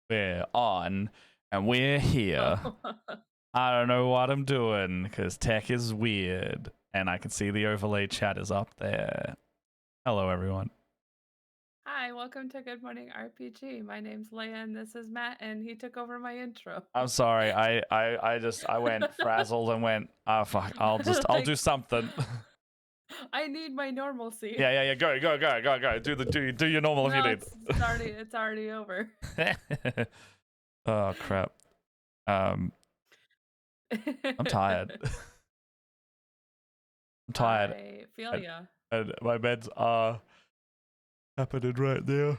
We're on, and we're here. I don't know what I'm doing because tech is weird, and I can see the overlay chat is up there. Hello, everyone. Hi, welcome to Good Morning RPG. My name's Leia, and this is Matt, and he took over my intro. I'm sorry. I went frazzled and went, oh fuck, I'll do something. I need my normalcy. Yeah. Go. Do your normal if you need. It's already over. Oh crap. I'm tired. I'm tired. I feel ya. And my meds are happening right now.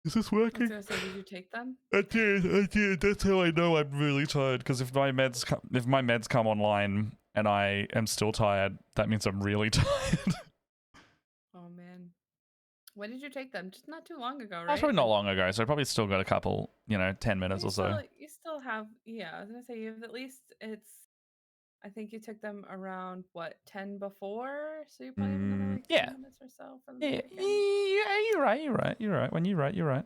Is this working? I was gonna say, did you take them? I did. That's how I know I'm really tired. Because if my meds come online and I am still tired, that means I'm really tired. Oh man, when did you take them? Just not too long ago, right? That's probably not long ago, so I probably still got a couple, 10 minutes or so. You still have, yeah. I was gonna say you've at least I think you took them around 10 before, so you probably have another 10 minutes or so for them to kick in. Yeah, you're right. When you're right.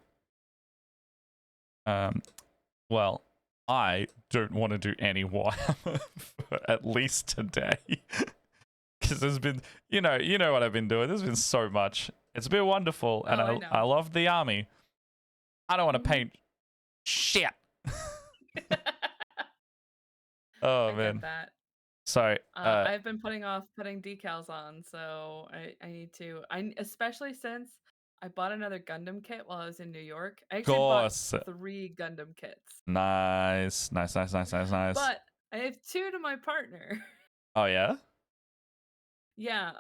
Well, I don't want to do any Warhammer for at least today. Because there's been, you know what I've been doing. There's been so much. It's been wonderful, and I love the army. I don't want to paint shit. Oh, man. Get that. So, I've been putting decals on, so I need to. Especially since I bought another Gundam kit while I was in New York. I actually bought 3 Gundam kits. Nice. But I have 2 to my partner. Oh yeah? Yeah.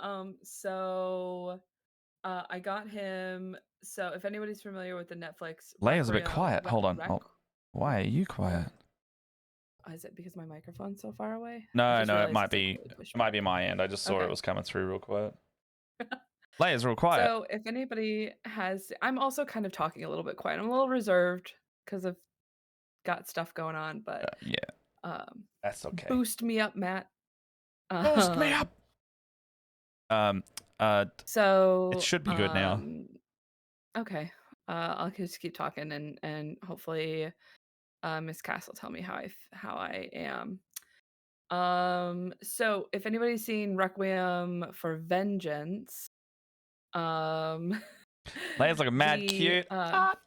So I got him. So if anybody's familiar with the Netflix, Leia's a bit quiet. Hold on. Why are you quiet? Is it because my microphone's so far away? No, it might be my end. I just saw it was coming through real quiet. Leia's real quiet. So if anybody has, I'm also kind of talking a little bit quiet. I'm a little reserved because I've got stuff going on, but yeah, that's okay. Boost me up, Matt. Boost me up. So it should be good now. Okay. I'll just keep talking and hopefully Miss Cass will tell me how I am. So if anybody's seen Requiem for Vengeance, Leia's like a mad cute. I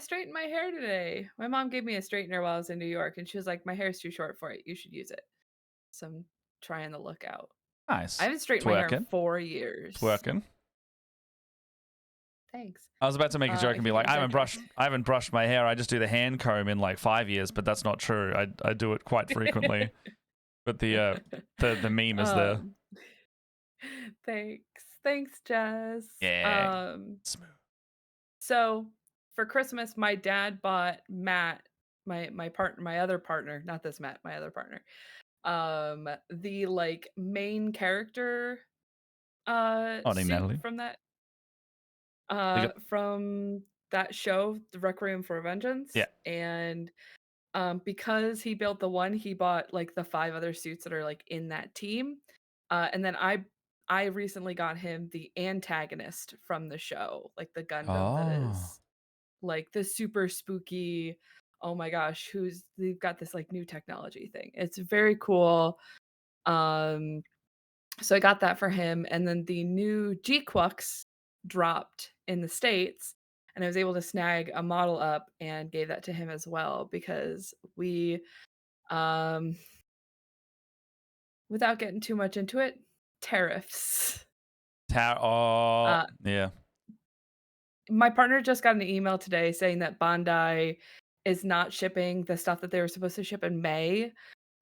straightened my hair today. My mom gave me a straightener while I was in New York, and she was like, "My hair's too short for it. You should use it." So I'm trying the look out. Nice. I haven't straightened my hair in 4 years. It's working. Thanks. I was about to make a joke and be like, I haven't brushed my hair. I just do the hand comb in like 5 years, but that's not true. I do it quite frequently. But the meme is there. Thanks, Jess. Yeah. Smooth. So for Christmas, my dad bought Matt, my other partner, not this Matt, my other partner, the like main character suit from that from that show, The Requiem for Vengeance. Yeah. And because he built the one, he bought like the 5 other suits that are like in that team. And then I recently got him the antagonist from the show, like the Gundam that is like the super spooky, oh my gosh, they've got this like new technology thing. It's very cool. So I got that for him, and then the new G-Quux dropped in the States, and I was able to snag a model up and gave that to him as well because we without getting too much into it, tariffs. Yeah. My partner just got an email today saying that Bandai is not shipping the stuff that they were supposed to ship in May,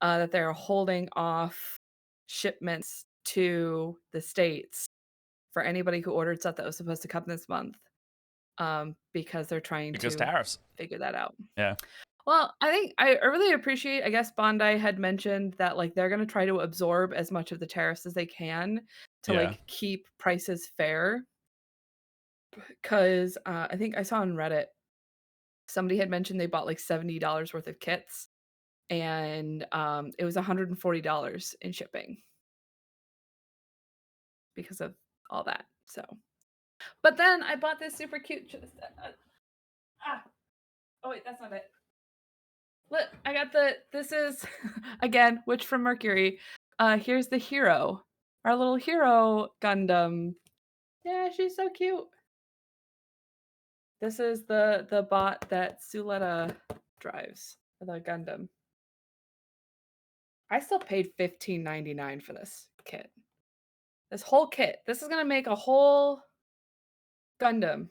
that they're holding off shipments to the States for anybody who ordered stuff that was supposed to come this month, because they're trying to tariffs. Figure that out. Yeah. Well, I think I really appreciate, I guess Bandai had mentioned that like they're going to try to absorb as much of the tariffs as they can to like keep prices fair. Because I think I saw on Reddit, somebody had mentioned they bought like $70 worth of kits, and it was $140 in shipping because of all that. So, but then I bought this super cute Ah. Oh wait, that's not it. Look, I got this is again, Witch from Mercury. Here's the hero. Our little hero Gundam. Yeah, she's so cute. This is the bot that Suletta drives, the Gundam. I still paid $15.99 for this kit. This whole kit. This is gonna make a whole Gundam.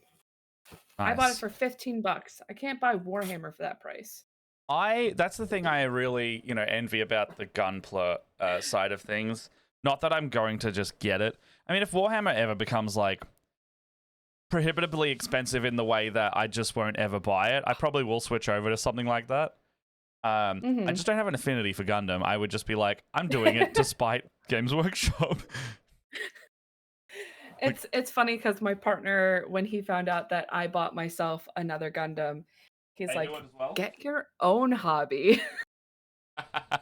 I bought it Nice. for $15. I can't buy Warhammer for that price. That's the thing I really, envy about the Gunpla side of things. Not that I'm going to just get it. I mean, if Warhammer ever becomes like prohibitively expensive in the way that I just won't ever buy it, I probably will switch over to something like that. I just don't have an affinity for Gundam. I would just be like, I'm doing it to spite Games Workshop. It's funny because my partner, when he found out that I bought myself another Gundam, he's They like, do it as well? "Get your own hobby." I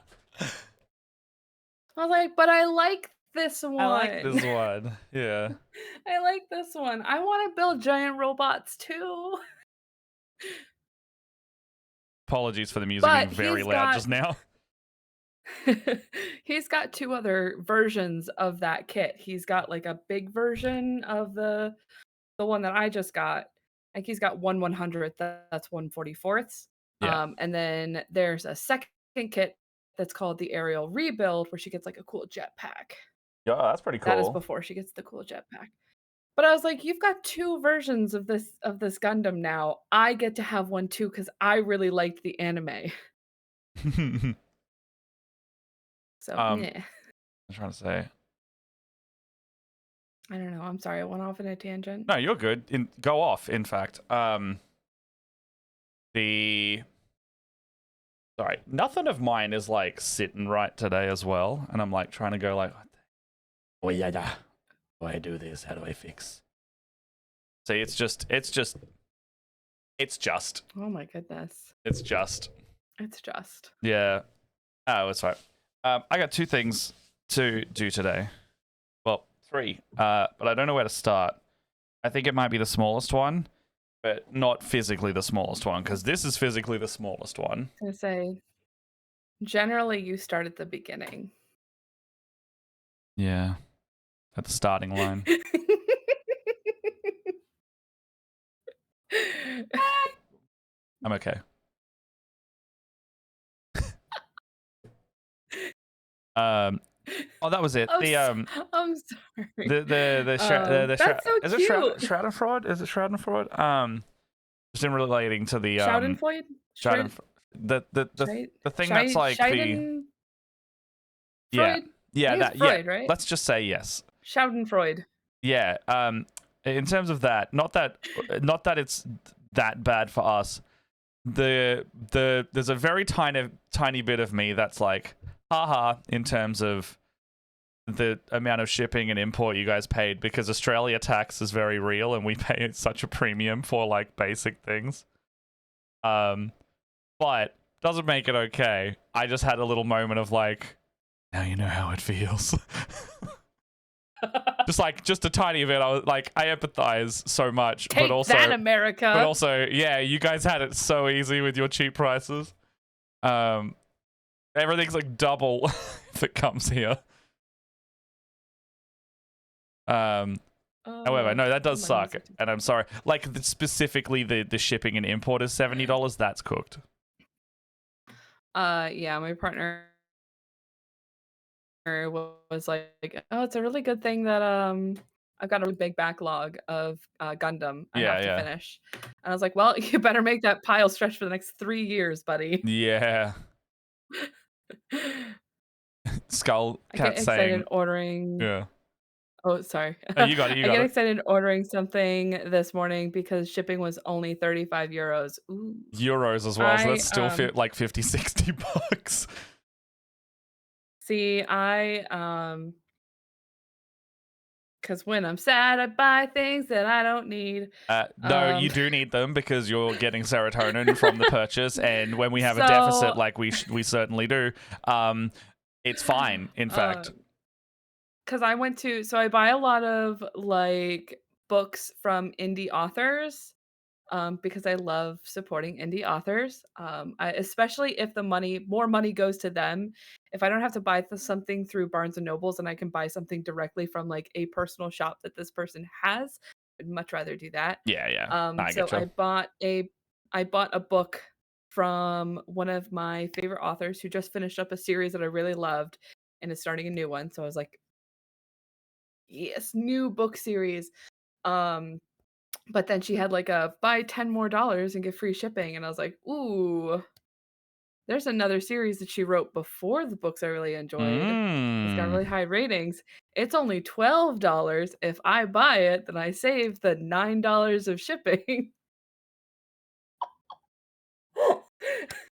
was like, "But I like this one. I like this one. Yeah. I like this one. I want to build giant robots too." Apologies for the music being But very loud just now. he's got two other versions of that kit. He's got like a big version of the one that I just got. Like he's got 1/100th, that's 1/44th. Yeah. And then there's a second kit that's called the Aerial Rebuild, where she gets like a cool jetpack. Yeah, that's pretty That is cool. before she gets the cool jetpack. But I was like, you've got two versions of this Gundam now. I get to have one too because I really liked the anime. So yeah. I'm trying to say. I don't know. I'm sorry, I went off in a tangent. No, you're good. Go off, in fact. Sorry, nothing of mine is like sitting right today as well. And I'm like trying to go like, oh yeah, how do I do this? How do I fix? See, it's just. Oh my goodness. It's just. Yeah. Oh, it's fine. I got two things to do today. Well, three. But I don't know where to start. I think it might be the smallest one, but not physically the smallest one, because this is physically the smallest one. I was gonna say, generally you start at the beginning. Yeah. At the starting line. I'm okay. Oh, that was it. I'm sorry. That's so is it cute. Schadenfreude? Is it Schadenfreude? Just in relating to the Schadenfreude? the thing that's like the Freud, right? Let's just say yes. Schadenfreude. Yeah. In terms of that, not that it's that bad for us. There's a very tiny bit of me that's like, haha, in terms of the amount of shipping and import you guys paid, because Australia tax is very real and we pay such a premium for like basic things. But doesn't make it okay. I just had a little moment of like, now you know how it feels. just a tiny bit. I was like, I empathize so much, Take but also that, America. But also, yeah, you guys had it so easy with your cheap prices. Everything's like double if it comes here. However, no, that does suck, and I'm sorry. Like specifically, the shipping and import is $70. That's cooked. Yeah, my partner was like, "Oh, it's a really good thing that I've got a really big backlog of Gundam I have to finish." And I was like, "Well, you better make that pile stretch for the next 3 years, buddy." Yeah. Skull I Cat get excited saying, ordering. Yeah. Oh, sorry. No, you got it. I get excited ordering something this morning because shipping was only 35 euros. Ooh. Euros as well, so that's still like 50, 60 bucks. See, because when I'm sad, I buy things that I don't need. No, you do need them because you're getting serotonin from the purchase, and when we have a deficit, like we certainly do, it's fine. In fact, because I buy a lot of like books from indie authors, because I love supporting indie authors. Especially if more money goes to them. If I don't have to buy something through Barnes and Nobles and I can buy something directly from like a personal shop that this person has, I'd much rather do that. Yeah, yeah. I So get you. I bought a book from one of my favorite authors who just finished up a series that I really loved and is starting a new one. So I was like, yes, new book series. Um, but then she had like a buy $10 more and get free shipping. And I was like, ooh, there's another series that she wrote before the books I really enjoyed. It's got really Mm. high ratings. It's only $12. If I buy it, then I save the $9 of shipping.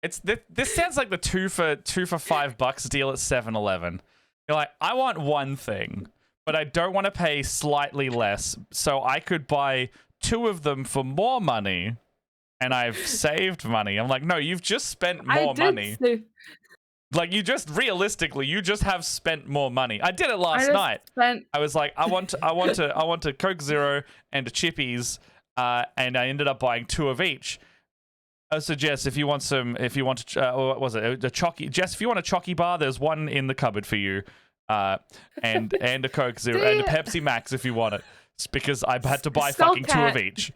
This sounds like the two for $5 deal at 7-Eleven. You're like, I want one thing, but I don't want to pay slightly less, so I could buy two of them for more money, and I've saved money. I'm like, no, you've just spent I more did money. save. Like, you just realistically, you just have spent more money. I did it I last just night. spent. I was like, I want a Coke Zero and a Chippies, and I ended up buying two of each. So Jess, if you want what was it, a Chocky? Jess, if you want a Chocky bar, there's one in the cupboard for you, and a Coke Zero and a See, Pepsi Max if you want it. It's because I had to buy Skull fucking two of Cat. each.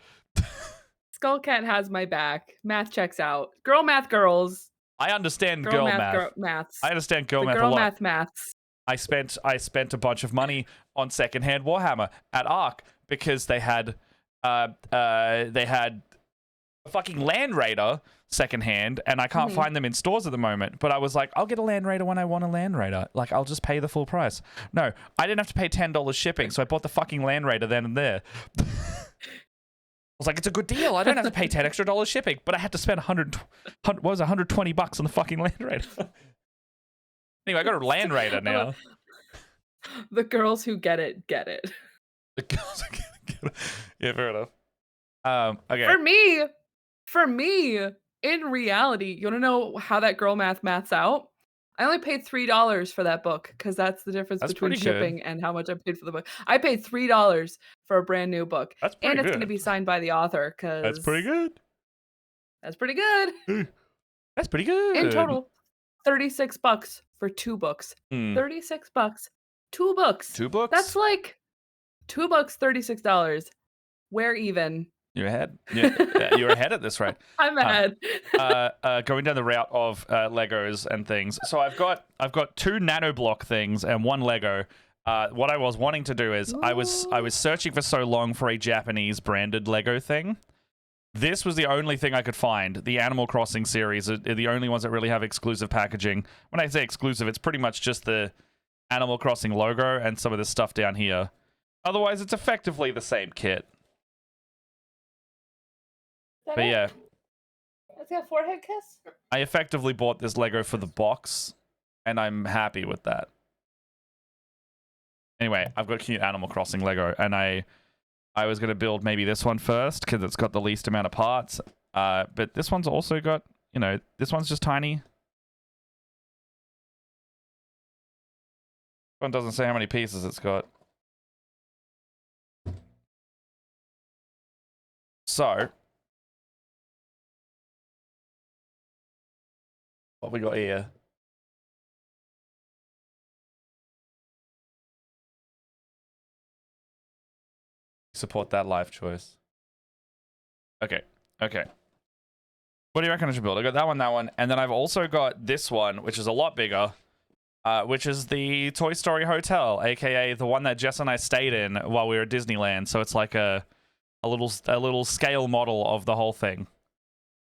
Skullcat has my back. Math checks out. Girl math girls. I understand Girl girl math math. girl maths. I understand girl The math a girl lot. maths. I spent a bunch of money on secondhand Warhammer at Arc because they had a fucking Land Raider secondhand, and I can't find them in stores at the moment. But I was like, I'll get a Land Raider when I want a Land Raider. Like, I'll just pay the full price. No, I didn't have to pay $10 shipping, so I bought the fucking Land Raider then and there. I was like, it's a good deal. I don't have to pay $10 extra shipping, but I had to spend $120 on the fucking Land Raider. Anyway, I got a Land Raider now. The girls who get it, get it. The girls are gonna get it. Yeah, fair enough. Okay. For me, in reality, you want to know how that girl maths out? I only paid $3 for that book because that's the difference That's between pretty good. shipping and how much I paid for the book. I paid $3 for a brand new book, That's and pretty it's going to good. be signed by the author. That's pretty good. That's pretty good. That's pretty good. In total, $36 for 2 books. $36, 2 books. 2 books? That's like 2 books, $36. We're even. You're ahead. Yeah, you're ahead at this rate. I'm ahead. Going down the route of Legos and things. So I've got 2 nanoblock things and 1 Lego. What I was wanting to do is I was searching for so long for a Japanese branded Lego thing. This was the only thing I could find. The Animal Crossing series are the only ones that really have exclusive packaging. When I say exclusive, it's pretty much just the Animal Crossing logo and some of the stuff down here. Otherwise, it's effectively the same kit. But yeah. Is that a forehead kiss? I effectively bought this Lego for the box, and I'm happy with that. Anyway, I've got a cute Animal Crossing Lego, and I was going to build maybe this one first, because it's got the least amount of parts. But this one's also got, this one's just tiny. This one doesn't say how many pieces it's got. So, what we got here? Support that life choice. Okay. What do you reckon I should build? I got that one, and then I've also got this one, which is a lot bigger, which is the Toy Story Hotel, aka the one that Jess and I stayed in while we were at Disneyland. So it's like a little scale model of the whole thing,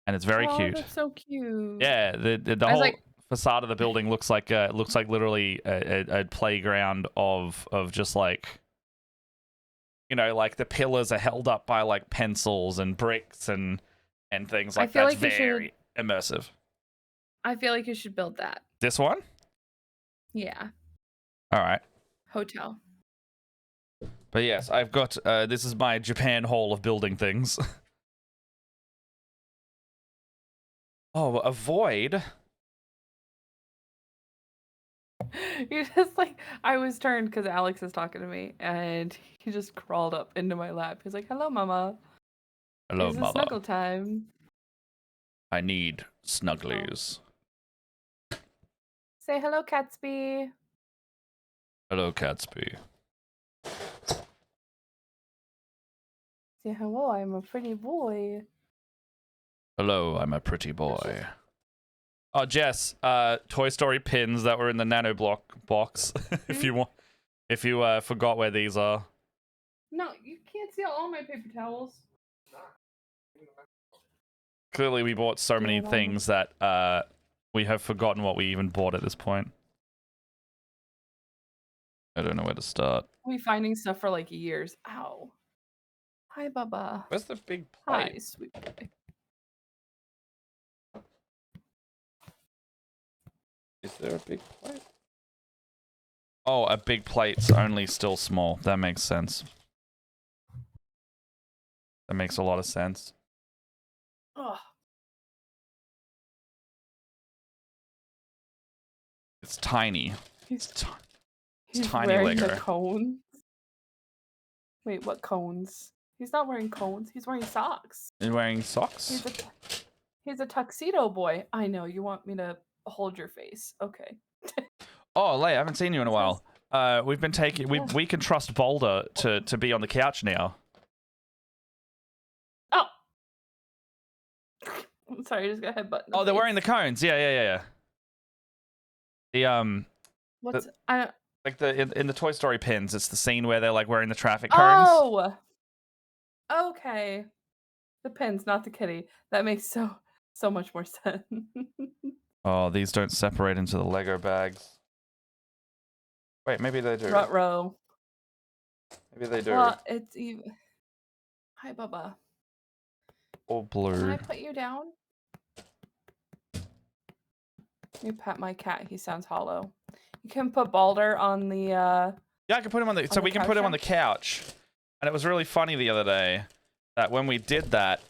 and it's very cute. That's so cute. Yeah, the whole facade of the building looks like literally a playground of just like, like the pillars are held up by like pencils and bricks and things like that. It's very immersive. I feel like you should build that. This one? Yeah. All right. Hotel. But yes, I've got this is my Japan haul of building things. Oh, avoid. You just like, I was turned because Alex is talking to me and he just crawled up into my lap. He's like, hello, mama. Hello, Is it mother. snuggle time? I need snugglies. Say hello, Catsby. Hello, Catsby. Say hello, I'm a pretty boy. Hello, I'm a pretty boy. Oh, Jess, Toy Story pins that were in the nano block box. If you want, if you forgot where these are. No, you can't see all my paper towels. Clearly, we bought so many things that we have forgotten what we even bought at this point. I don't know where to start. We finding stuff for like years. Ow. Hi, Bubba. Where's the big Hi, plate? sweet boy. Is there a big plate? Oh, a big plate's only still small. That makes sense. That makes a lot of sense. Ugh. It's tiny. He's tiny wearing Lego. the cones. Wait, what cones? He's not wearing cones. He's wearing socks. He's wearing socks? He's a tuxedo boy. I know. You want me to hold your face. Okay. Oh, Leia, I haven't seen you in a while. We've been taking... We can trust Boulder to be on the couch now. Oh! I'm sorry, I just got headbutt. Oh, they're wearing the cones. Yeah. The, What's... like in the Toy Story pins, it's the scene where they're like wearing the traffic cones. Oh! Okay. The pins, not the kitty. That makes so much more sense. Oh, these don't separate into the Lego bags. Wait, maybe they do. Ruh-roh. Maybe they do. Well, it's even... Hi, Bubba. All blue. Can I put you down? You pet my cat. He sounds hollow. You can put Balder on the... Yeah, I can put him on the... So we can put him on the couch. And it was really funny the other day that when we did that,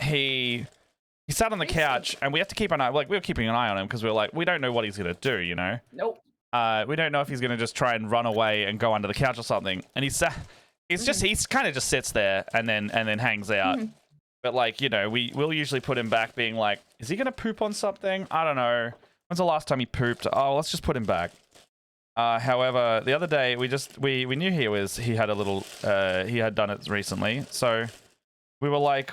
he sat on the couch and we have to keep an eye... Like, we were keeping an eye on him because we were like, we don't know what he's going to do, you know? Nope. We don't know if he's going to just try and run away and go under the couch or something. And he kind of just sits there and then hangs out. But like, you know, we'll usually put him back being like, is he going to poop on something? I don't know. When's the last time he pooped? Oh, let's just put him back. However, the other day we knew he had a little, he had done it recently. So we were like,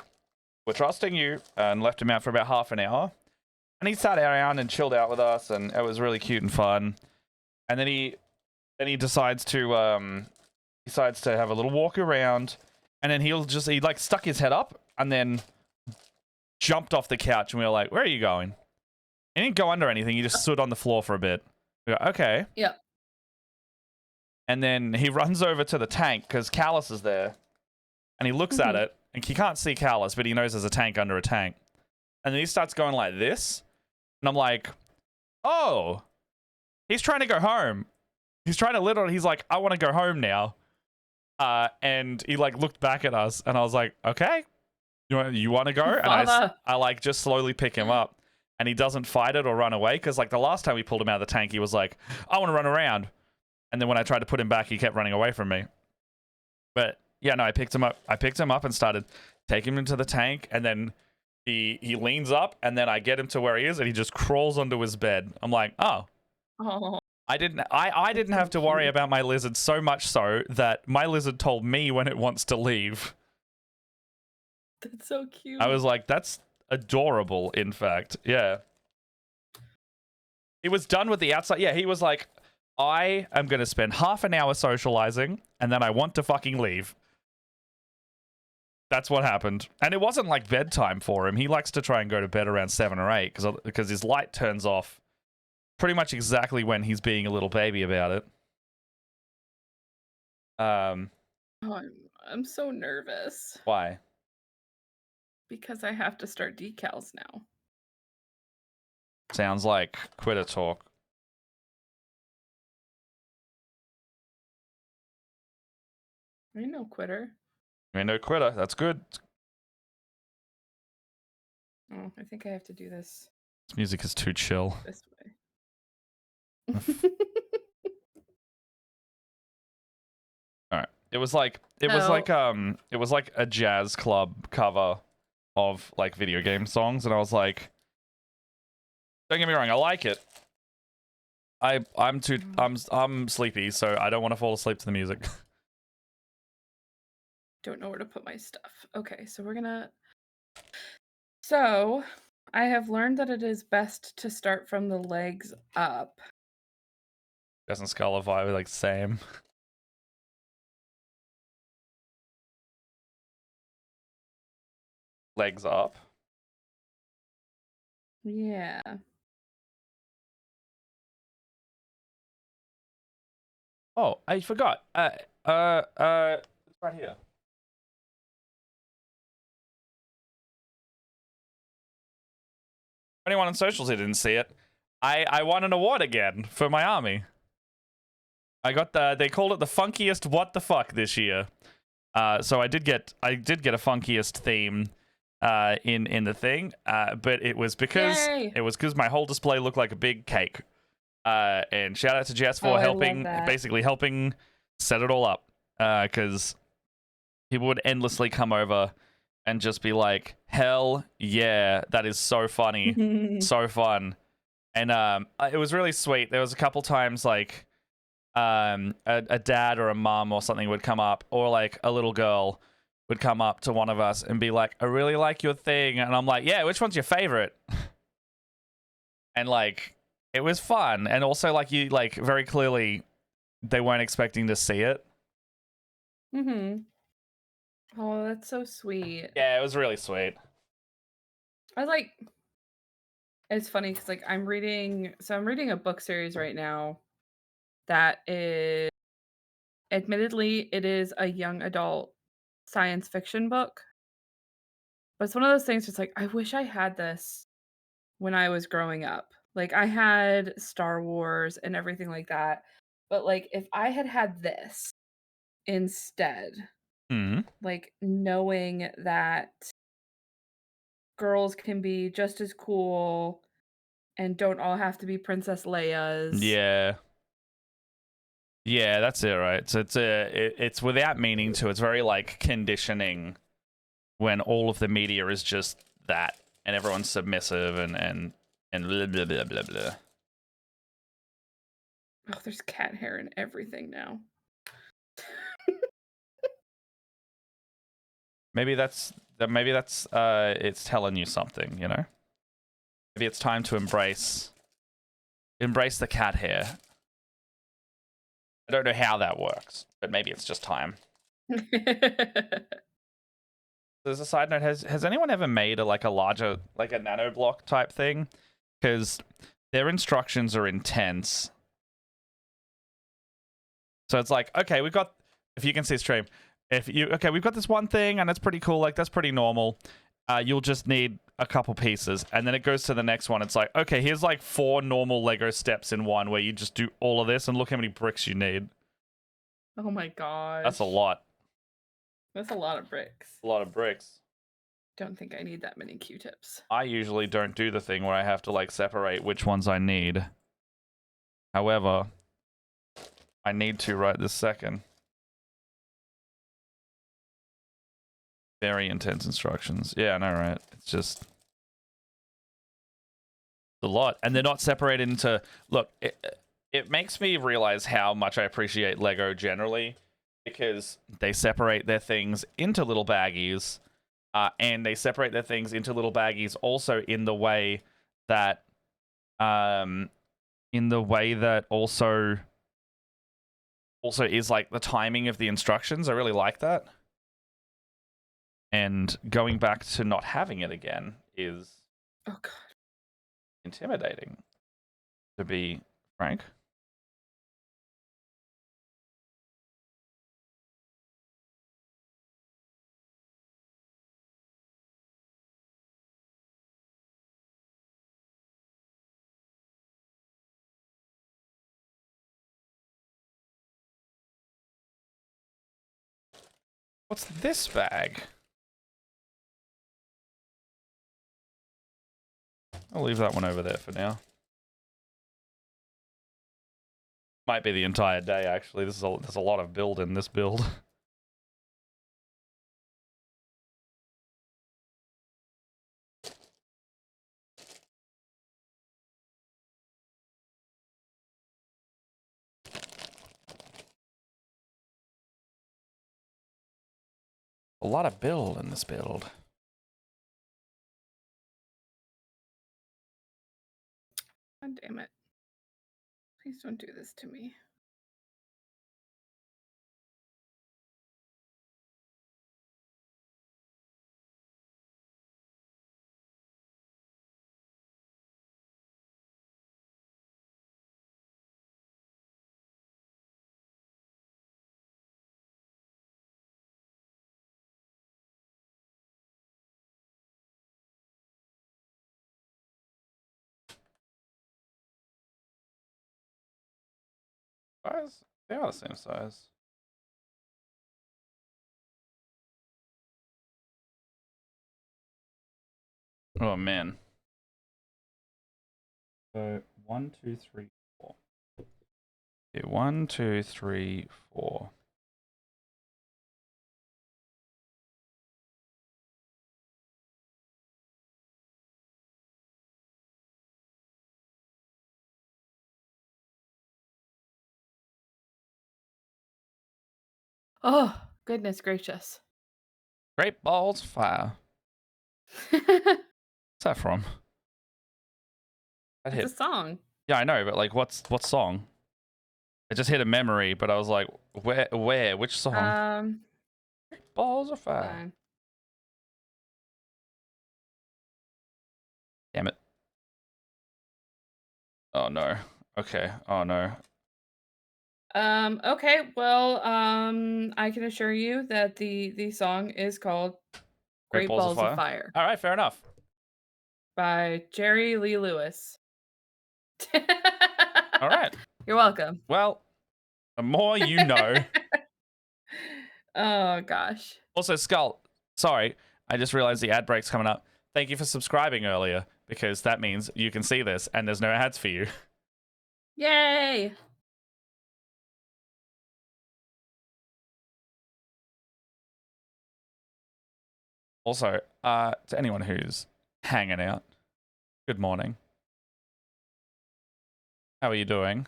we're trusting you, and left him out for about half an hour. And he sat around and chilled out with us, and it was really cute and fun. And then he decides to have a little walk around, and then he like stuck his head up and then jumped off the couch, and we were like, where are you going? He didn't go under anything, he just stood on the floor for a bit. We go, okay. Yep. And then he runs over to the tank because Callus is there, and he looks at it, and he can't see Callus, but he knows there's a tank under a tank. And then he starts going like this, and I'm like, oh, he's trying to go home. He's trying to he's like, I want to go home now. And he like looked back at us, and I was like, okay, you want to go? And I like just slowly pick him up, and he doesn't fight it or run away, because like the last time we pulled him out of the tank, he was like, I want to run around. And then when I tried to put him back, he kept running away from me. But yeah, no, I picked him up and started taking him to the tank, and then he leans up, and then I get him to where he is, and he just crawls onto his bed. I'm like, oh. I didn't have to worry about my lizard, so much so that my lizard told me when it wants to leave. That's so cute. I was like, that's adorable, in fact. Yeah. He was done with the outside. Yeah, he was like, I am going to spend half an hour socializing, and then I want to fucking leave. That's what happened. And it wasn't like bedtime for him. He likes to try and go to bed around 7 or 8 because his light turns off pretty much exactly when he's being a little baby about it. I'm so nervous. Why? Because I have to start decals now. Sounds like quitter talk. I know, quitter. I no quitter. That's good. Oh, I think I have to do this. This music is too chill. This way. All right. It was like a jazz club cover of like video game songs, and I was like, don't get me wrong, I like it. I'm sleepy, so I don't want to fall asleep to the music. Don't know where to put my stuff. Okay, so So, I have learned that it is best to start from the legs up. Doesn't Skull vibe like same? Legs up. Yeah. Oh, I forgot. It's right here. Anyone on socials who didn't see it, I won an award again for my army. I got they called it the funkiest what the fuck this year. So I did get a funkiest theme in the thing, but it was because my whole display looked like a big cake. And shout out to Jess for basically helping set it all up, because people would endlessly come over and just be like, hell yeah, that is so funny. So fun. And it was really sweet. There was a couple times like a dad or a mum or something would come up, or like a little girl would come up to one of us and be like, I really like your thing. And I'm like, yeah, which one's your favorite? And like, it was fun. And also like, you like very clearly they weren't expecting to see it. Oh, that's so sweet. Yeah, it was really sweet. It's funny because like I'm reading a book series right now that is, admittedly, it is a young adult science fiction book. But it's one of those things where it's like, I wish I had this when I was growing up. Like I had Star Wars and everything like that. But like if I had had this instead, like knowing that girls can be just as cool and don't all have to be Princess Leia's. Yeah. Yeah, that's it, right? So it's without meaning to. It's very like conditioning when all of the media is just that, and everyone's submissive and blah blah blah blah blah. Oh, there's cat hair in everything now. Maybe that's it's telling you something, you know? Maybe it's time to embrace the cat hair. I don't know how that works, but maybe it's just time. There's a side note, has anyone ever made a larger, like a nano block type thing? Because their instructions are intense. So it's like, okay, we've got, if you can see stream, we've got this one thing and it's pretty cool, like that's pretty normal. You'll just need a couple pieces, and then it goes to the next one. It's like, okay, here's like 4 normal Lego steps in one where you just do all of this, and look how many bricks you need. Oh my god. That's a lot. That's a lot of bricks. A lot of bricks. Don't think I need that many Q-tips. I usually don't do the thing where I have to like separate which ones I need. However, I need to right this second. Very intense instructions. Yeah, I know, right? It's just a lot. And they're not separated into... Look, it makes me realize how much I appreciate Lego generally, because they separate their things into little baggies, and they separate their things into little baggies also in the way that... also is like the timing of the instructions. I really like that. And going back to not having it again is intimidating, to be frank. What's this bag? I'll leave that one over there for now. Might be the entire day, actually. There's a lot of build in this build. A lot of build in this build. God damn it. Please don't do this to me. Size? They are the same size. Oh man. So 1, 2, 3, 4. Okay, 1, 2, 3, 4. Oh, goodness gracious. Great balls fire. It's What's that from? That a hit. song. Yeah, I know, but like, what song? It just hit a memory, but I was like, where, which song? Balls of fire. Fine. Damn it. Oh no. Okay. Oh no. Okay, well, I can assure you that the song is called Great Great balls of Balls of fire. Fire All right, fair enough. by Jerry Lee Lewis. All right. You're welcome. Well, the more you know. Oh gosh. Also, Skull, sorry, I just realized the ad break's coming up. Thank you for subscribing earlier, because that means you can see this and there's no ads for you. Yay! Also, to anyone who's hanging out, good morning. How are you doing?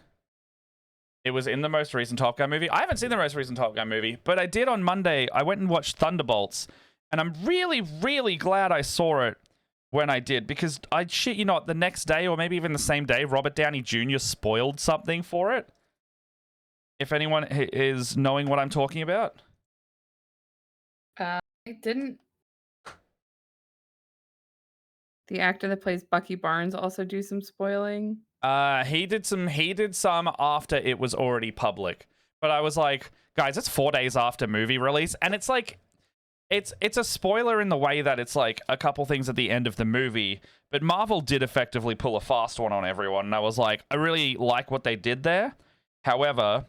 It was in the most recent Top Gun movie. I haven't seen the most recent Top Gun movie, but I did on Monday. I went and watched Thunderbolts, and I'm really, really glad I saw it when I did, because I shit you not, the next day, or maybe even the same day, Robert Downey Jr. spoiled something for it. If anyone is knowing what I'm talking about. I didn't the actor that plays Bucky Barnes also do some spoiling? He did some after it was already public. But I was like, guys, it's 4 days after movie release, and it's like it's a spoiler in the way that it's like a couple things at the end of the movie, but Marvel did effectively pull a fast one on everyone, and I was like, I really like what they did there. However,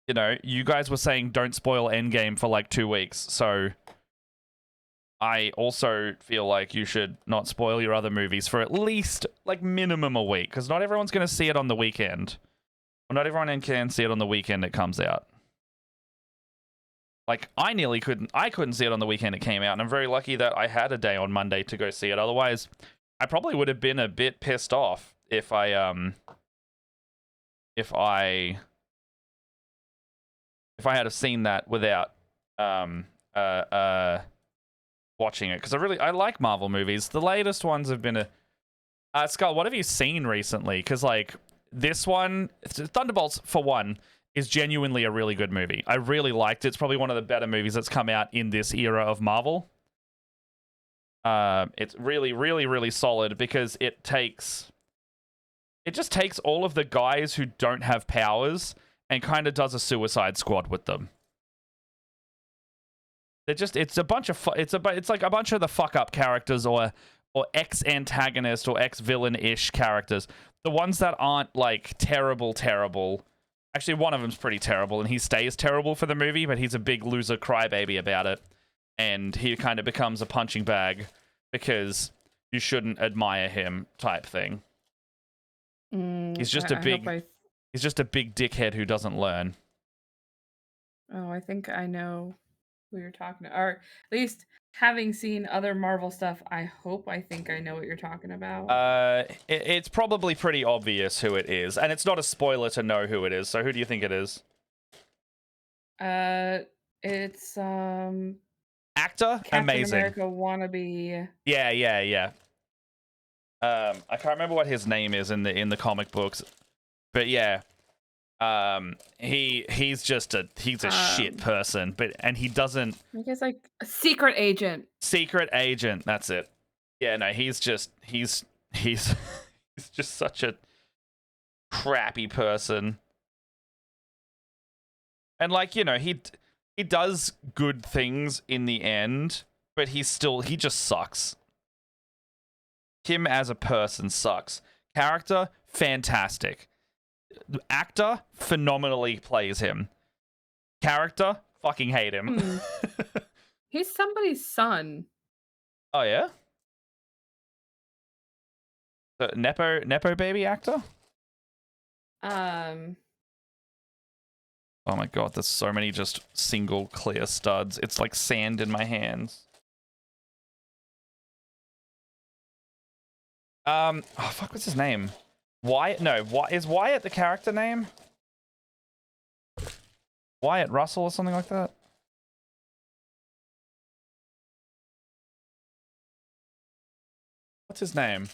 you know, you guys were saying don't spoil Endgame for like 2 weeks, so I also feel like you should not spoil your other movies for at least, like, minimum a week, because not everyone's going to see it on the weekend. Well, not everyone can see it on the weekend it comes out. Like, I couldn't see it on the weekend it came out, and I'm very lucky that I had a day on Monday to go see it. Otherwise, I probably would have been a bit pissed off if I had have seen that without watching it, because I like Marvel movies. The latest ones have been Skull, what have you seen recently? Because like this one, Thunderbolts for one, is genuinely a really good movie. I really liked it. It's probably one of the better movies that's come out in this era of Marvel. It's really, really, really solid, because it just takes all of the guys who don't have powers and kind of does a Suicide Squad with them. It's a bunch of it's like a bunch of the fuck up characters, or ex antagonist or ex villain ish characters. The ones that aren't like terrible. Actually, one of them's pretty terrible, and he stays terrible for the movie, but he's a big loser crybaby about it, and he kind of becomes a punching bag because you shouldn't admire him type thing. He's just a big dickhead who doesn't learn. Oh, I think I know who you're talking about. Or at least having seen other Marvel stuff, I think I know what you're talking about. It's probably pretty obvious who it is, and it's not a spoiler to know who it is. So who do you think it is? It's Actor, Captain amazing. America wannabe. Yeah. I can't remember what his name is in the comic books, but yeah. He's just a shit person, and he doesn't. I guess like a secret agent. Secret agent, that's it. Yeah, no, he's he's just such a crappy person. And like, you know, he does good things in the end, but he just sucks. Him as a person sucks. Character, fantastic. Actor, phenomenally plays him. Character, fucking hate him. He's somebody's son. Oh yeah? The Nepo baby actor? Oh my god, there's so many just single clear studs. It's like sand in my hands. Oh fuck, what's his name? Wyatt? No, is Wyatt the character name? Wyatt Russell or something like that? What's his name?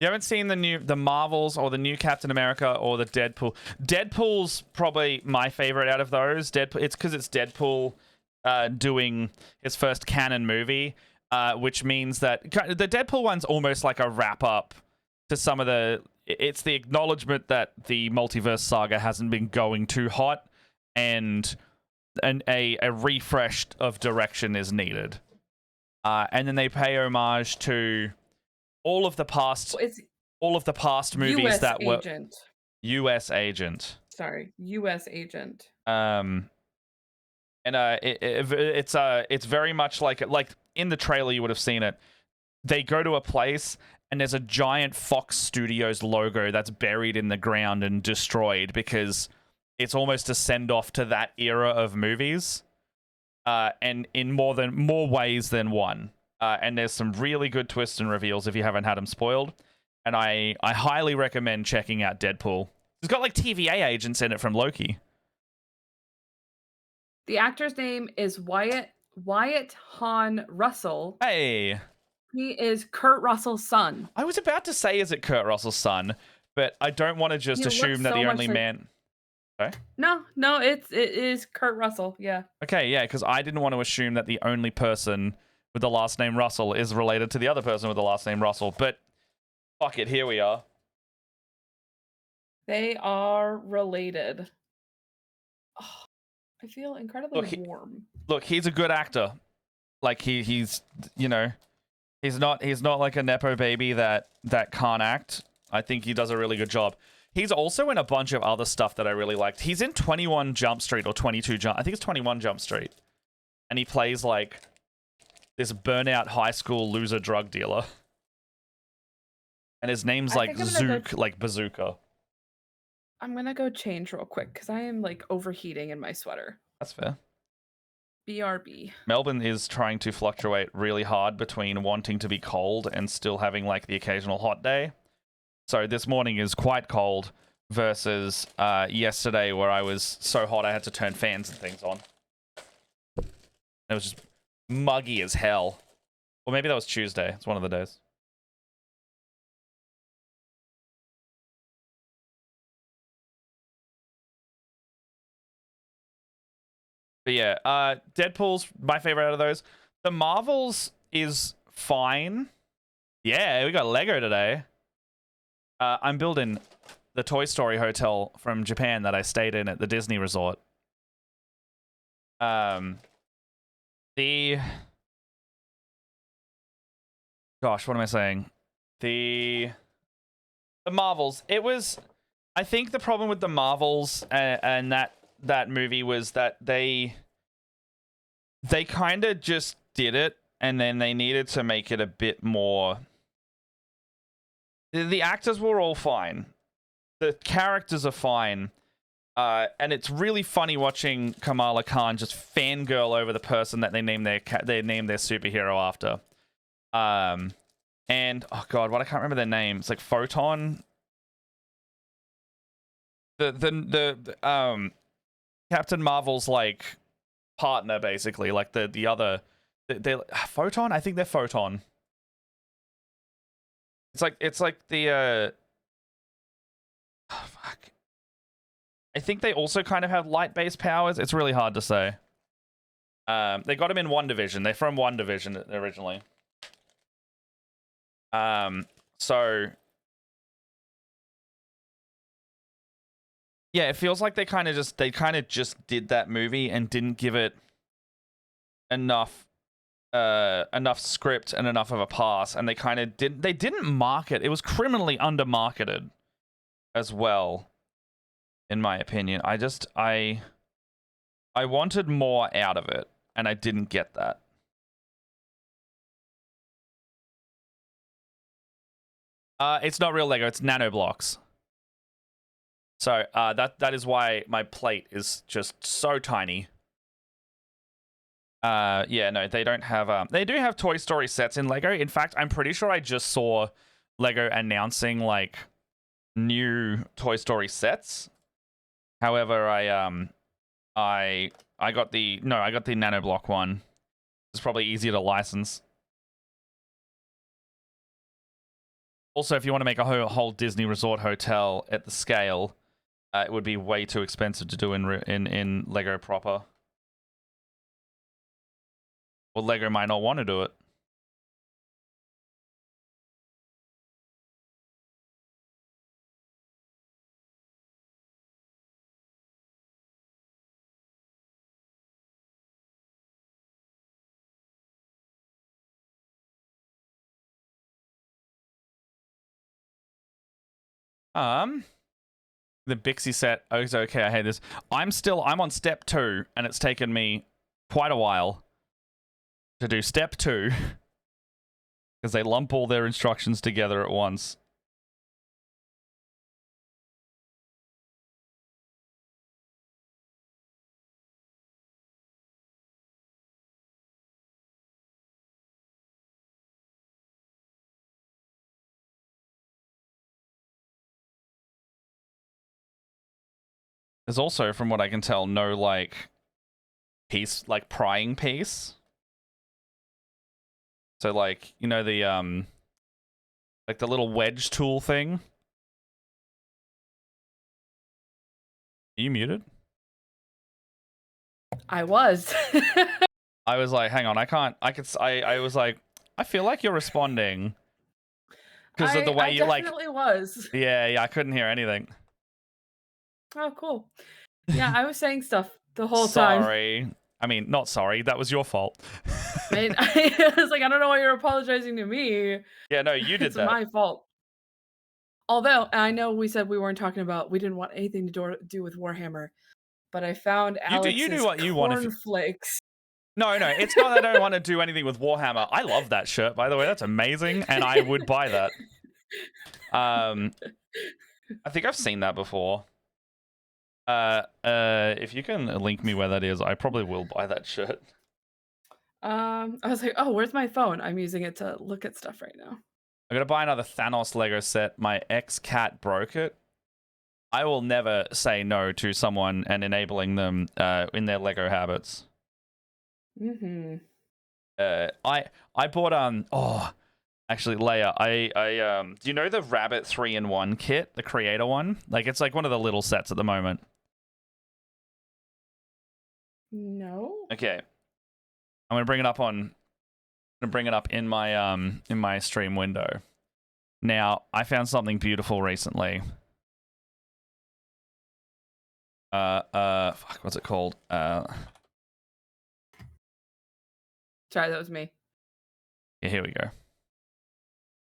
You haven't seen the Marvels or the new Captain America or the Deadpool. Deadpool's probably my favorite out of those. It's because it's Deadpool doing his first canon movie, which means that the Deadpool one's almost like a wrap up to some of the. It's the acknowledgement that the multiverse saga hasn't been going too hot, and a refresh of direction is needed. And then they pay homage to all of the past movies US that were agent. US agent. Sorry, US agent. And it's very much like in the trailer you would have seen it. They go to a place and there's a giant Fox Studios logo that's buried in the ground and destroyed because it's almost a send off to that era of movies. And in more ways than one. And there's some really good twists and reveals if you haven't had them spoiled. And I highly recommend checking out Deadpool. It's got like TVA agents in it from Loki. The actor's name is Wyatt Hahn Russell. Hey. He is Kurt Russell's son. I was about to say, is it Kurt Russell's son? But I don't want to just assume that the only man... Okay. No, it is Kurt Russell, yeah. Okay, yeah, because I didn't want to assume that the only person with the last name Russell is related to the other person with the last name Russell, but fuck it, here we are. They are related. Oh, I feel incredibly warm. Look, he's a good actor. Like he's you know, he's not like a Nepo baby that can't act. I think he does a really good job. He's also in a bunch of other stuff that I really liked. He's in 21 Jump Street or 22 Jump. I think it's 21 Jump Street. And he plays like this burnout high school loser drug dealer. And his name's like Zook, like Bazooka. I'm going to go change real quick because I am like overheating in my sweater. That's fair. BRB. Melbourne is trying to fluctuate really hard between wanting to be cold and still having like the occasional hot day. So this morning is quite cold versus yesterday where I was so hot I had to turn fans and things on. It was just muggy as hell. Or maybe that was Tuesday. It's one of the days. But yeah, Deadpool's my favorite out of those. The Marvels is fine. Yeah, we got Lego today. I'm building the Toy Story hotel from Japan that I stayed in at the Disney resort. Gosh, what am I saying? The Marvels. It was. I think the problem with the Marvels and that movie was that they kind of just did it, and then they needed to make it a bit more. The actors were all fine. The characters are fine. And it's really funny watching Kamala Khan just fangirl over the person that they named their superhero after. And oh god, I can't remember their name. It's like Photon. The Captain Marvel's like partner, basically, like the other They Photon. I think they're Photon. It's like the oh, fuck. I think they also kind of have light-based powers. It's really hard to say. They got them in One Division. They're from One Division originally. So yeah, it feels like they kind of just did that movie and didn't give it enough script and enough of a pass, and they didn't market. It was criminally under marketed as well, in my opinion. I wanted more out of it, and I didn't get that. It's not real Lego, it's nano blocks. So that is why my plate is just so tiny. Yeah, no, they don't have they do have Toy Story sets in Lego. In fact, I'm pretty sure I just saw Lego announcing like new Toy Story sets. However, I got the nano block one. It's probably easier to license. Also, if you want to make a whole Disney Resort hotel at the scale, it would be way too expensive to do in Lego proper. Well, Lego might not want to do it. The Bixie set. Oh, it's okay. I hate this. I'm on step 2, and it's taken me quite a while to do step 2 because they lump all their instructions together at once. There's also, from what I can tell, no like piece, like prying piece. So like, you know, the like the little wedge tool thing. Are you muted? I was. I was like, hang on, I was like, I feel like you're responding because of the way you like. Definitely was. Yeah, I couldn't hear anything. Oh, cool. Yeah, I was saying stuff the whole time. Sorry. I mean, not sorry. That was your fault. I was like, I don't know why you're apologizing to me. Yeah, no, you did that. It's my fault. Although, I know we said we didn't want anything to do with Warhammer, but I found Alex's you do what you want. Cornflakes. No, it's not that I don't want to do anything with Warhammer. I love that shirt, by the way. That's amazing, and I would buy that. I think I've seen that before. If you can link me where that is, I probably will buy that shirt. I was like, oh, where's my phone? I'm using it to look at stuff right now. I'm gonna buy another Thanos Lego set. My ex-cat broke it. I will never say no to someone and enabling them in their Lego habits. Mm-hmm. I bought actually Leia, I do you know the Rabbit 3-in-1 kit, the creator one? Like it's like one of the little sets at the moment. No. Okay. I'm gonna bring it up in my stream window. Now, I found something beautiful recently. Fuck, what's it called? Sorry, that was me. Yeah, here we go.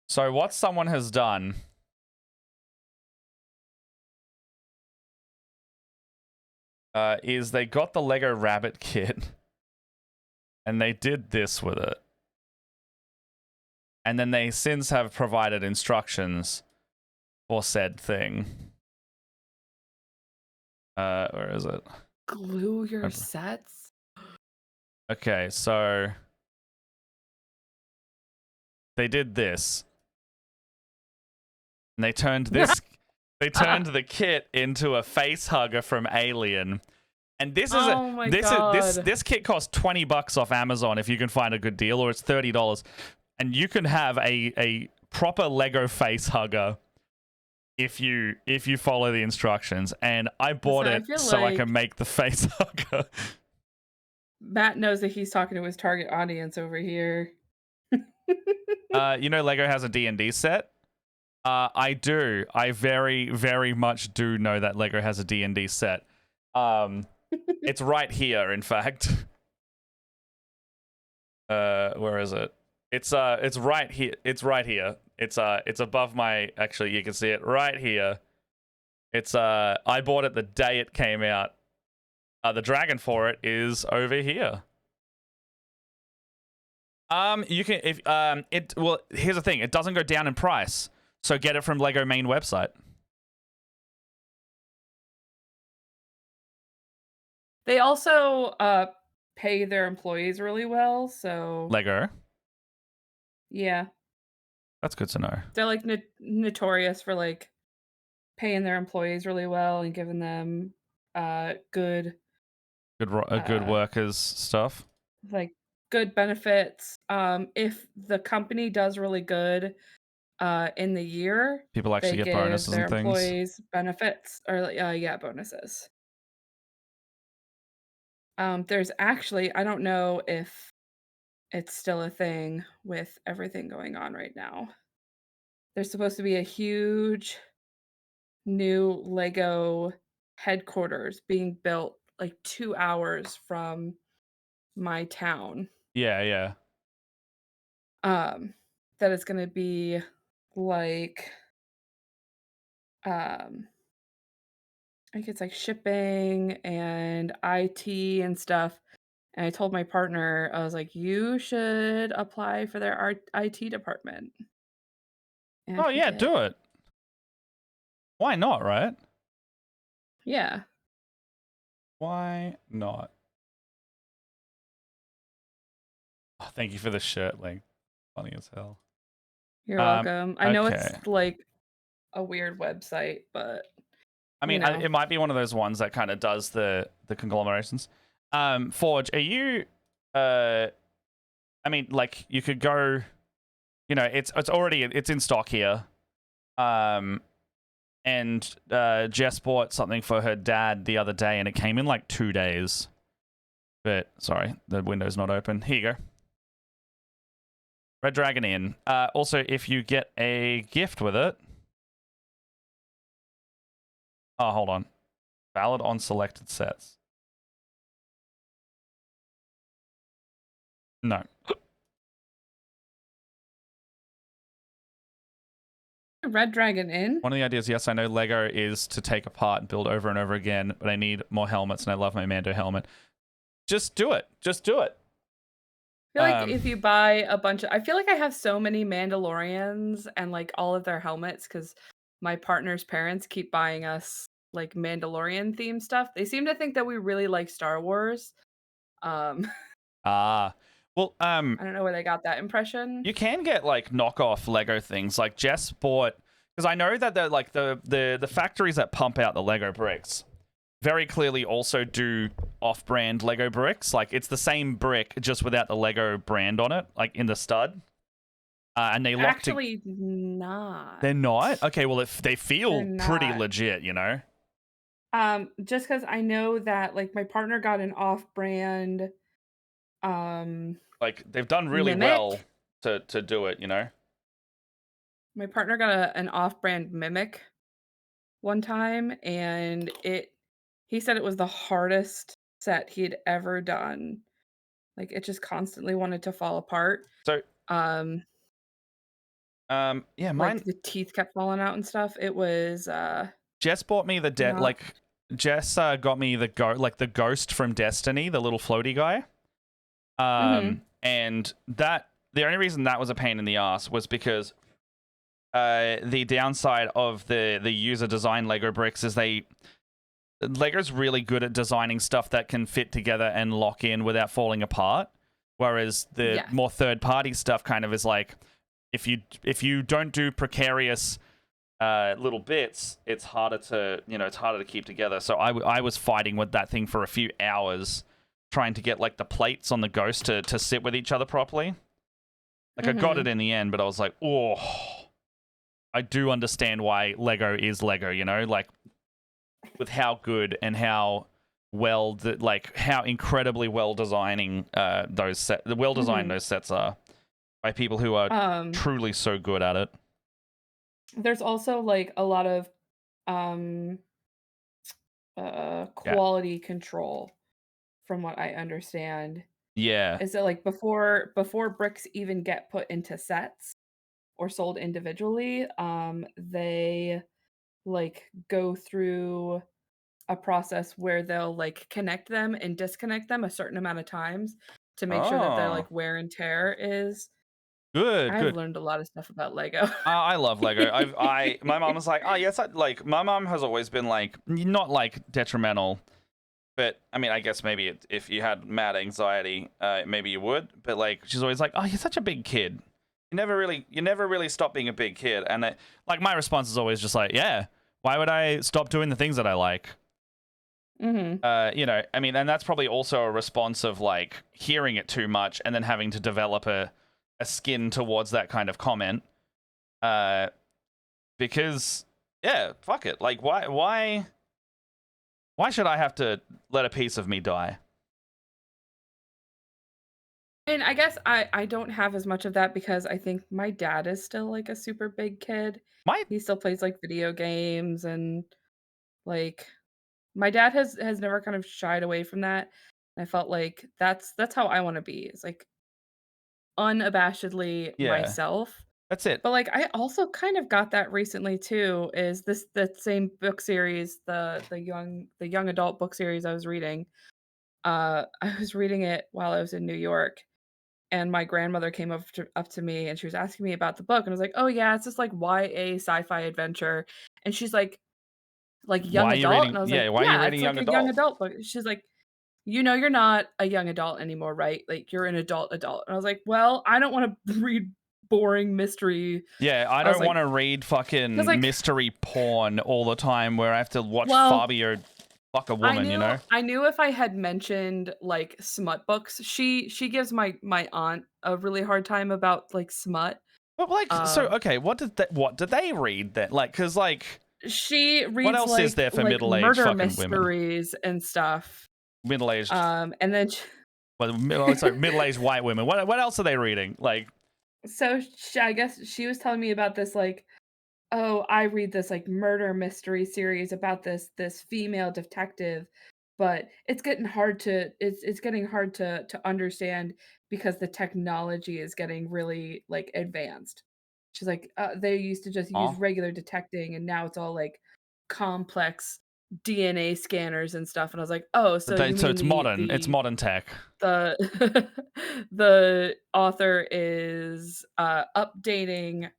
So what someone has done is they got the Lego Rabbit kit and they did this with it. And then they since have provided instructions for said thing. Where is it? Glue your sets? Okay, so they did this. And they turned this they turned the kit into a face hugger from Alien. And this is Oh my this is this god. this kit costs $20 off Amazon if you can find a good deal, or it's $30, and you can have a proper Lego face hugger if you follow the instructions. And I bought Listen, I it feel so I like can make the face hugger. Matt knows that he's talking to his target audience over here. You know, Lego has a D&D set. I do. I very, very much do know that Lego has a D&D set. It's right here, in fact. Where is it? It's right here. It's right here. It's above my. Actually, you can see it right here. It's I bought it the day it came out. The dragon for it is over here. You can if it well. Here's the thing. It doesn't go down in price, so get it from Lego main website. They also pay their employees really well, so Lego. yeah, That's good to know. they're like notorious for like paying their employees really well and giving them good Good workers stuff. like good benefits. If the company does really good in the year, People actually they get give bonuses their and things. employees benefits or yeah, bonuses. There's actually, I don't know if it's still a thing with everything going on right now. There's supposed to be a huge new Lego headquarters being built like 2 hours from my town. Yeah, yeah. That is going to be like I think it's like shipping and IT and stuff. And I told my partner, I was like, you should apply for their IT department. And Oh he yeah, did. do it. Why not, right? Yeah. Why not? Oh, thank you for the shirt link. Funny as hell. You're welcome. I know it's Okay. like a weird website, but I mean, you know. it might be one of those ones that kind of does the conglomerations. Forge, are you? I mean, like you could go. You know, it's already it's in stock here. And Jess bought something for her dad the other day, and it came in like 2 days. But sorry, the window's not open. Here you go. Red Dragon in. Also, if you get a gift with it. Oh, hold on. Valid on selected sets. No. Red Dragon Inn? One of the ideas, yes, I know Lego is to take apart and build over and over again, but I need more helmets, and I love my Mando helmet. Just do it. Just do it. I feel like if you buy a bunch of, I feel like I have so many Mandalorians and like all of their helmets because my partner's parents keep buying us like Mandalorian themed stuff. They seem to think that we really like Star Wars. Well, I don't know where they got that impression. you can get like knockoff Lego things. Like Jess bought, because I know that they're like the factories that pump out the Lego bricks very clearly also do off-brand Lego bricks. Like it's the same brick just without the Lego brand on it, like in the stud. And they lock Actually, not. They're not? Okay, well they feel They're pretty not. legit, you know. Just because I know that like my partner got an off-brand Like they've done really Mimic. well to do it, you know. My partner got an off-brand Mimic one time, and he said it was the hardest set he had ever done. Like it just constantly wanted to fall apart. So yeah, mine. Like the teeth kept falling out and stuff. It was Jess bought me the Jess got me the ghost from Destiny, the little floaty guy. And that the only reason that was a pain in the ass was because the downside of the user design Lego bricks is Lego's really good at designing stuff that can fit together and lock in without falling apart, whereas the more third party stuff kind of is like if you don't do precarious little bits, it's harder to keep together. So I was fighting with that thing for a few hours, trying to get like the plates on the ghost to sit with each other properly. Like I got it in the end, but I was like, oh, I do understand why Lego is Lego. Like with how good and how how incredibly well designing those sets are by people who are truly so good at it. There's also like a lot of um quality control from what I understand. Yeah. Is that like before bricks even get put into sets or sold individually, they like go through a process where they'll like connect them and disconnect them a certain amount of times to make sure that their Oh, like wear and tear is. good, I've good. learned a lot of stuff about Lego. I love Lego. My mom was like, oh yes, like my mom has always been like not like detrimental, but I mean, I guess maybe if you had mad anxiety, maybe you would. But like, she's always like, oh, you're such a big kid. You never really stop being a big kid. And like my response is always just like, yeah, why would I stop doing the things that I like? Mhm. I mean, and that's probably also a response of like hearing it too much and then having to develop a skin towards that kind of comment. Because yeah, fuck it. Like, why should I have to let a piece of me die? And I guess I don't have as much of that because I think my dad is still like a super big kid. My He still plays like video games and like my dad has never kind of shied away from that. I felt like that's how I want to be. It's like unabashedly Yeah, myself. that's it. But like I also kind of got that recently too. Is this the same book series, the young adult book series I was reading? I was reading it while I was in New York, and my grandmother came up to me and she was asking me about the book, and I was like, "Oh yeah, it's just like YA sci-fi adventure." And she's like young Why are you adult? reading? And I was like, Yeah, why are you "Yeah, reading it's like young a young adult? adult book." She's like, "You know, you're not a young adult anymore, right? Like you're an adult." And I was like, "Well, I don't want to read boring mystery." Yeah, I I was don't want like, to read "Cuz fucking like, mystery porn all the time where I have to watch well, Fabio fuck a woman. I knew if I had mentioned like smut books, she gives my aunt a really hard time about like smut. But like, so Um okay, what did they read then? Like, because like, She what reads, else is there for like, middle-aged murder fucking women? mysteries and stuff, Middle-aged, and then sh sorry, middle-aged white women. What else are they reading? Like, so sh I guess she was telling me about this, like, "Oh, I read this, like, murder mystery series about this female detective, but it's getting hard to understand because the technology is getting really, like, advanced." She's like, they used to just use oh, regular detecting, and now it's all, like, complex DNA scanners and stuff." And I was like, "Oh, so you so mean it's modern. It's the modern tech the the author is, updating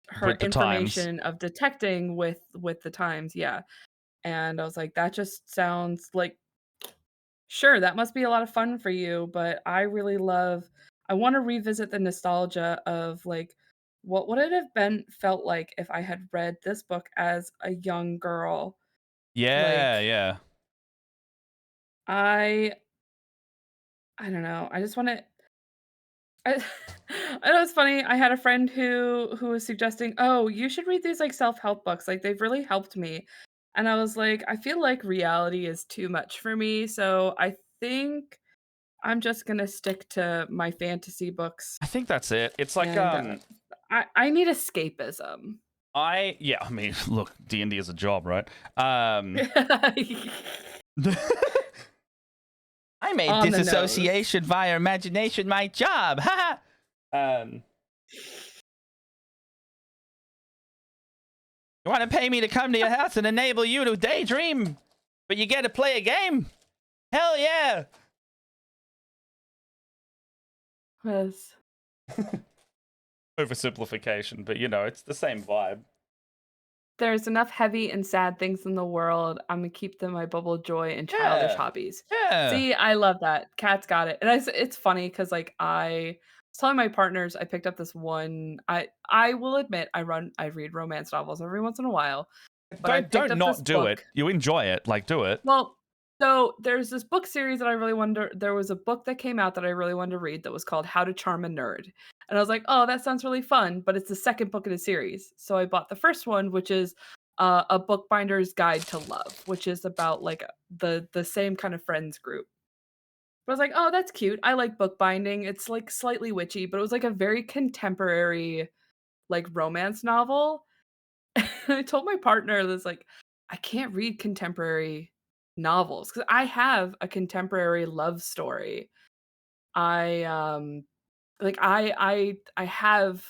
her with the times. information of detecting with the times, yeah." And I was like, "That just sounds like sure, that must be a lot of fun for you, but I really love I wanna revisit the nostalgia of, like, what would it have been felt like if I had read this book as a young girl?" Yeah, Like, yeah. I I don't know, I just wanna I I know it's funny, I had a friend who was suggesting, "Oh, you should read these, like, self-help books, like, they've really helped me." And I was like, "I feel like reality is too much for me, so I think I'm just gonna stick to my fantasy books, I think that's it. It's like and, I need escapism." I mean, look, D&D is a job, right? Um, I made On the nose. disassociation via imagination my job. Ha um, you want to pay me to come to your house and enable you to daydream, but you get to play a game? Hell yeah! Yes. Oversimplification, but it's the same vibe. There's enough heavy and sad things in the world, Imma keep them my bubble joy and childish Yeah, hobbies. yeah. See, I love that. Cat's got it. And it's funny because like, I telling my partners I picked up this one. I will admit I read romance novels every once in a while, but I picked Don't up this not do book. it. You enjoy it, like do it. Well, so there's this book series that I really wanted to there was a book that came out that I really wanted to read that was called How to Charm a Nerd. And I was like, "Oh, that sounds really fun," but it's the second book in the series. So I bought the first one, which is a bookbinder's guide to love, which is about like the same kind of friends group. I was like, "Oh, that's cute. I like bookbinding." It's like slightly witchy, but it was like a very contemporary like romance novel. I told my partner this like, "I can't read contemporary novels because I have a contemporary love story. I, like, I have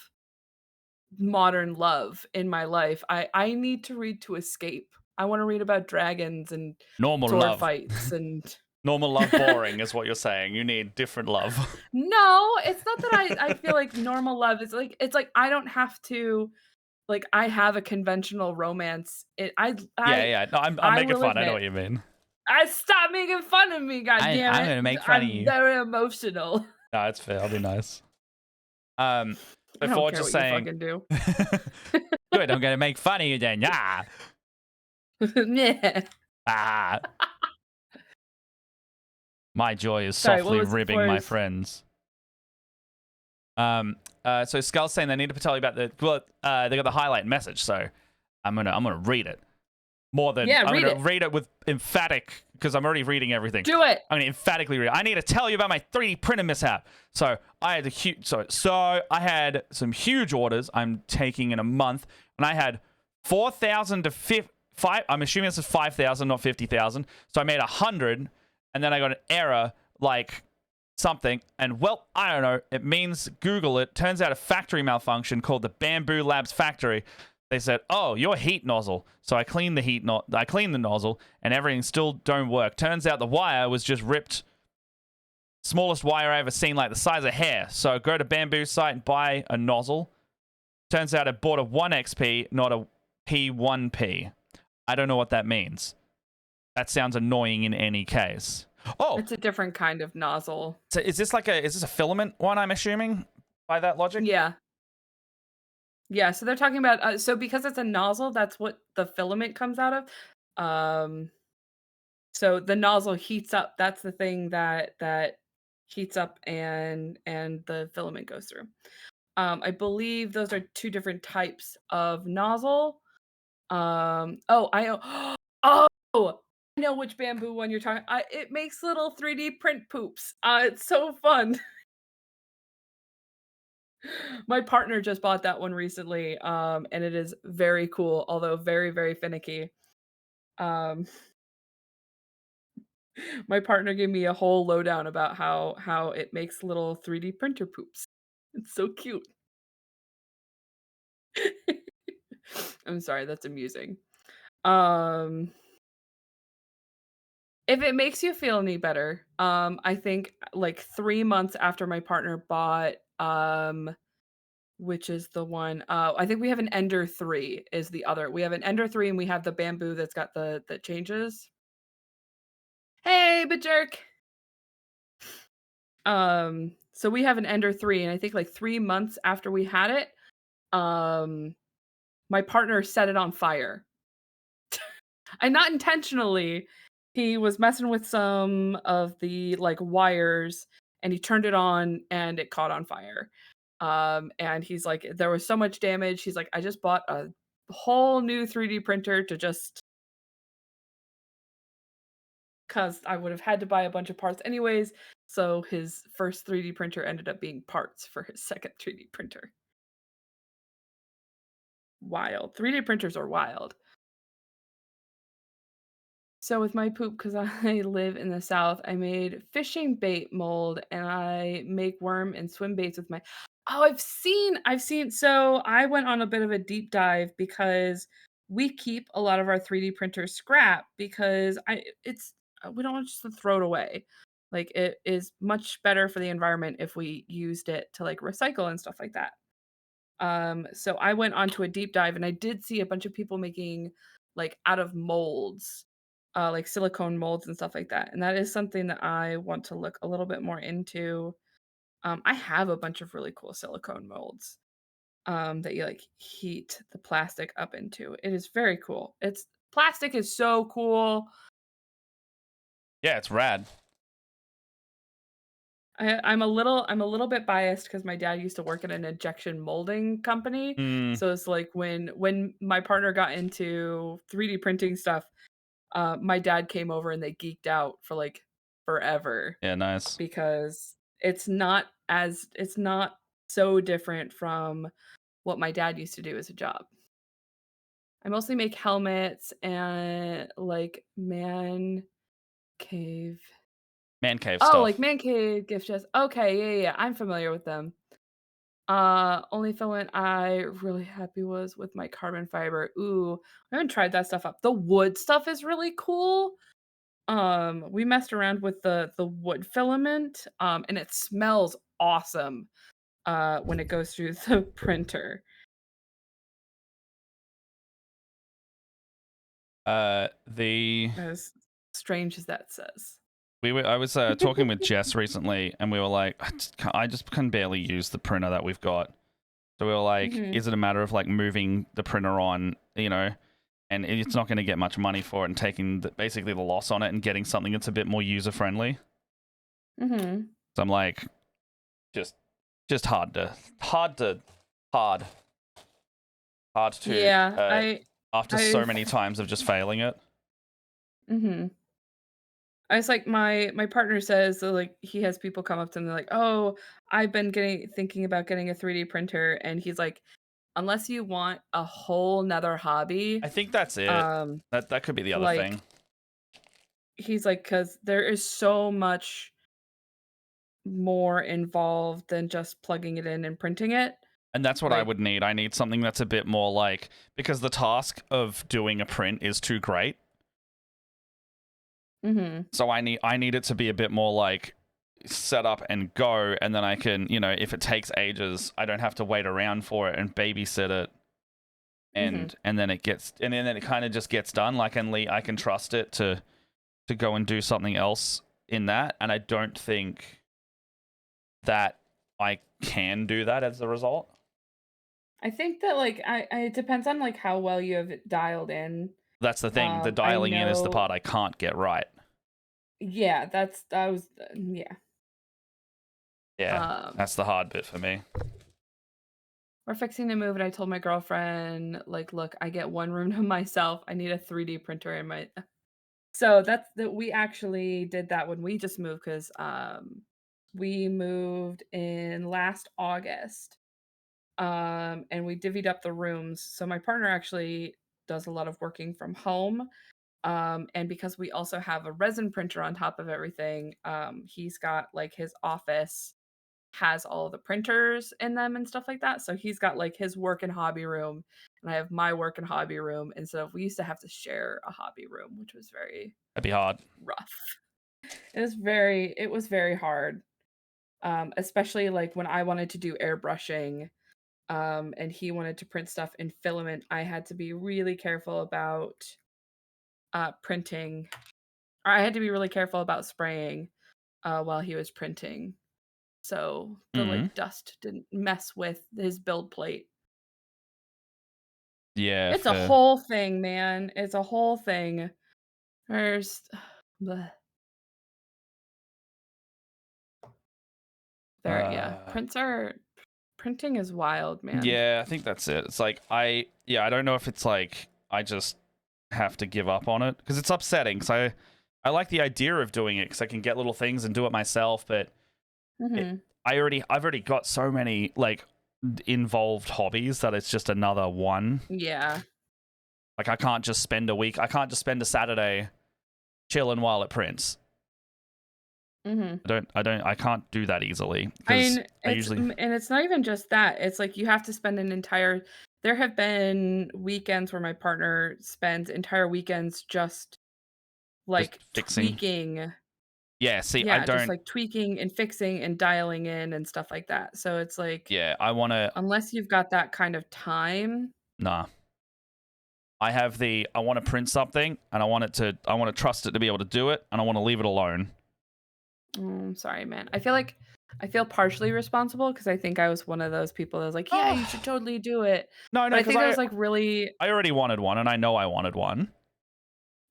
modern love in my life. I need to read to escape. I wanna read about dragons and Normal sword love. fights and" Normal love boring is what you're saying. You need different love. No, it's not that I feel like normal love is like it's like I don't have to like, I have a conventional romance. Yeah, yeah. No, I'm I making will fun. I know admit what you mean. I stop making fun of me, God damn I'm it! gonna make fun of I'm you. very emotional. No, it's fair. I'll be nice. I don't Before care just what you saying, fucking do. good. I'm gonna make fun of you then. Yeah. Yeah. Ah. My joy is Sorry, what softly was the ribbing my floors? friends. So Skull's saying they need to tell you about they got the highlight message, so I'm gonna read it. Yeah, I'm read gonna it. read it with emphatic because I'm already reading everything. Do it. I'm gonna emphatically read it. I need to tell you about my 3D printer mishap. So I had I had some huge orders I'm taking in a month, and I had 4,000 to 5. I'm assuming this is 5,000, not 50,000. So I made 100, and then I got an error like something, and well, I don't know. It means Google it. Turns out a factory malfunction called the Bamboo Labs factory. They said, "Oh, your heat nozzle." So I cleaned I cleaned the nozzle, and everything still don't work. Turns out the wire was just ripped. Smallest wire I ever seen, like the size of hair. So go to Bamboo site and buy a nozzle. Turns out I bought a 1XP, not a P1P. I don't know what that means. That sounds annoying in any case. Oh, It's a different kind of nozzle. so is this a filament one? I'm assuming by that logic. Yeah. Yeah, so they're talking about so because it's a nozzle, that's what the filament comes out of. So the nozzle heats up. That's the thing that heats up and the filament goes through. I believe those are two different types of nozzle. Oh, oh, I know which bamboo one you're talking. It makes little 3D print poops. It's so fun. My partner just bought that one recently, and it is very cool, although very, very finicky. Um, my partner gave me a whole lowdown about how it makes little 3D printer poops. It's so cute. I'm sorry, that's amusing. Um, if it makes you feel any better, I think like 3 months after my partner bought, which is the one, I think we have an Ender 3 is the other. We have an Ender 3 and we have the bamboo that's got the that changes. Hey, but jerk. So we have an Ender 3, and I think like 3 months after we had it, um, my partner set it on fire. And not intentionally. He was messing with some of the, like, wires, and he turned it on, and it caught on fire. And he's like, "There was so much damage." He's like, "I just bought a whole new 3D printer to just 'cause I would have had to buy a bunch of parts anyways." So his first 3D printer ended up being parts for his second 3D printer. Wild. 3D printers are wild. So with my poop, because I live in the South, I made fishing bait mold and I make worm and swim baits with my Oh, I've seen so I went on a bit of a deep dive because we keep a lot of our 3D printer scrap because we don't want just to throw it away. Like it is much better for the environment if we used it to like recycle and stuff like that. So I went onto a deep dive and I did see a bunch of people making like out of molds, like silicone molds and stuff like that. And that is something that I want to look a little bit more into. I have a bunch of really cool silicone molds that you like heat the plastic up into. It is very cool. It's plastic is so cool. Yeah, it's rad. I'm a little bit biased because my dad used to work at an injection molding company. Mm, So it's like when my partner got into 3D printing stuff, my dad came over and they geeked out for like forever yeah, nice. because it's not so different from what my dad used to do as a job. I mostly make helmets and like cave. Man cave Oh, like stuff. man cave gift chests. Okay, yeah, yeah, yeah, I'm familiar with them. Only filament I really happy was with my carbon fiber. Ooh, I haven't tried that stuff up. The wood stuff is really cool. We messed around with the wood filament, and it smells awesome when it goes through the printer. The As strange as that says. I was talking with Jess recently, and we were like, I just can barely use the printer that we've got. So we were like, Mhm. is it a matter of like moving the printer on, and it's not going to get much money for it, and taking basically the loss on it and getting something that's a bit more user friendly. Mhm. So I'm like, just just hard hard to Yeah, after so I've many times of just failing it. mhm. I was like my partner says that, like, he has people come up to him, they're like, "Oh, I've been getting thinking about getting a 3D printer," and he's like, "Unless you want a whole 'nother I hobby," think that's it. um, That could be the other like, thing. he's like, "'Cause there is so much more involved than just plugging it in and printing it." And that's what I Like would need. I need something that's a bit more like, because the task of doing a print is too great. mhm, So I need it to be a bit more like set up and go, and then I can, if it takes ages, I don't have to wait around for it and babysit it, mhm. and then it kind of just gets done. Like, and I can trust it to go and do something else in that, and I don't think that I can do that as a result. I think that, like, I it depends on, like, how well you have it dialed in. That's the thing. The I dialing in is the know part I can't get right. yeah, that was yeah. Yeah, Um that's the hard bit for me. We're fixing to move, and I told my girlfriend, like, "Look, I get one room to myself. I need a 3D printer in my." So that's that we actually did that when we just moved because we moved in last August, and we divvied up the rooms. So my partner actually does a lot of working from home, and because we also have a resin printer on top of everything, he's got, like, his office has all the printers in them and stuff like that. So he's got like his work and hobby room, and I have my work and hobby room. And so we used to have to share a hobby room, which was very That'd be hard. rough. It was very hard. Especially like when I wanted to do airbrushing, and he wanted to print stuff in filament, I had to be really careful about printing, or I had to be really careful about spraying while he was printing. So the Mm. like dust didn't mess with his build plate. Yeah, It's a fair. whole thing, man. It's a whole thing. There's bleh. There yeah. Uh, Printing is wild, man. yeah, I think that's it. It's like I don't know if it's like I just have to give up on it because it's upsetting. Because I like the idea of doing it because I can get little things and do it myself. But it, Mhm. I've already got so many like involved hobbies that it's just another one. Yeah. Like I can't just spend a week. I can't just spend a Saturday chilling while it prints. Mhm. I can't do that easily I because mean, I usually and it's not even just that. It's like you have to spend an entire there have been weekends where my partner spends entire weekends just just like fixing. tweaking. Yeah, see, I Yeah, just don't. like tweaking and fixing and dialing in and stuff like that. So it's like Yeah, I want to. unless you've got that kind of time. Nah, I want to print something, and I want to trust it to be able to do it, and I want to leave it alone. Sorry, man. I feel like I feel partially responsible because I think I was one of those people that was like, "Yeah, you should Oh, totally do it." no, But no, I because think I was, like, really I already wanted one, and I know I wanted one.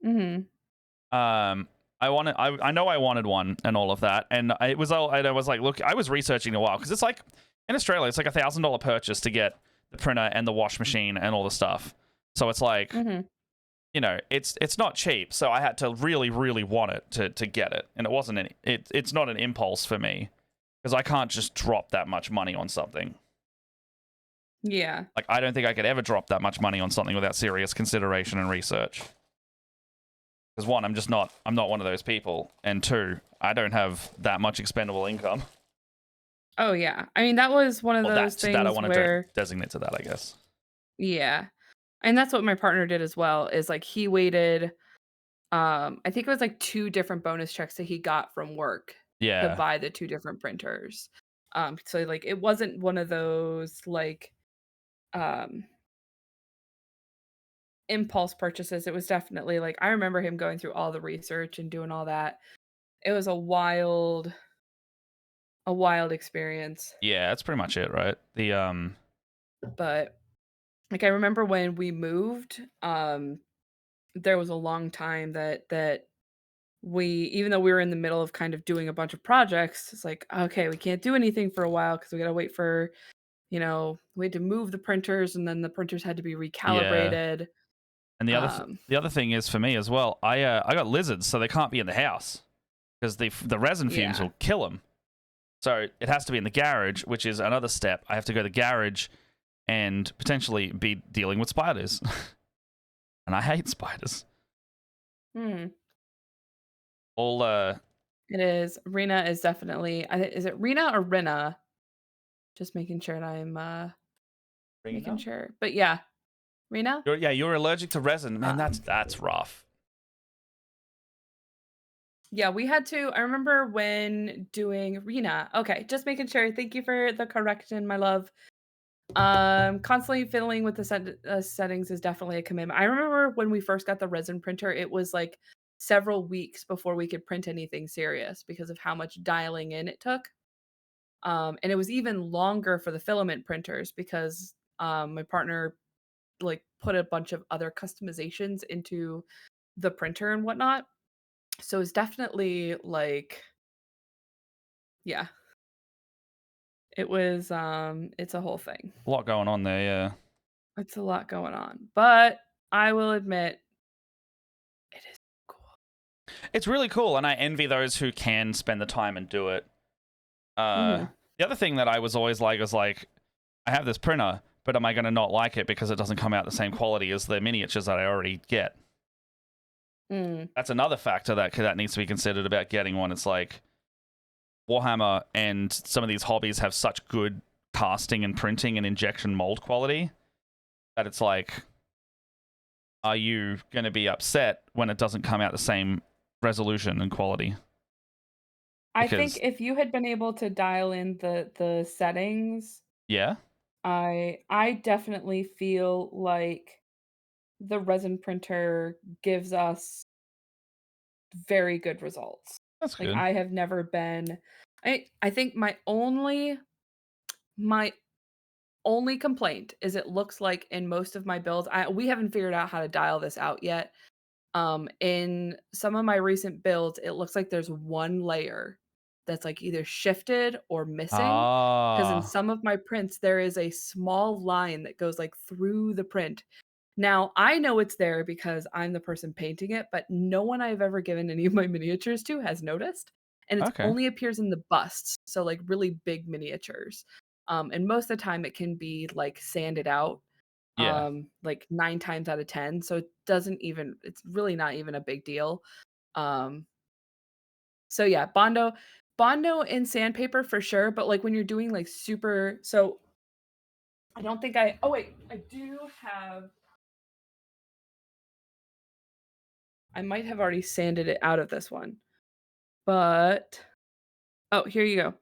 Mhm. Um, I know I wanted one and all of that, and it was all. And I was like, look, I was researching a while because it's like in Australia, it's like $1,000 purchase to get the printer and the wash machine and all the stuff. So it's like, Mhm. it's not cheap. So I had to really, really want it to get it, and it wasn't any. It's not an impulse for me because I can't just drop that much money on something. Yeah. Like I don't think I could ever drop that much money on something without serious consideration and research. Because one, I'm not one of those people, and two, I don't have that much expendable income. Oh, yeah. I mean, that was one of Well, those that I things want to where designate to that, I guess. yeah. And that's what my partner did as well, is, like, he waited, I think it was, like, 2 different bonus checks that he got from work to Yeah, buy the 2 different printers. So, like, it wasn't one of those, like, um, impulse purchases. It was definitely, like I remember him going through all the research and doing all that. It was a wild experience, yeah, that's pretty much it, right? but, like, I remember when we moved, there was a long time that we even though we were in the middle of kind of doing a bunch of projects, it's like, "Okay, we can't do anything for a while because we gotta wait for" we had to move the printers, and then the printers had to be Yeah, recalibrated. and Um, the other thing is for me as well. I got lizards, so they can't be in the house because the resin fumes yeah. will kill them. So it has to be in the garage, which is another step. I have to go to the garage and potentially be dealing with spiders, and I hate spiders. Mhm. All It is. Rena is definitely is it Rena or Rena? Just making sure that I'm, bringing making up. sure. But yeah, Rena? You're allergic to resin, man. Um, That's rough. yeah, we had to I remember when doing Rena. Okay, just making sure. Thank you for the correction, my love. Constantly fiddling with the settings is definitely a commitment. I remember when we first got the resin printer, it was, like, several weeks before we could print anything serious because of how much dialing in it took. And it was even longer for the filament printers because, my partner, like, put a bunch of other customizations into the printer and whatnot. So it's definitely, like yeah, it's a whole thing. A lot going on there. Yeah. It's a lot going on, but I will admit it is cool. It's really cool, and I envy those who can spend the time and do it. Mhm. The other thing that I was always like was like, I have this printer, but am I going to not like it because it doesn't come out the same quality as the miniatures that I already get? Mm. That's another factor that needs to be considered about getting one. It's like Warhammer and some of these hobbies have such good casting and printing and injection mold quality that it's like, are you going to be upset when it doesn't come out the same resolution and quality? I think Because if you had been able to dial in the settings, yeah, I definitely feel like the resin printer gives us very good results. that's Like, good. I have never been I think my only complaint is it looks like in most of my builds we haven't figured out how to dial this out yet. In some of my recent builds, it looks like there's one layer that's, like, either shifted or missing. Because in Ah, some of my prints, there is a small line that goes, like, through the print. Now, I know it's there because I'm the person painting it, but no one I've ever given any of my miniatures to has noticed, and it okay. only appears in the busts, so, like, really big miniatures. And most of the time it can be, like, sanded out, Yeah. like, 9 times out of 10, so it doesn't even it's really not even a big deal. Um, so yeah, Bondo and sandpaper for sure, but, like, when you're doing, like, super so I don't think I oh, wait, I do have I might have already sanded it out of this one, but oh, here you go.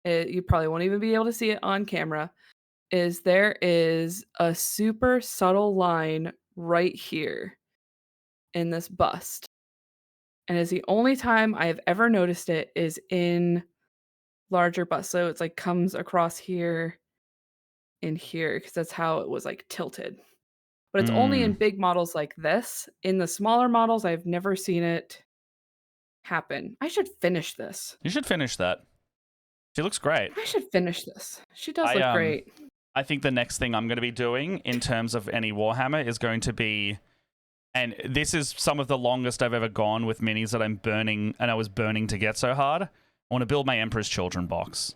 You probably won't even be able to see it on camera. There is a super subtle line right here in this bust, and is the only time I have ever noticed it is in larger bust. So it's like comes across here and here because that's how it was like tilted. But it's only in Mm. big models like this. In the smaller models, I've never seen it happen. I should finish this. You should finish that. She looks great. I should finish this. She does I look great. I think the next thing I'm going to be doing in terms of any Warhammer is going to be, and this is some of the longest I've ever gone with minis that I'm burning, and I was burning to get so hard. I want to build my Emperor's Children box.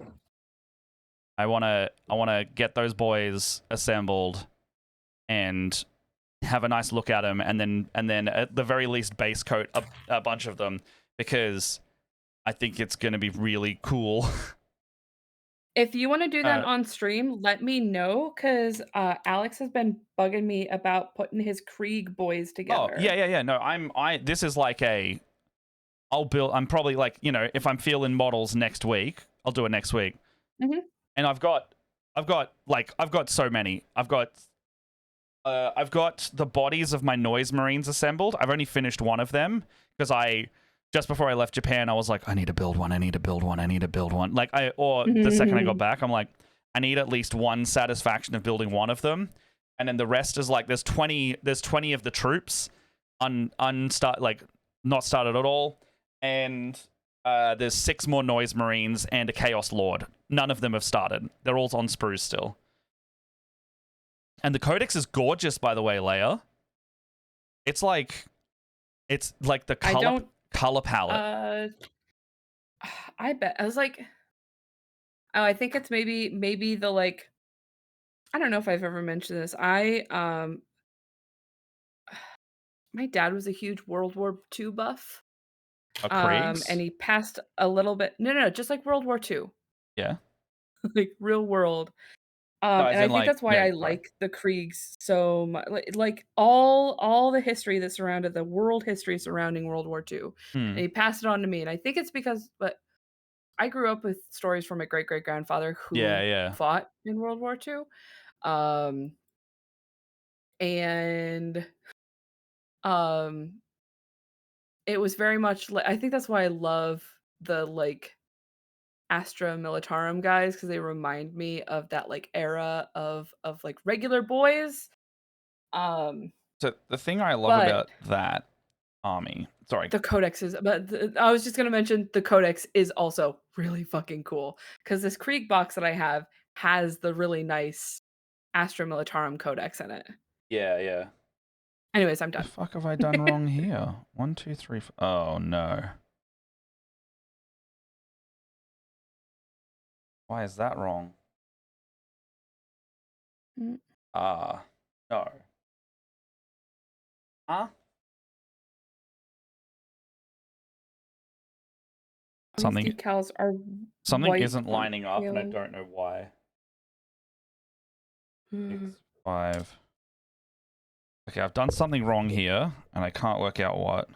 I want to get those boys assembled and have a nice look at them, and then at the very least base coat a bunch of them, because I think it's going to be really cool. If you want to do that on stream, let me know because Alex has been bugging me about putting his Krieg boys Oh, together. yeah. No, this is like I'm probably like, if I'm feeling models next week, I'll do it next week. Mm-hmm. And I've got so many. I've got the bodies of my Noise Marines assembled. I've only finished one of them because just before I left Japan, I was like, I need to build one. Like the second I got back, I'm like, I need at least one satisfaction of building one of them. And then the rest is like, there's 20 of the troops not started at all. And there's 6 more Noise Marines and a Chaos Lord. None of them have started. They're all on sprues still. And the Codex is gorgeous, by the way, Leia. It's like the color palette. I bet. I was like, oh, I think it's maybe the like. I don't know if I've ever mentioned this. My dad was a huge World War II buff. Kriegs? And he passed a little bit. No, just like World War II, Yeah. like real world. No, as And I in think like, that's why yeah, I sorry. like the Kriegs so much. Like all the history that surrounded the world history surrounding World War II, and he passed it on to me. And I think it's because, but I grew up with stories from my great grandfather who Yeah. fought in World War II, and um, it was very much like I think that's why I love the like Astra Militarum guys because they remind me of that like era of like regular boys. So the thing I love But about that army, sorry, the codex is I was just gonna mention the codex is also really fucking cool because this Krieg box that I have has the really nice Astra Militarum codex in it. yeah. Anyways, I'm The done. fuck have I done wrong here? 1, 2, 3. Oh no. Why is that wrong? Mm. No. Huh? These decals are Something white isn't on lining up, and I paling. don't know why. Mm. 6, 5. Okay, I've done something wrong here, and I can't work out what.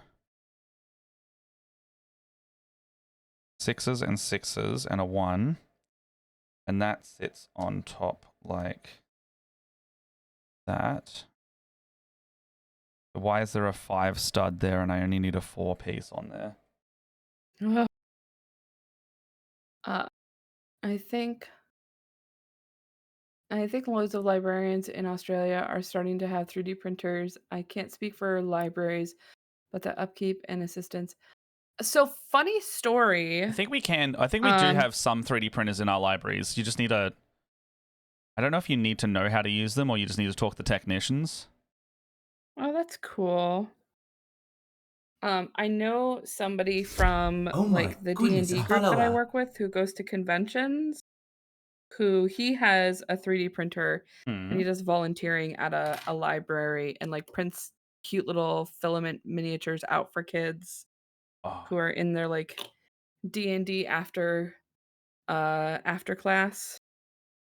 6s and 6s and a 1, and that sits on top like that. Why is there a 5 stud there, and I only need a 4 piece on there? Uh, I think loads of librarians in Australia are starting to have 3D printers. I can't speak for libraries, but the upkeep and assistance. So funny story. I think we do have some 3D printers in our libraries. You just need I don't know if you need to know how to use them or you just need to talk to technicians. Oh, that's cool. I know somebody from Oh my like the goodness, D&D group that I hello. work with who goes to conventions, who he has a 3D printer and he does volunteering at a library and like prints cute little filament miniatures out for kids who are in their like D&D after class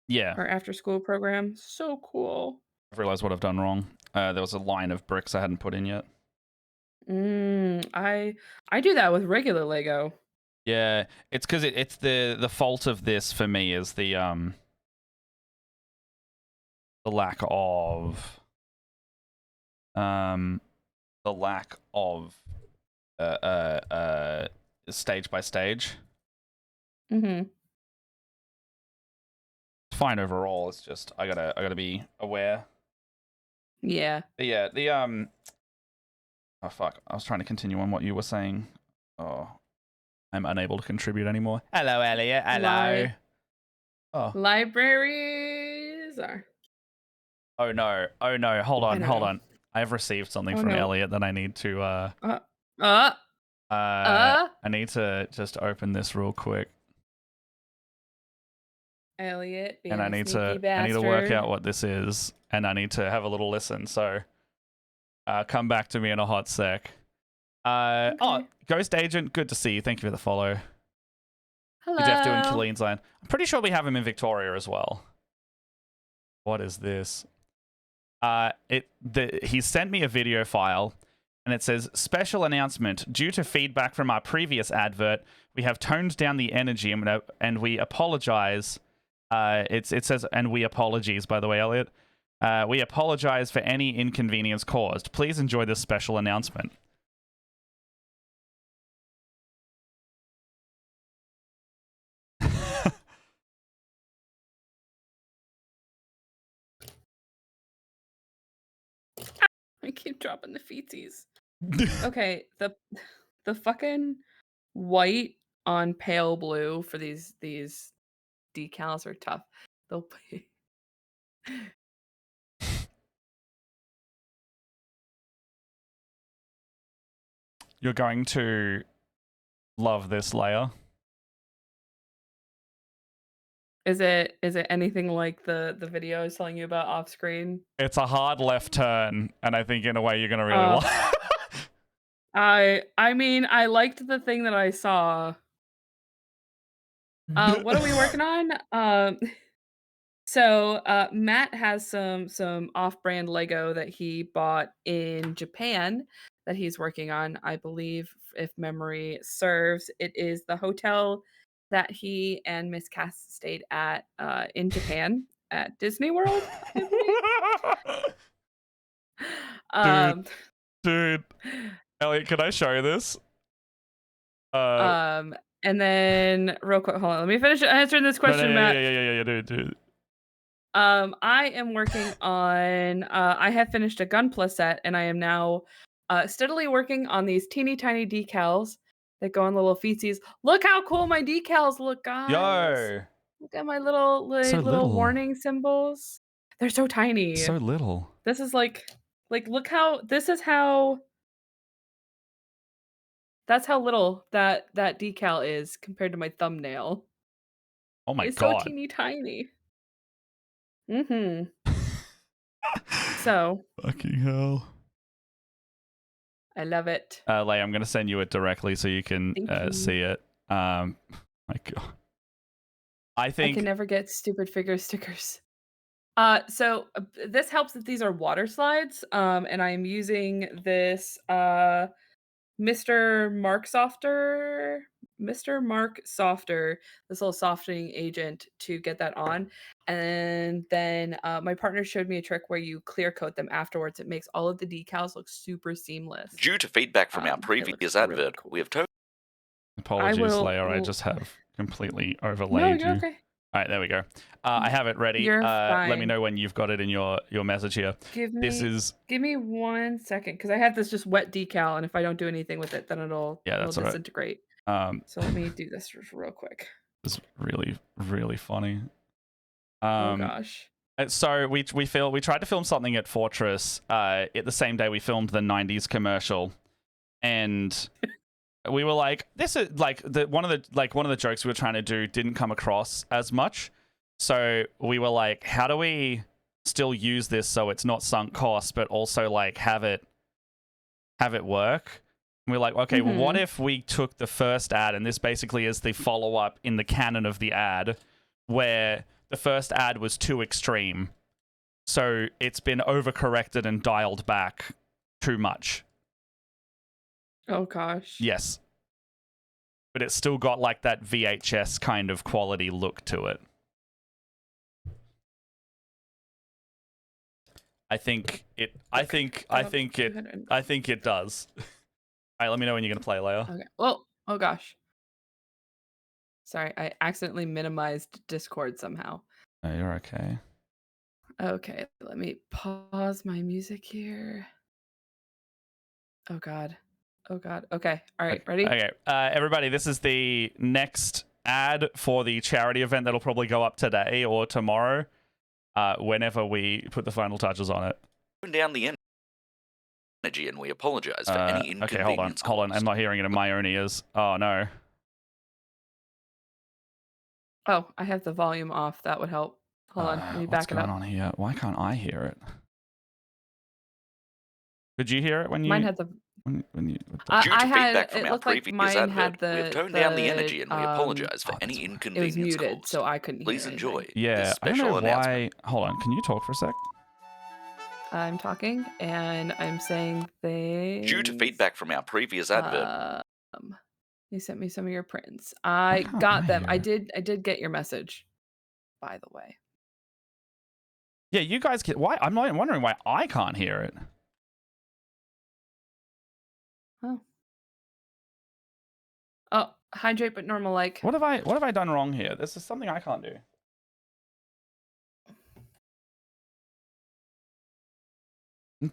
Yeah. or after school program. So cool. I've realized what I've done wrong. There was a line of bricks I hadn't put in yet. I do that with regular Lego. Yeah, it's because it's the fault of this for me is the lack of stage by stage. Mm-hmm. fine overall. It's just I gotta be aware. Yeah. But yeah, the oh fuck, I was trying to continue on what you were saying. Oh, I'm unable to contribute anymore. Hello, Elliot. Hello. Oh. Libraries are. Oh no. Oh no. Hold I on. don't Hold know. on. I have received something Oh from no. Elliot that I need to Uh. I need to just open this real quick. Elliot being And I a need sneaky to work out bastard. what this is, and I need to have a little listen. So, come back to me in a hot sec. Oh, Okay. Ghost Agent, good to see you. Thank you for the follow. You're Def doing Hello. Killeen's line. I'm pretty sure we have him in Victoria as well. What is this? He sent me a video file, and it says special announcement. Due to feedback from our previous advert, we have toned down the energy, and we apologize. It says, and we apologies, by the way, Elliot. We apologize for any inconvenience caused. Please enjoy this special announcement. I keep dropping the feetsies. Okay, the fucking white on pale blue for these decals are tough. They'll You're going to love this layer. Is it anything like the video I was telling you about off screen? It's a hard left turn, and I think in a way you're gonna really like. I mean, I liked the thing that I saw. What are we working on? So Matt has some off-brand Lego that he bought in Japan that he's working on. I believe, if memory serves, it is the hotel that he and Miss Cass stayed at in Japan at Disney World, I believe. Dude, Um, dude, Elliot, can I show you this? and then real quick, hold on, let me finish answering this question, Matt. Yeah, dude. I am working on I have finished a Gunpla set and I am now steadily working on these teeny tiny decals that go on little feetsies. Look how cool my decals look, guys. Yo, Look at my little so little little, warning symbols. They're so tiny. so little. This is like look how this is how that's how little that decal is compared to my thumbnail. Oh my It's so god. teeny tiny. Mhm. So, Fucking hell. I love it. Leigh, I'm gonna send you it directly so you can Thank you. see it. My god. I I think can never get stupid figure stickers. This helps that these are water slides, and I'm using this Mr. Mark Softer, Mr. Mark Softer, this little softening agent to get that on. And then my partner showed me a trick where you clear coat them afterwards. It makes all of the decals look super seamless. Due to feedback from our It looks previous really advert, cool. we have toned. apologies, Leia. I just have completely No, overlaid you're you. okay. All right, there we go. I have it ready. You're Let me fine. know when you've got it in your message here. Give This me 1 second because I have this just wet decal, and if I don't do anything with it, then it'll that's all right. disintegrate. So let me do this real quick. it's really, really funny. Oh gosh. So we tried to film something at Fortress at the same day we filmed the 90s commercial, and we were like, this is like one of the jokes we were trying to do didn't come across as much. So we were like, how do we still use this so it's not sunk cost, but also like have it work? And we're like, okay, well, what if we took the first ad, and this basically is the follow-up in the canon of the ad, where the first ad was too extreme. So it's been overcorrected and dialed back too much. Oh gosh. Yes. But it's still got like that VHS kind of quality look to it. I think it does. All right, let me know when you're going to play, Leia. Okay. Oh gosh. Sorry, I accidentally minimized Discord somehow. No, you're okay. Okay, let me pause my music here. Oh god. Oh god. Okay. All right, ready? Okay, everybody, this is the next ad for the charity event that'll probably go up today or tomorrow, whenever we put the final touches on it. Down the energy, and we apologize for any inconvenience okay, hold on. I'm caused. not hearing it in my own ears. Oh no. Oh, I have the volume off. That would help. Hold on. Let me What's back it going up. on here? Why can't I hear it? Did you hear it when you? Mine had the. When you Due to I had. feedback from It our looked like previous mine had advert, the. we have toned down the energy, and we apologize Oh, for any that's weird. It was inconvenience muted, caused. so I couldn't Please hear enjoy anything. this Yeah, I don't special know announcement. why. Hold on, can you talk for a sec? I'm talking and I'm saying things. Due to feedback from our previous advert, You sent me some of your prints. I can't got I them. hear I it? did get your message, by the way. Yeah, you guys get why? I'm not wondering why I can't hear it. Oh. Oh, hydrate but normal like. What have I done wrong here? This is something I can't do.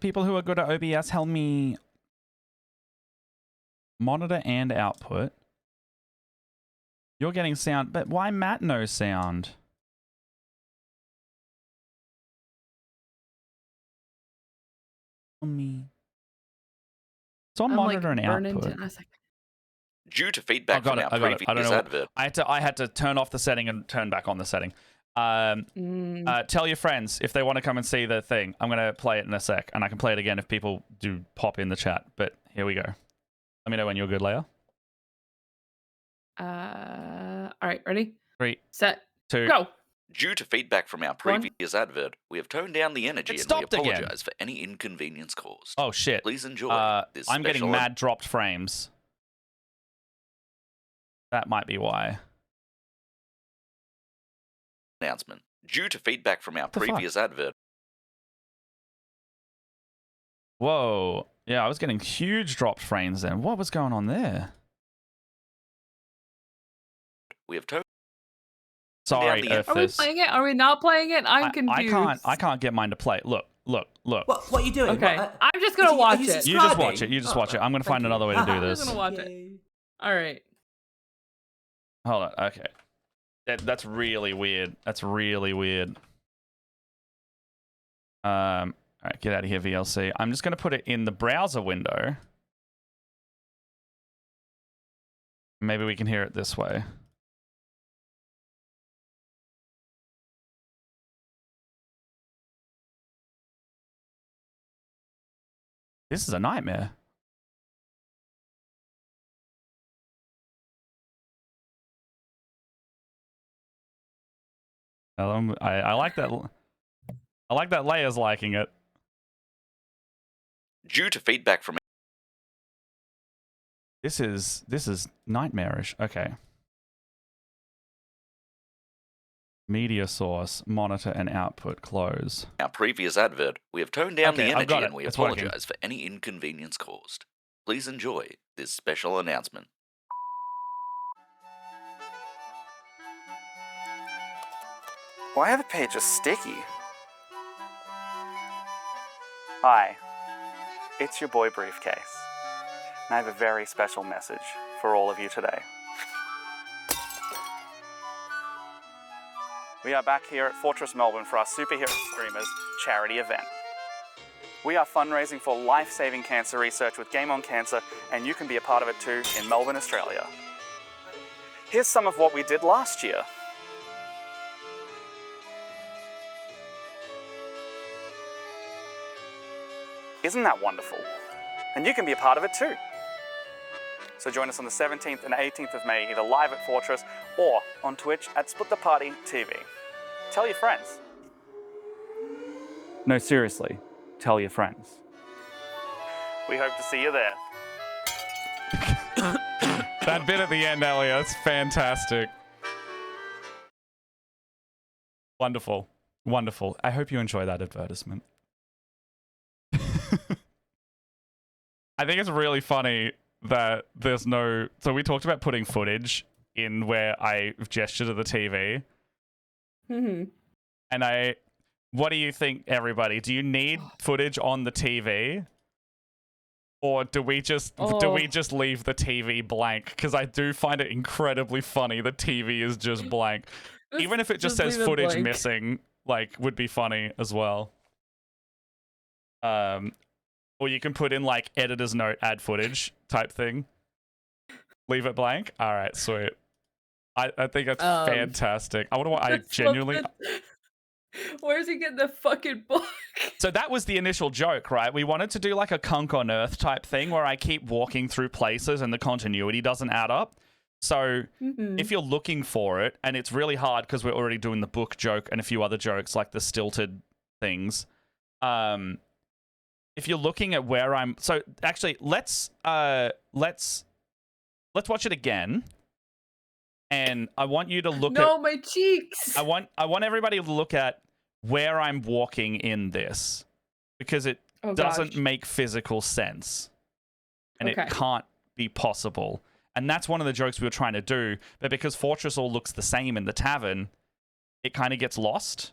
People who are good at OBS help me monitor and output. You're getting sound, but why Matt no sound? Me. So on I'm monitor like and burning output. to. I was like, due to feedback from our I got it. I don't previous know. advert, I had to turn off the setting and turn back on the setting. Tell your friends if they want to come and see the thing. I'm gonna play it in a sec, and I can play it again if people do pop in the chat. But here we go. Let me know when you're good, Leia. all right, ready? 3, Set, 2, go. due to feedback from our previous advert, we have toned down the energy, It and we stopped again. apologize for any inconvenience caused. Oh shit! Please enjoy this I'm getting special mad dropped frames. That might be why. announcement. Due to feedback from our The fuck? previous advert, Whoa! Yeah, I was getting huge dropped frames then. What was going on there? we have toned Sorry, down the Are we Earthers. playing it? Are we not playing it? I'm confused. I can't get mine to play. Look. What are you doing? Okay, What, I'm just gonna watch you it. You just watch subscribing? it. You just watch it. I'm gonna thank find you. another way to do I'm this. just gonna watch it. Yay. All right. Hold on. Okay. That's really weird. That's really weird. All right, get out of here, VLC. I'm just gonna put it in the browser window. Maybe we can hear it this way. This is a nightmare. I like that. I like that Leia's liking it. due to feedback from This is nightmarish. Okay. Media source, monitor and output, close. our previous advert, we have toned down Okay, the I've got energy, it. and we It's working. apologize for any inconvenience caused. Please enjoy this special announcement. Why are the pages sticky? Hi, it's your boy Briefcase, and I have a very special message for all of you today. We are back here at Fortress Melbourne for our Superhero Streamers charity event. We are fundraising for life-saving cancer research with Game on Cancer, and you can be a part of it too in Melbourne, Australia. Here's some of what we did last year. Isn't that wonderful? And you can be a part of it too. So join us on the 17th and 18th of May, either live at Fortress or on Twitch at Split the Party TV. Tell your friends. No, seriously, tell your friends. We hope to see you there. That bit at the end, Elliot, it's fantastic. Wonderful. Wonderful. I hope you enjoy that advertisement. I think it's really funny that there's no... So we talked about putting footage in where I gesture to the TV. Mm-hmm. And what do you think, everybody? Do you need footage on the TV? Or do we just leave the TV blank? Because I do find it incredibly funny. The TV is just blank. Even if it just says leave it footage blank. missing, like, would be funny as well. Or you can put in like editor's note, add footage type thing. Leave it blank. All right, sweet. I think that's fantastic. I wonder what I genuinely. Where's he getting the fucking book? So that was the initial joke, right? We wanted to do like a Kunk on Earth type thing where I keep walking through places and the continuity doesn't add up. So if you're looking for it, and it's really hard because we're already doing the book joke and a few other jokes like the stilted things. If you're looking at where I'm, so actually let's watch it again. And I want you to look at. No, my cheeks. I want everybody to look at where I'm walking in this, because it doesn't make physical sense, and it can't be possible. And that's one of the jokes we were trying to do, but because Fortress all looks the same in the tavern, it kind of gets lost.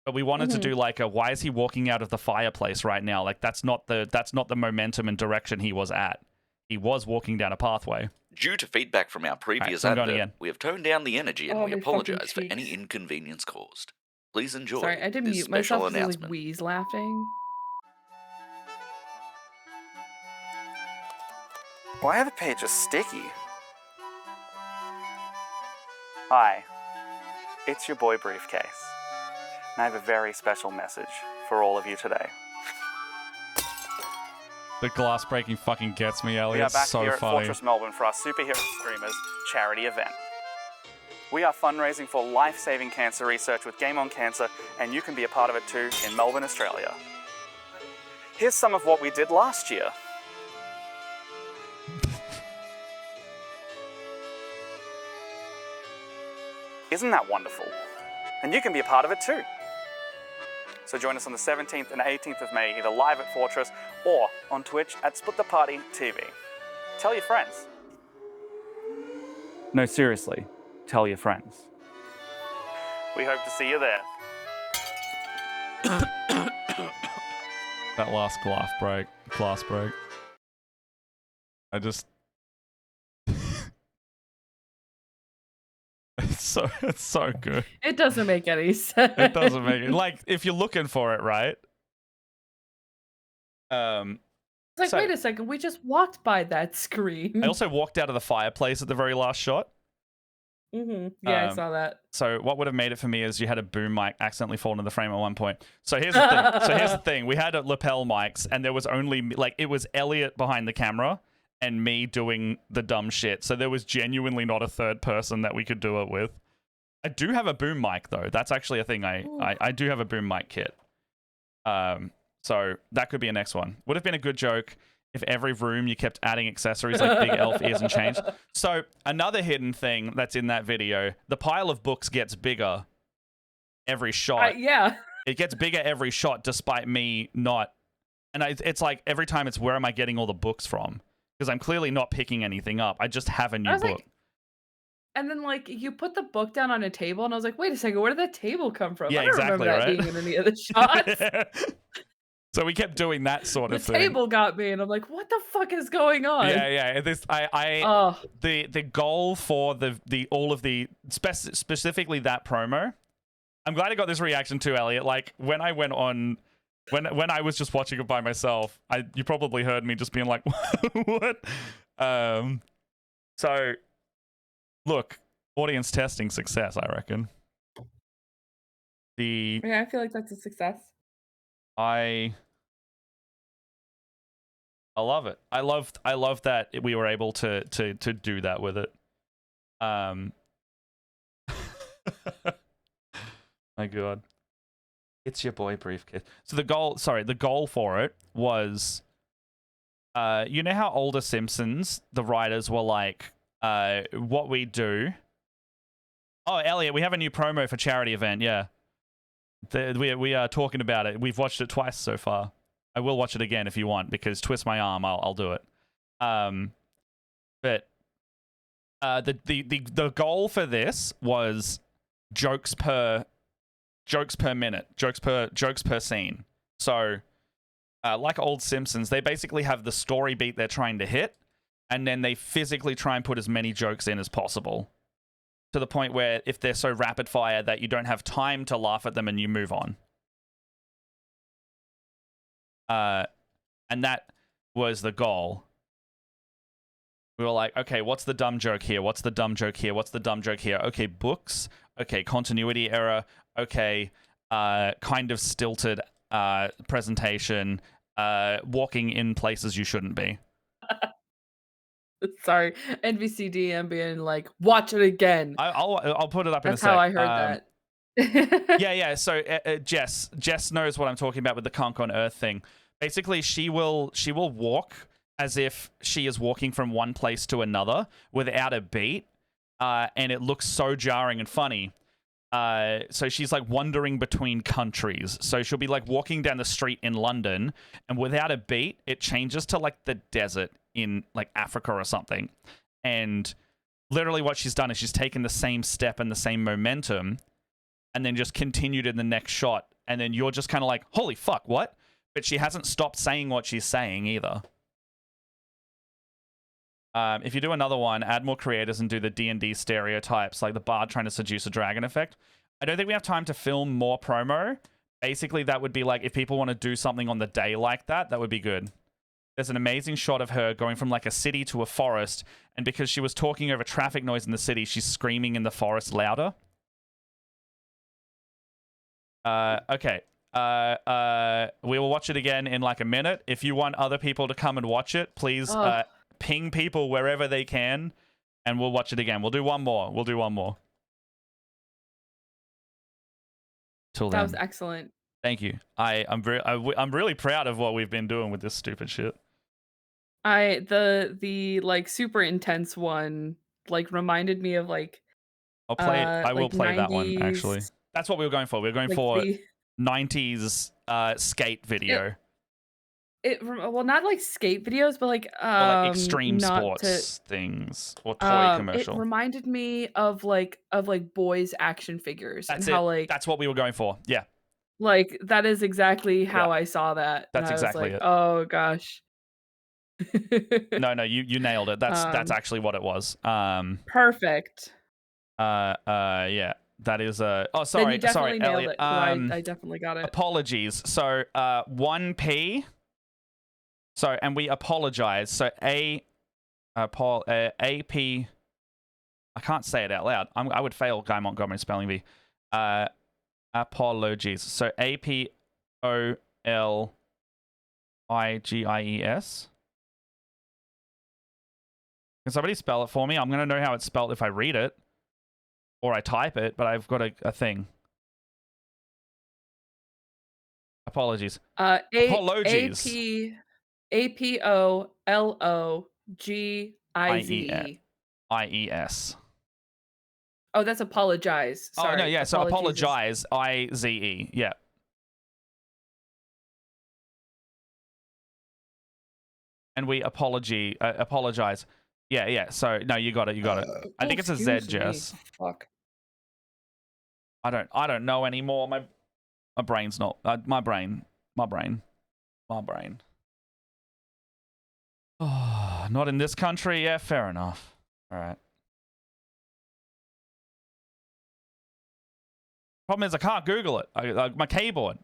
But we wanted to do like a, why is he walking out of the fireplace right now? Like that's not the momentum and direction he was at. He was walking down a pathway. Due to feedback from our previous advert, we have toned down the energy and we apologize for any inconvenience caused. Please enjoy. Sorry, I didn't mute myself because I was like wheeze laughing. Why are the pages sticky? Hi, it's your boy Briefcase, and I have a very special message for all of you today. The glass breaking fucking gets me, Elliot. We are back so here at funny. Fortress Melbourne for our Superhero Streamers charity event. We are fundraising for life-saving cancer research with Game on Cancer, and you can be a part of it too in Melbourne, Australia. Here's some of what we did last year. Isn't that wonderful? And you can be a part of it too. So join us on the 17th and 18th of May, either live at Fortress or on Twitch at Split the Party TV. Tell your friends. No, seriously, tell your friends. We hope to see you there. That last glass break. I just... It's so good. It doesn't make any sense. It doesn't make it. Like, if you're looking for it, right? It's like, wait a second, we just walked by that screen. I also walked out of the fireplace at the very last shot. Yeah, I saw that. So what would have made it for me is you had a boom mic accidentally fall into the frame at one point. So here's the thing. We had lapel mics, and there was only, like, it was Elliot behind the camera and me doing the dumb shit. So there was genuinely not a third person that we could do it with. I do have a boom mic, though. That's actually a thing. I do have a boom mic kit. So that could be a next one. Would have been a good joke if every room you kept adding accessories like big elf ears and chains. So another hidden thing that's in that video, the pile of books gets bigger every shot. Yeah. It gets bigger every shot despite me not. And it's like every time it's, where am I getting all the books from? Because I'm clearly not picking anything up. I just have a new book. Like, and then, like, you put the book down on a table, and I was like, wait a second, where did that table come from? Yeah, I don't remember that being in any of the shots. So we kept doing that sort of thing. The table got me, and I'm like, what the fuck is going on? Yeah. The goal for all of the specifically that promo. I'm glad I got this reaction too, Elliot. Like when I went on, when I was just watching it by myself, you probably heard me just being like, what? So look, audience testing success, I reckon. Yeah, I feel like that's a success. I love it. I love that we were able to do that with it. My God. It's your boy Briefcase. So the goal for it was, you know how older Simpsons, the writers were like, what we do. Oh, Elliot, we have a new promo for charity event. Yeah. We are talking about it. We've watched it twice so far. I will watch it again if you want, because twist my arm, I'll do it. But the goal for this was jokes per jokes per minute, jokes per scene. So, like old Simpsons, they basically have the story beat they're trying to hit, and then they physically try and put as many jokes in as possible, to the point where if they're so rapid fire that you don't have time to laugh at them and you move on. And that was the goal. We were like, okay, what's the dumb joke here? What's the dumb joke here? What's the dumb joke here? Okay, books. Okay, continuity error. Okay, kind of stilted presentation. Walking in places you shouldn't be. Sorry, NVCDM being like, watch it again. I'll put it up in a sec. That's how I heard that. Yeah. So Jess knows what I'm talking about with the conch on Earth thing. Basically, she will walk as if she is walking from one place to another without a beat, and it looks so jarring and funny. So she's like wandering between countries. So she'll be like walking down the street in London, and without a beat, it changes to like the desert in like Africa or something. And literally what she's done is she's taken the same step and the same momentum and then just continued in the next shot. And then you're just kind of like, holy fuck, what? But she hasn't stopped saying what she's saying either. If you do another one, add more creators and do the D&D stereotypes, like the bard trying to seduce a dragon effect. I don't think we have time to film more promo. Basically, that would be like, if people want to do something on the day like that, that would be good. There's an amazing shot of her going from like a city to a forest, and because she was talking over traffic noise in the city, she's screaming in the forest louder. Okay. We will watch it again in like a minute. If you want other people to come and watch it, please ping people wherever they can, and we'll watch it again. We'll do one more. Till then. That was excellent. Thank you. I'm really proud of what we've been doing with this stupid shit. The like super intense one like reminded me of like I will play 90s, that one actually. That's what we were going for. We were going like for 90s skate video. Well, not like skate videos, but like or like extreme sports things or toy commercial. It reminded me of like boys action figures. That's and how like that's what we were going for. Yeah. Like that is exactly how I saw that. That's exactly it. Oh gosh. No, you nailed it. That's actually what it was. Perfect. Yeah. That is Then you definitely nailed Elliot. it. I definitely got it. Apologies. So 1p. So and we apologize. So AP. I can't say it out loud. I would fail Guy Montgomery spelling bee. Apologies. So APOLIGIES. Can somebody spell it for me? I'm going to know how it's spelled if I read it. Or I type it, but I've got a thing. Apologies. Apologies. APOLOGIZE. IES. Oh, that's apologize. Sorry. Oh, no, yeah. So apologize. IZE. Yeah. And we apologize. Yeah. So no, you got it. I think it's a Z, Jess. Fuck. I don't know anymore. My brain's not. My brain. Oh, not in this country. Yeah, fair enough. All right. Problem is, I can't Google it. My keyboard.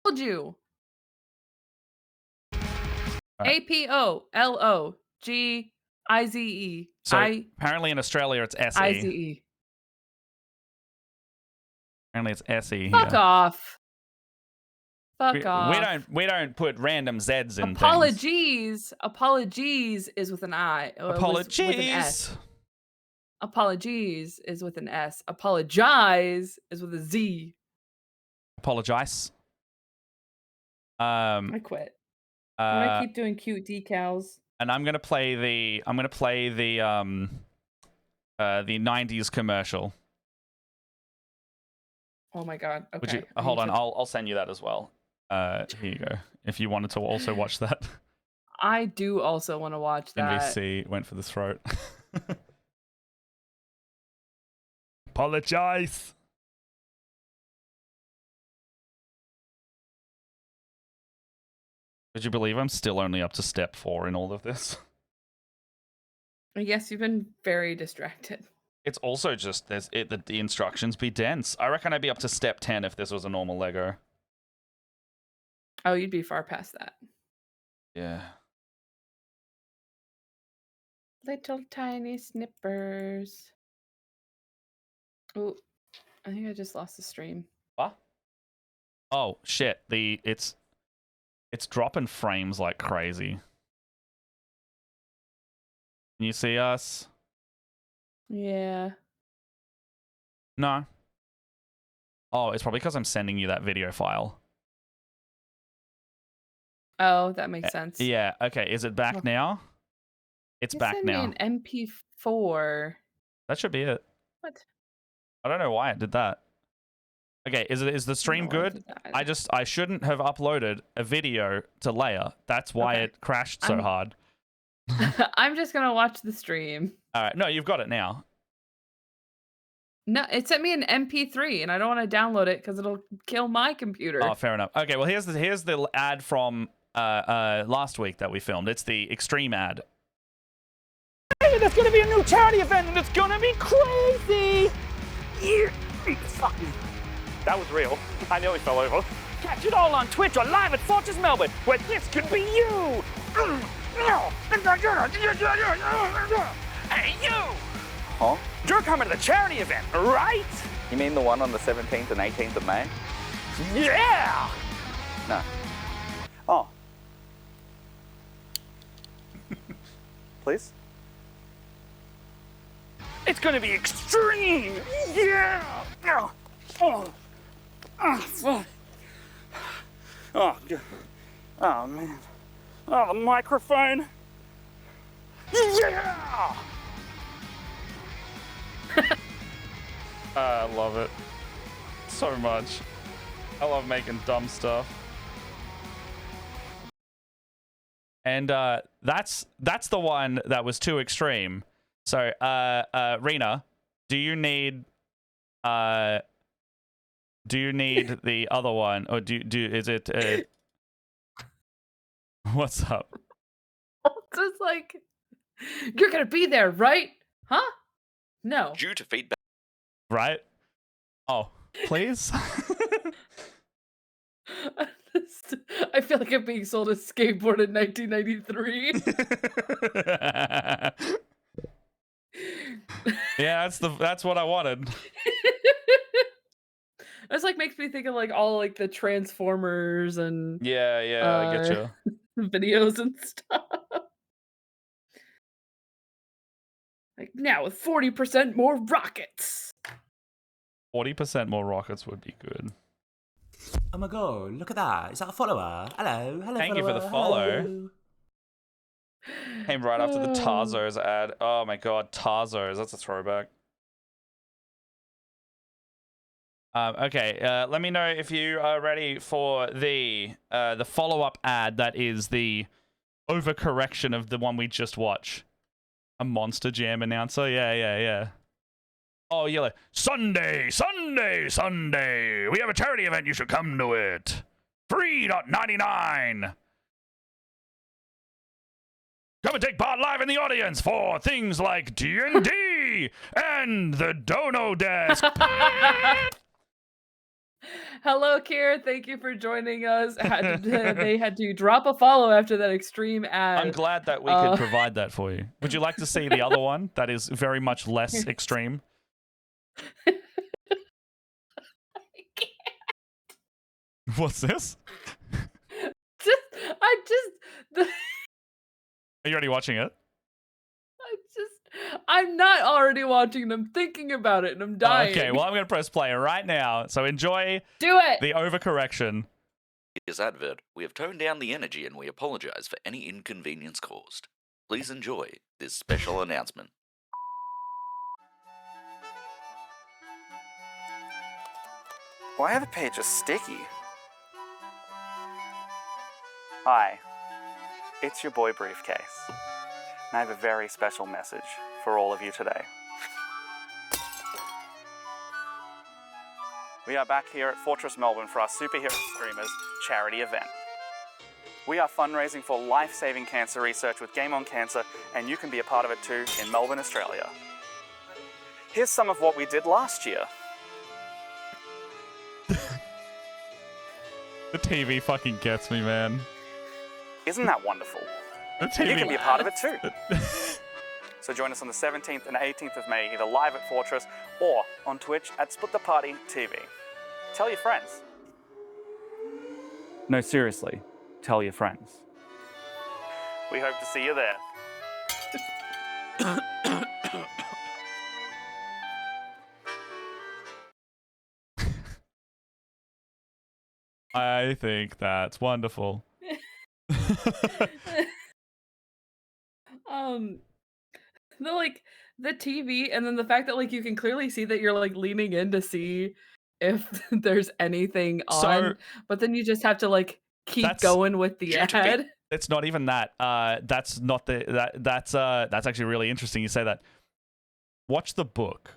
Told you. Right. APOLOGIZE. So apparently in Australia it's SE. IZE. Apparently it's SE. Fuck here. off. We don't put random Z's in Apologies. Apologies is with an I. Apologies. With an S. Apologies is with an S. Apologize is with a Z. Apologize. I quit. I'm gonna keep doing cute decals. And I'm gonna play the 90s commercial. Oh my god. Okay. Hold on, I'll send you that as well. Here you go. If you wanted to also watch that. I do also want to watch that. NVC went for the throat. apologize. Would you believe I'm still only up to step 4 in all of this? I guess you've been very distracted. It's also just the instructions be dense. I reckon I'd be up to step 10 if this was a normal Lego. Oh, you'd be far past that. Yeah. Little tiny snippers. Oh, I think I just lost the stream. What? Oh shit! It's dropping frames like crazy. Can you see us? Yeah. No. Oh, it's probably because I'm sending you that video file. Oh, that makes sense. Yeah. Okay. Is it back now? It's back now. Send me an MP4. That should be it. What? I don't know why it did that. Okay, is the stream good? I shouldn't have uploaded a video to Leia. That's why it crashed so hard. I'm just gonna watch the stream. All right, no, you've got it now. No, it sent me an MP3, and I don't want to download it because it'll kill my computer. Oh, fair enough. Okay, well here's the ad from last week that we filmed. It's the Extreme ad. Hey, there's gonna be a new charity event, and it's gonna be crazy. That was real. I nearly fell over. Catch it all on Twitch or live at Fortress Melbourne, where this could be you! Hey, you! Huh? You're coming to the charity event, right? You mean the one on the 17th and 18th of May? Yeah! No. Oh. Please? It's gonna be extreme! Yeah! Oh. Oh, fuck. Oh, God. Oh, man. Oh, the microphone. Yeah! I love it so much. I love making dumb stuff. And that's the one that was too extreme. So, Rena, do you need the other one, or is it? What's up? Just like, you're gonna be there, right? Huh? No. Due to feedback. Right? Oh, please. I feel like I'm being sold a skateboard in 1993. Yeah, that's what I wanted. This like makes me think of like all like the Transformers and Yeah, I get you. videos and stuff. Like now with 40% more rockets. 40% more rockets would be good. Oh my god, look at that. Is that a follower? Hello, Thank follower. you for the follow. Hello. Came right after the Tarzos ad. Oh my god, Tarzos. That's a throwback. Okay, let me know if you are ready for the follow-up ad that is the overcorrection of the one we just watched. A Monster Jam announcer? Yeah. Oh, yellow. Sunday! We have a charity event. You should come to it. $3.99. Come and take part live in the audience for things like D&D and the Dono Desk. Hello, Kier. Thank you for joining us. They had to drop a follow after that extreme ad. I'm glad that we could provide that for you. Would you like to see the other one that is very much less extreme? What's this? Are you already watching it? I'm not already watching them, thinking about it, and I'm dying. Okay, well, I'm going to press play right now. So enjoy the overcorrection. This advert, we have toned down the energy and we apologize for any inconvenience caused. Please enjoy this special announcement. Why are the pages sticky? Hi, it's your boy Briefcase, and I have a very special message for all of you today. We are back here at Fortress Melbourne for our Superhero Streamers charity event. We are fundraising for life-saving cancer research with Game On Cancer, and you can be a part of it too in Melbourne, Australia. Here's some of what we did last year. The TV fucking gets me, man. Isn't that wonderful? The And you TV. can be a part of it too. So join us on the 17th and 18th of May, either live at Fortress or on Twitch at Split the Party TV. Tell your friends. No, seriously, tell your friends. We hope to see you there. I think that's wonderful. The TV, and then the fact that like you can clearly see that you're like leaning in to see if there's anything So- on, but then you just have to like keep That's- going with the Should be- ad. It's not even that. That's not the that's actually really interesting you say that. Watch the book.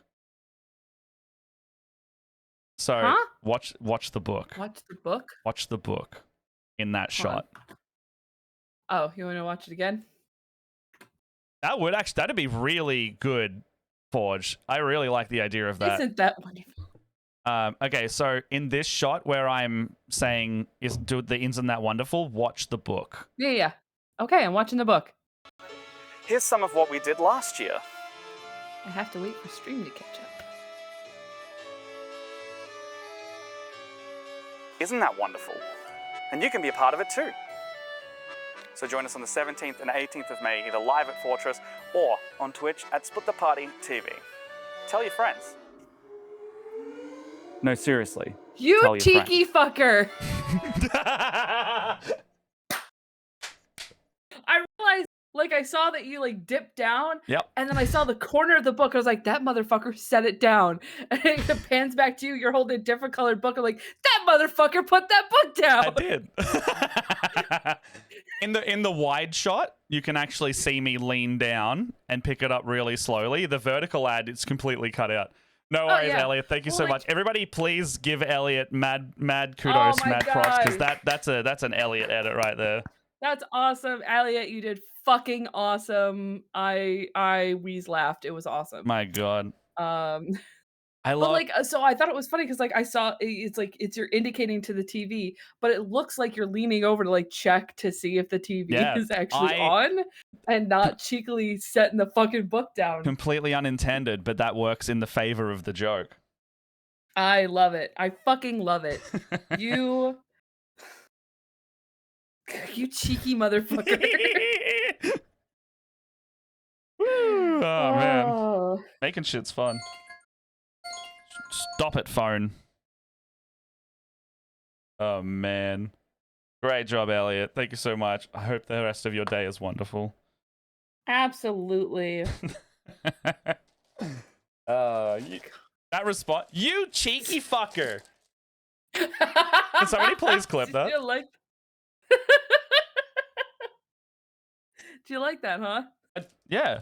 So Huh? watch the book. Watch the book. Watch the book in that Hold on. shot. Oh, you want to watch it again? That'd be really good, Forge. I really like the idea of that. Isn't that wonderful? Okay, so in this shot where I'm saying do the Isn't That Wonderful, watch the book. Yeah. Okay, I'm watching the book. Here's some of what we did last year. I have to wait for stream to catch up. Isn't that wonderful? And you can be a part of it too. So join us on the 17th and 18th of May, either live at Fortress or on Twitch at Split the Party TV. Tell your friends. No, seriously. You Tell your cheeky fucker! I realized, like, I saw that you like dipped down. Yep. And then I saw the corner of the book. I was like, that motherfucker set it down. And it pans back to you. You're holding a different colored book. I'm like, that motherfucker put that book down. I did. In the wide shot, you can actually see me lean down and pick it up really slowly. The vertical ad, it's completely cut out. No worries, yeah. Elliot. Thank you Well, so like- much. Everybody, please give Elliot mad kudos, my mad props, because God. that's an Elliot edit right there. That's awesome. Elliot, you did fucking awesome. I wheeze laughed. It was awesome. My God, I But love. like, so I thought it was funny because like I saw it's like you're indicating to the TV, but it looks like you're leaning over to like check to see if the TV Yeah, is actually I- on, and not cheekily setting the fucking book down. Completely unintended, but that works in the favor of the joke. I love it. I fucking love it. You, you cheeky motherfucker. Woo, oh man, Oh. making shit's fun. Stop it, phone. Oh man, great job, Elliot. Thank you so much. I hope the rest of your day is wonderful. Absolutely. That response, you cheeky fucker. Can somebody please clip that? Do you like? Do you like that, huh? Yeah,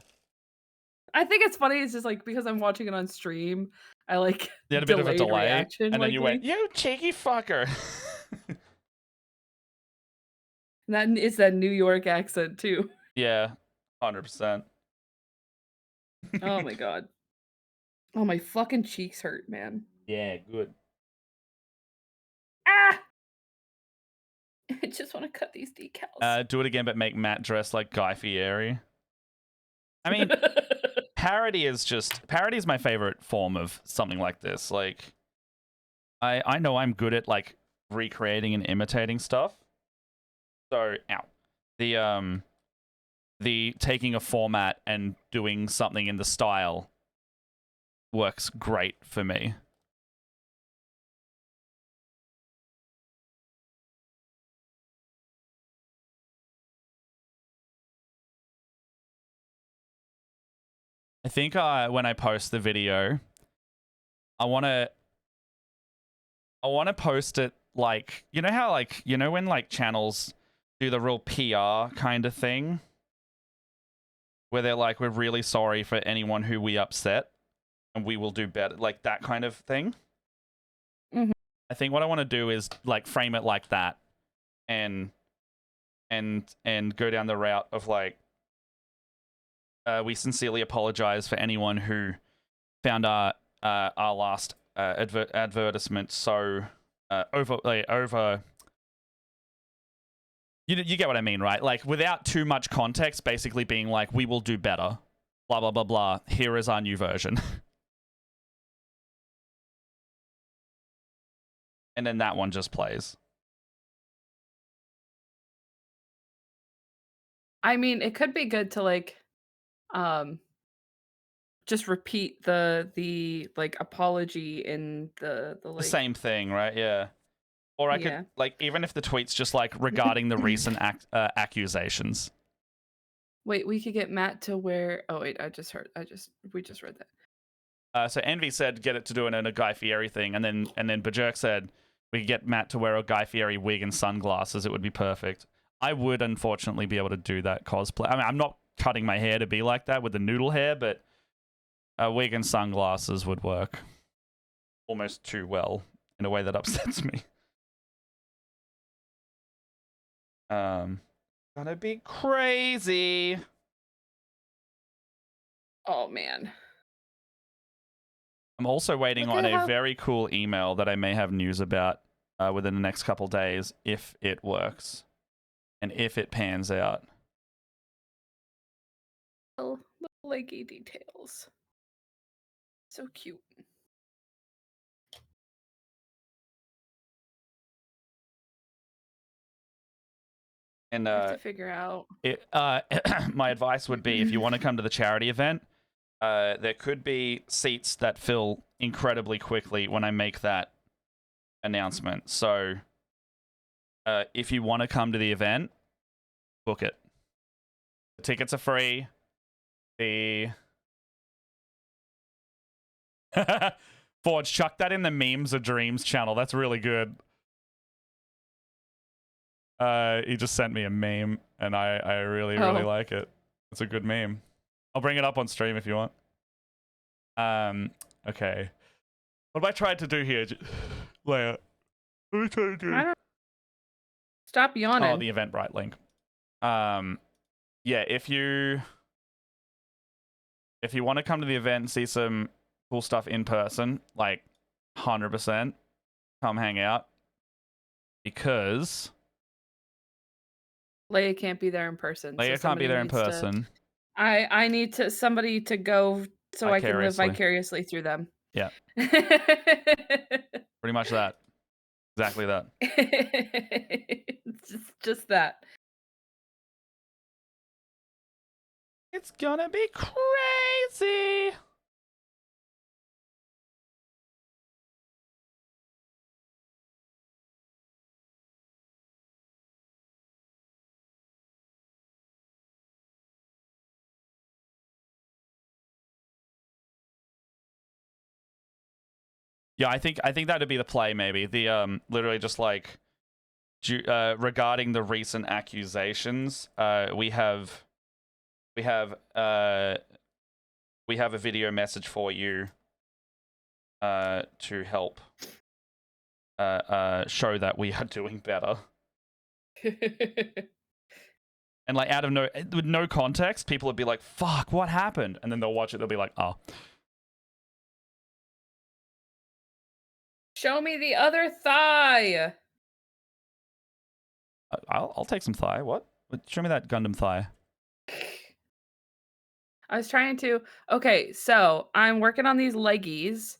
I think it's funny. It's just like because I'm watching it on stream, I like you had a bit of a delayed delay, reaction, and then you went, likely. "You cheeky fucker." And that it's that New York accent too. Yeah, 100%. Oh my god. Oh, my fucking cheeks hurt, man. Yeah, good. Ah! I just want to cut these decals. Do it again, but make Matt dress like Guy Fieri. I mean, parody is my favorite form of something like this. Like, I know I'm good at like recreating and imitating stuff. So, the taking a format and doing something in the style works great for me. I think when I post the video, I want to post it like, you know how like, you know when like channels do the real PR kind of thing where they're like, we're really sorry for anyone who we upset and we will do better, like that kind of thing. I I think what I want to do is like frame it like that, and go down the route of like, we sincerely apologize for anyone who found our last advertisement so over. You get what I mean, right? Like without too much context, basically being like, we will do better, blah blah blah blah. Here is our new version. And then that one just plays. I mean, it could be good to like just repeat the like apology in the The like same thing, right? Yeah. Or I Yeah. could like, even if the tweet's just like regarding the recent accusations. Wait, we could get Matt to where wait, we just read that. So Envy said get it to do it in a Guy Fieri thing, and then Bajirk said we could get Matt to wear a Guy Fieri wig and sunglasses. It would be perfect. I would unfortunately be able to do that cosplay. I mean, I'm not cutting my hair to be like that with the noodle hair, but a wig and sunglasses would work almost too well in a way that upsets me. Gonna be crazy. Oh man. I'm also waiting Look on at a how- very cool email that I may have news about within the next couple days if it works and if it pans out. Little leggy details. So cute. And I have to figure out. my advice would be, if you want to come to the charity event, there could be seats that fill incredibly quickly when I make that announcement. So if you want to come to the event, book it. The tickets are free. The Forge, chuck that in the Memes of Dreams channel. That's really good. He just sent me a meme, and I really like it. It's a good meme. I'll bring it up on stream if you want. Okay. What have I tried to do here, Leia? What have I tried to do? I don't Stop yawning. Oh, the Eventbrite link. Yeah, if you want to come to the event and see some cool stuff in person, like 100%, come hang out, because Leia can't be there in person. Leia can't be there in person. I need somebody to go so I can live Vicariously. vicariously through them. Yeah. Pretty much that. Exactly that. just that. It's gonna be crazy. Yeah, I think that'd be the play. Maybe the literally just like regarding the recent accusations. We have a video message for you to help show that we are doing better. And like with no context, people would be like, "Fuck, what happened?" And then they'll watch it. They'll be like, "Oh." Show me the other thigh. I'll take some thigh. What? Show me that Gundam thigh. I was trying to. Okay, so I'm working on these leggies,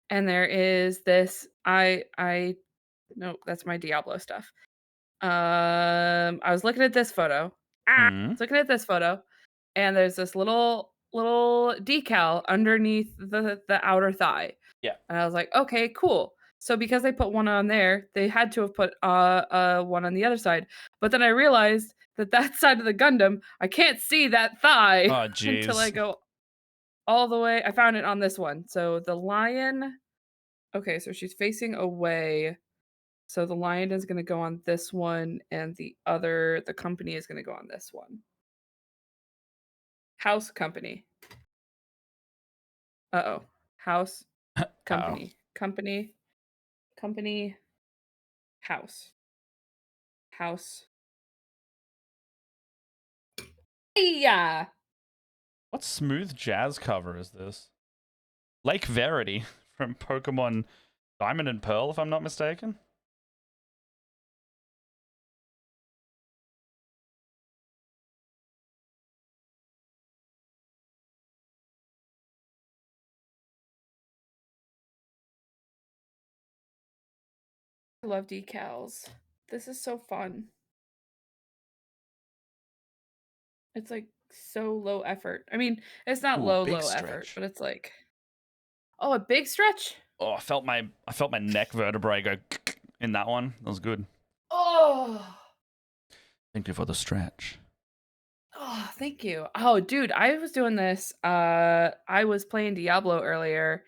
and there is this. No, that's my Diablo stuff. I was looking at this photo. I was looking at this photo, and there's this little decal underneath the outer thigh. Yeah. And I was like, okay, cool. So because they put one on there, they had to have put one on the other side. But then I realized that side of the Gundam, I can't see that thigh until I go all the way. I found it on this one. So the lion. Okay, so she's facing away. So the lion is going to go on this one, and the company is going to go on this one. House company. House company. Company. Company. House. House. Yeah. What smooth jazz cover is this? Lake Verity from Pokemon Diamond and Pearl, if I'm not mistaken. I love decals. This is so fun. It's like so low effort. I mean, it's not Ooh, low big effort, stretch. but it's like, oh, a big stretch. Oh, I felt my neck vertebrae go in that one. That was good. Oh. Thank you for the stretch. Oh, thank you. Oh, dude, I was doing this. I was playing Diablo earlier,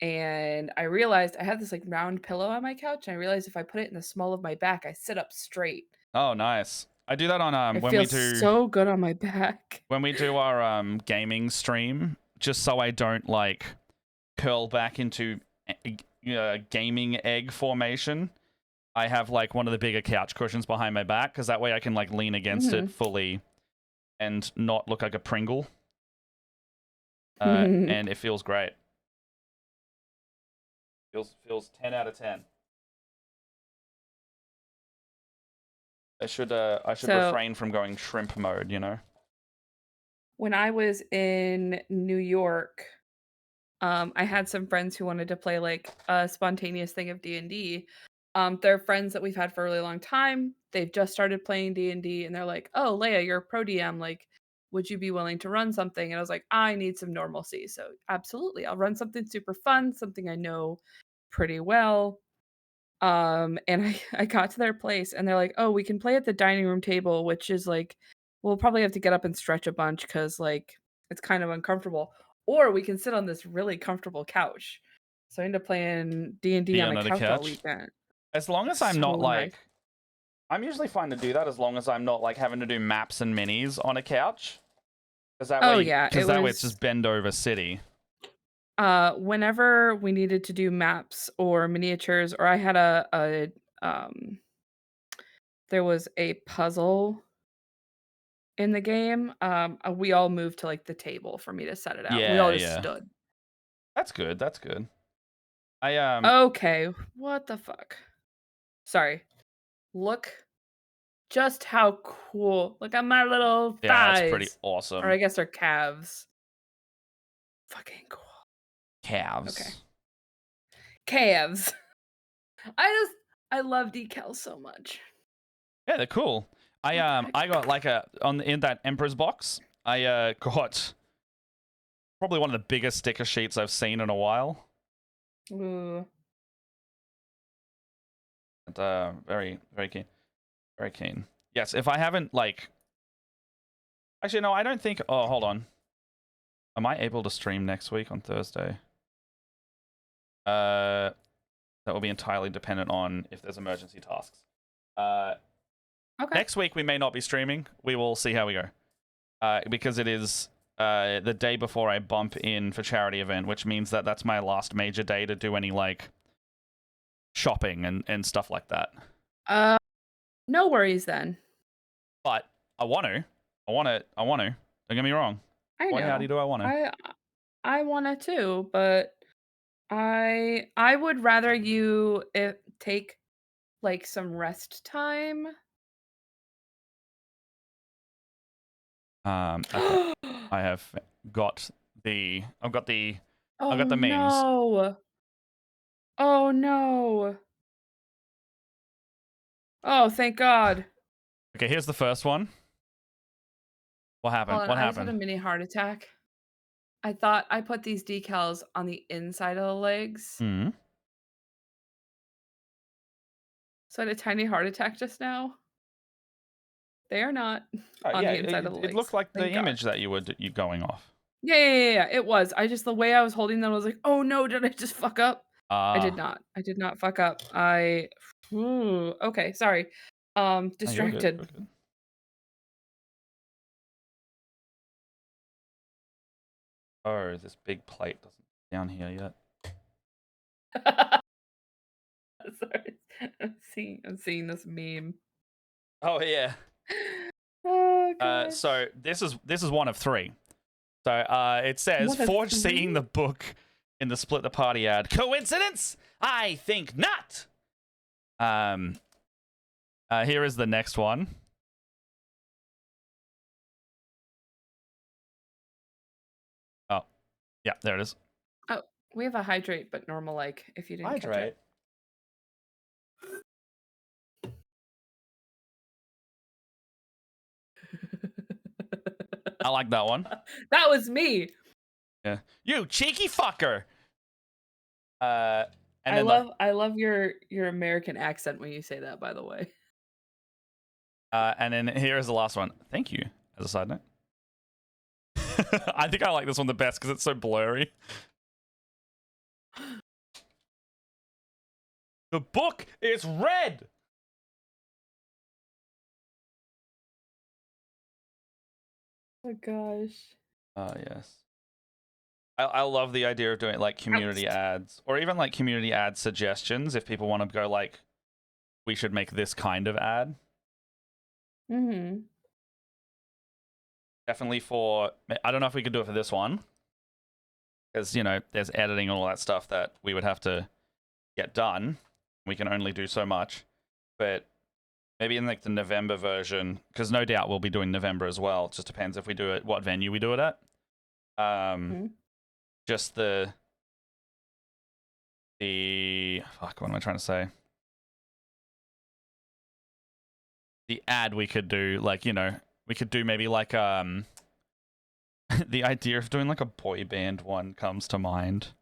and I realized I had this like round pillow on my couch, and I realized if I put it in the small of my back, I sit up straight. Oh, nice. I do that on It when we feels do so good on my back. our gaming stream, just so I don't like curl back into gaming egg formation. I have like one of the bigger couch cushions behind my back because that way I can like lean against it fully and not look like a Pringle. And it feels great. Feels 10 out of 10. I should refrain from going shrimp mode, you know. When I was in New York, I had some friends who wanted to play like a spontaneous thing of D&D. They're friends that we've had for a really long time. They've just started playing D&D, and they're like, "Oh, Leia, you're a pro DM. Like, would you be willing to run something?" And I was like, "I need some normalcy, so absolutely, I'll run something super fun, something I know pretty well." And I got to their place, and they're like, "Oh, we can play at the dining room table," which is like, we'll probably have to get up and stretch a bunch because like it's kind of uncomfortable. Or we can sit on this really comfortable couch. So I ended up playing D&D on a on the couch all couch. weekend. As long as I'm So not like, nice. I'm usually fine to do that as long as I'm not like having to do maps and minis on a couch. Because that Oh way, yeah, because that way it's just bend over city. Whenever we needed to do maps or miniatures, or I had there was a puzzle in the game, we all moved to like the table for me to set it out. We all just stood. That's good. That's good. I Okay, what the fuck? Sorry. Look just how cool. Look at my little thighs. Yeah, that's pretty Or awesome. I guess they're calves. Fucking cool. Calves. Okay. Calves. I love decals so much. Yeah, they're cool. I got like in that Emperor's box. I got probably one of the biggest sticker sheets I've seen in a while. Ooh. And, very keen. Very keen. Yes, if I haven't like, actually no, I don't think. Oh, hold on. Am I able to stream next week on Thursday? That will be entirely dependent on if there's emergency tasks. Okay. Next week we may not be streaming. We will see how we go. Because it is the day before I bump in for charity event, which means that that's my last major day to do any like shopping and stuff like that. No worries then. But I want to. Don't get me wrong. I know. How do I want to? I want to too, but I would rather you take like some rest time. Okay. I've got the memes. No. Oh no. Oh, thank God. Okay, here's the first one. What happened? Hold on, I just had a mini heart attack. I thought I put these decals on the inside of the legs. Hmm. So I had a tiny heart attack just now. They are not on Yeah, the inside of the legs. it looked like the Thank God. image that you were going off. Yeah. It was. I just the way I was holding them I was like, oh no, did I just fuck up? I did not. I did not fuck up. Okay, sorry. Distracted. You're good. Oh, this big plate doesn't down here yet. Sorry, I'm seeing this meme. Oh yeah. Oh gosh. So this is one of three. So it says One of Forge three? seeing the book in the Split the Party ad. Coincidence? I think not. Here is the next one. Oh, yeah, there it is. Oh, we have a hydrate, but normal like if you didn't catch Hydrate. it. I like that one. That was me. Yeah. You cheeky fucker. And I love your American accent when you say that, by the way. And then here is the last one. Thank you, as a side note. I think I like this one the best because it's so blurry. The book is red. Oh gosh. Oh, yes. I love the idea of doing like community ads or even like community ad suggestions if people want to go like, we should make this kind of ad. Mm-hmm. Definitely for, I don't know if we could do it for this one. Because, you know, there's editing and all that stuff that we would have to get done. We can only do so much. But maybe in like the November version, because no doubt we'll be doing November as well. It just depends if we do it, what venue we do it at. Just the fuck, what am I trying to say? The ad we could do, like, you know, we could do maybe like the idea of doing like a boy band one comes to mind.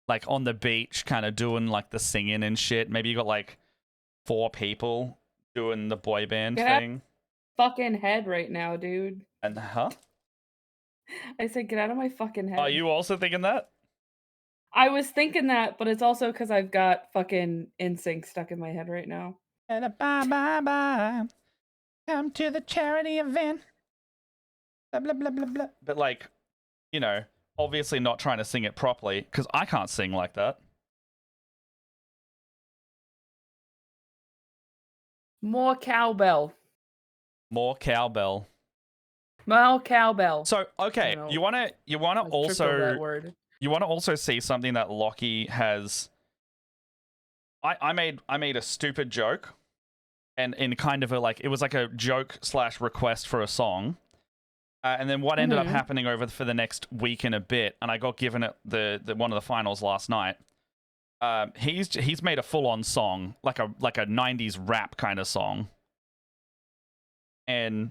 Like on the beach, kind of doing like the singing and shit. Maybe you got like 4 people doing the boy band thing. Fucking head right now, dude. And I said, get out of my fucking head. Are you also thinking that? I was thinking that, but it's also because I've got fucking NSYNC stuck in my head right now. And a bye bye bye. Come to the charity event. Blah blah blah blah blah. But like, you know, obviously not trying to sing it properly because I can't sing like that. More cowbell. More cowbell. More cowbell. So okay, you wanna that word. You wanna also see something that Lockie has. I made a stupid joke, and in kind of a like it was like a joke / request for a song, and then what ended up happening for the next week and a bit, and I got given it the one of the finals last night. He's made a full on song like a 90s rap kind of song, and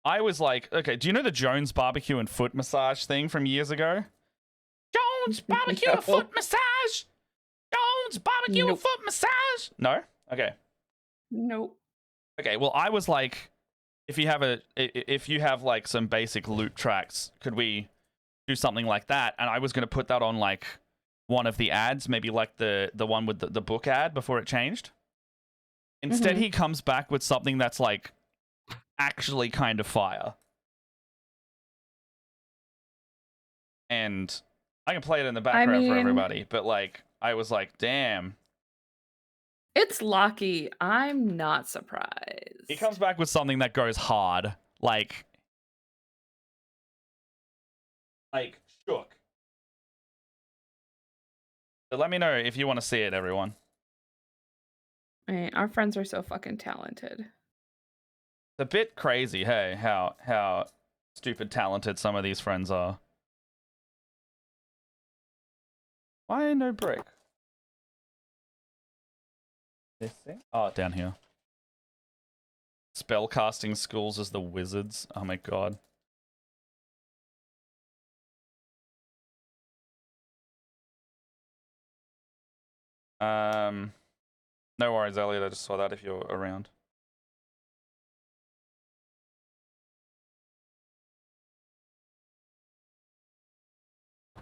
I was like, okay, do you know the Jones barbecue and foot massage thing from years ago? Jones barbecue and foot massage. Jones barbecue and foot massage. No? Okay. Nope. Okay, well, I was like, if you have like some basic loop tracks, could we do something like that? And I was going to put that on like one of the ads, maybe like the one with the book ad before it changed. Instead, he comes back with something that's like actually kind of fire. And I can play it in the background for everybody, but like, I was like, damn. It's Lockie. I'm not surprised. He comes back with something that goes hard. Like shook. So let me know if you want to see it, everyone. Man, our friends are so fucking talented. It's a bit crazy, hey, how stupid talented some of these friends are. Why no brick? This thing? Oh, down here. Spellcasting schools as the wizards. Oh my god. No worries, Elliot. I just saw that if you're around.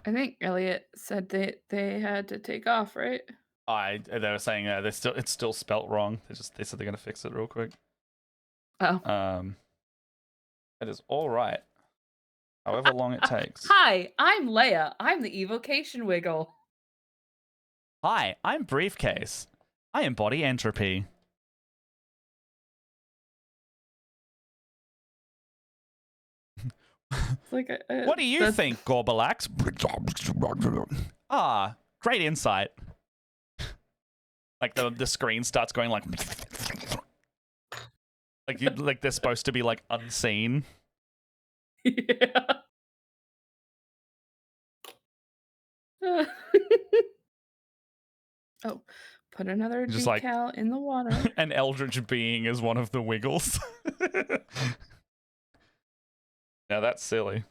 I think Elliot said they had to take off, right? They were saying it's still spelt wrong. They said they're gonna fix it real quick. Oh. It is all right. However long it takes. Hi, I'm Leia. I'm the evocation wiggle. Hi, I'm Briefcase. I embody entropy. It's like What do you think, Gorbalax? Ah, great insight. Like the screen starts going like like they're supposed to be like unseen. Yeah. Oh, put another Just like- decal in the water. An eldritch being is one of the wiggles. Now that's silly.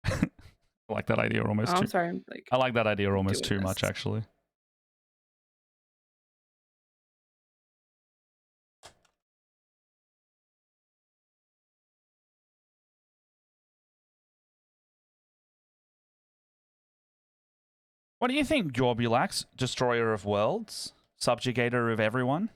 I like that idea almost Oh, too. I'm sorry. I'm like, I like that idea almost doing too much, this. actually. What do you think, Jorbulax? Destroyer of worlds? Subjugator of everyone?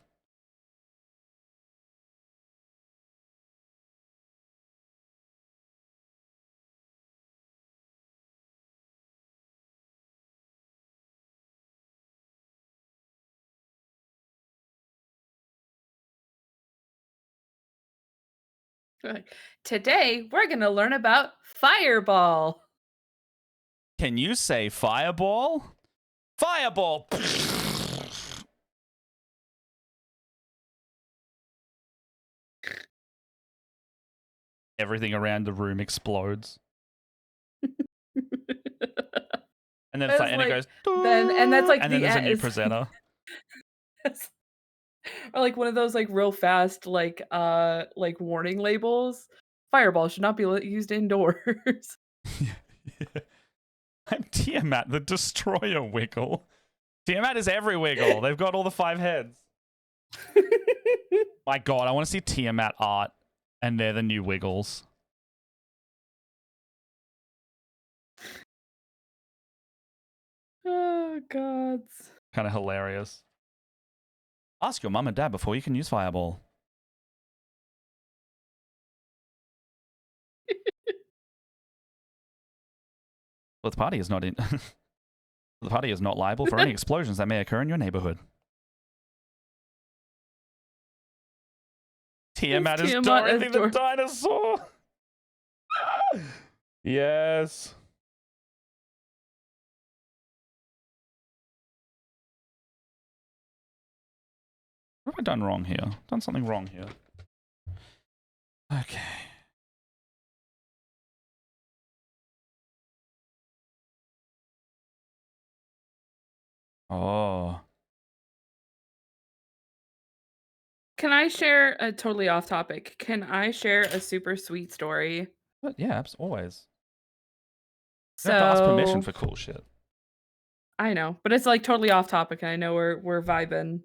Today, we're going to learn about Fireball. Can you say fireball? Fireball! Everything around the room explodes. And then it's like, and it goes, and that's like and then there's a new it's- presenter. or like one of those like real fast like warning labels. Fireball should not be used indoors. I'm Tiamat, the Destroyer Wiggle. Tiamat is every wiggle. They've got all the 5 heads. My god, I want to see Tiamat art, and they're the new Wiggles. Oh gods. Kind of hilarious. Ask your mum and dad before you can use Fireball. Well, the party is not in. The party is not liable for any explosions that may occur in your neighborhood. Tiamat is Tiamat as Dorothy the dinosaur. Yes. What have I done wrong here? Done something wrong here. Okay. Oh. Can I share a totally off topic? Can I share a super sweet story? But yeah, always. You have to ask permission So for cool shit. I know, but it's like totally off topic, and I know we're vibing.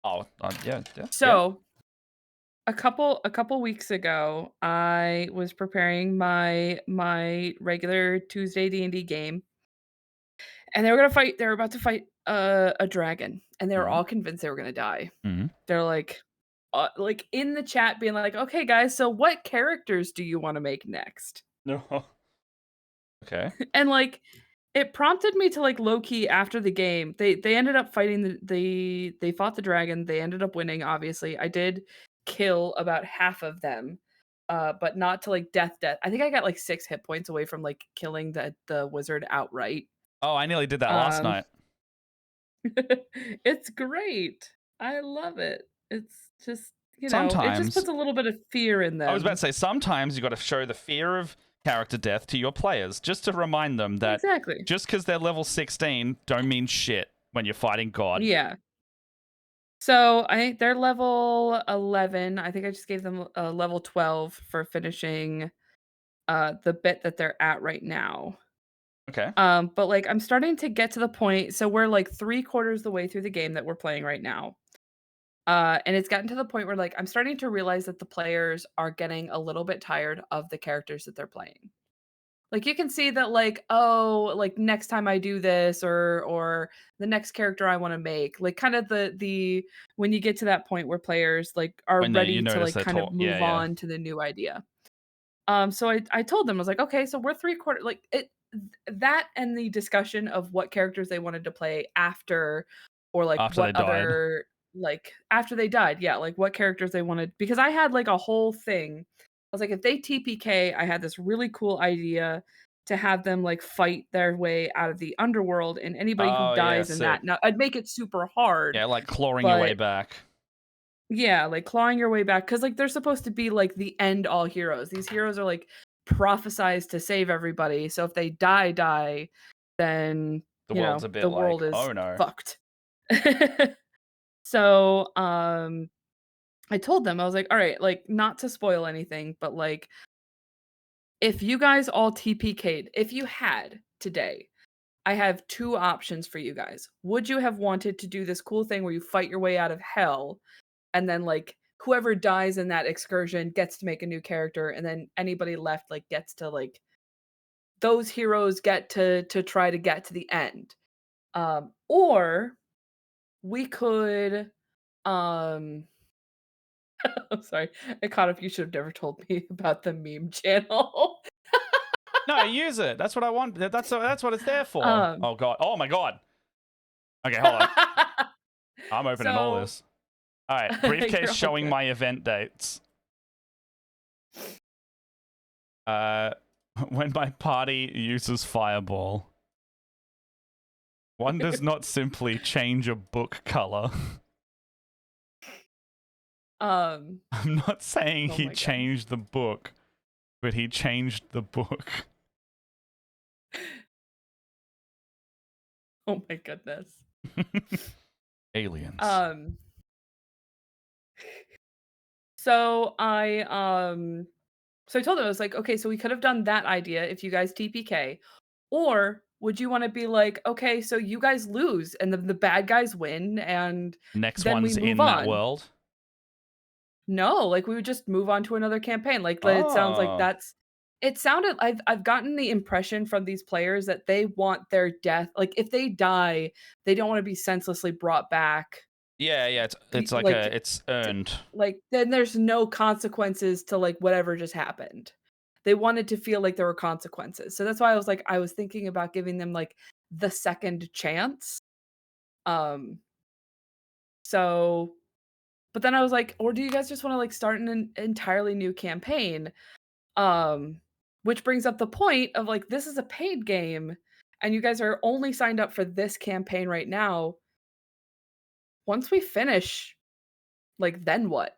Oh, yeah. So a couple weeks ago, I was preparing my regular Tuesday D&D game, and they were about to fight a dragon, and they were Mhm. all convinced they were gonna die. Mhm. They're like in the chat being like, "Okay, guys, so what characters do you want to make next?" No. Okay. And like it prompted me to like low key after the game. They ended up fighting they fought the dragon. They ended up winning, obviously. I did kill about half of them. But not to like death. I think I got like 6 hit points away from like killing the wizard outright. Oh, I nearly did that last night. It's great. I love it. It's just, it Sometimes- just puts a little bit of fear in them. I was about to say, sometimes you got to show the fear of character death to your players, just to remind them that Exactly. just because they're level 16 don't mean shit when you're fighting God. Yeah. So I think they're level 11. I think I just gave them a level 12 for finishing the bit that they're at right now. Okay. But like I'm starting to get to the point. So we're like 3/4 the way through the game that we're playing right now. And it's gotten to the point where like I'm starting to realize that the players are getting a little bit tired of the characters that they're playing. Like you can see that like, oh, like next time I do this or the next character I want to make, like kind of the when you get to that point where players like are When you ready to notice like they're kind of move yeah. on to the new idea. So I told them, I was like, okay, so we're 3/4 like that and the discussion of what characters they wanted to play after, or like After they what died. other, like after they died, yeah, like what characters they wanted, because I had like a whole thing. I was like, if they TPK, I had this really cool idea to have them like fight their way out of the underworld, and anybody who Oh, yeah, dies in that, sick. now I'd make it super hard. Yeah, like clawing your way But back. yeah, like clawing your way back, because like they're supposed to be like the end all heroes. These heroes are like prophesized to save everybody. So if they die, then The you world's know a bit the like, world is oh no. fucked. So I told them, I was like, all right, like not to spoil anything, but like if you guys all TPK'd, if you had today, I have two options for you guys. Would you have wanted to do this cool thing where you fight your way out of hell, and then like whoever dies in that excursion gets to make a new character, and then anybody left like gets to like, those heroes get to try to get to the end? Or we could um I'm sorry, I caught up. You should have never told me about the meme channel. No, use it. That's what I want. That's what it's there for. Um, Oh god. Oh my god. Okay, hold on. I'm opening all So- this. All right, You're briefcase all showing good. my event dates. When my party uses Fireball, one does not simply change a book color. um I'm not saying Oh he my God. changed the book, but he changed the book. oh my goodness. Aliens. So I told him, I was like, okay, so we could have done that idea if you guys TPK, or would you want to be like, okay, so you guys lose and the bad guys win, and Next then we one's move in on. that world. No, like we would just move on to another campaign. Like it sounds like Oh. it sounded, I've gotten the impression from these players that they want their death, like if they die, they don't want to be senselessly brought back. Yeah, it's like like, it's earned. Like then there's no consequences to like whatever just happened. They wanted to feel like there were consequences. So that's why I was thinking about giving them like the second chance. So but then I was like, or do you guys just want to like start an entirely new campaign? Which brings up the point of like, this is a paid game and you guys are only signed up for this campaign right now. Once we finish, like then what?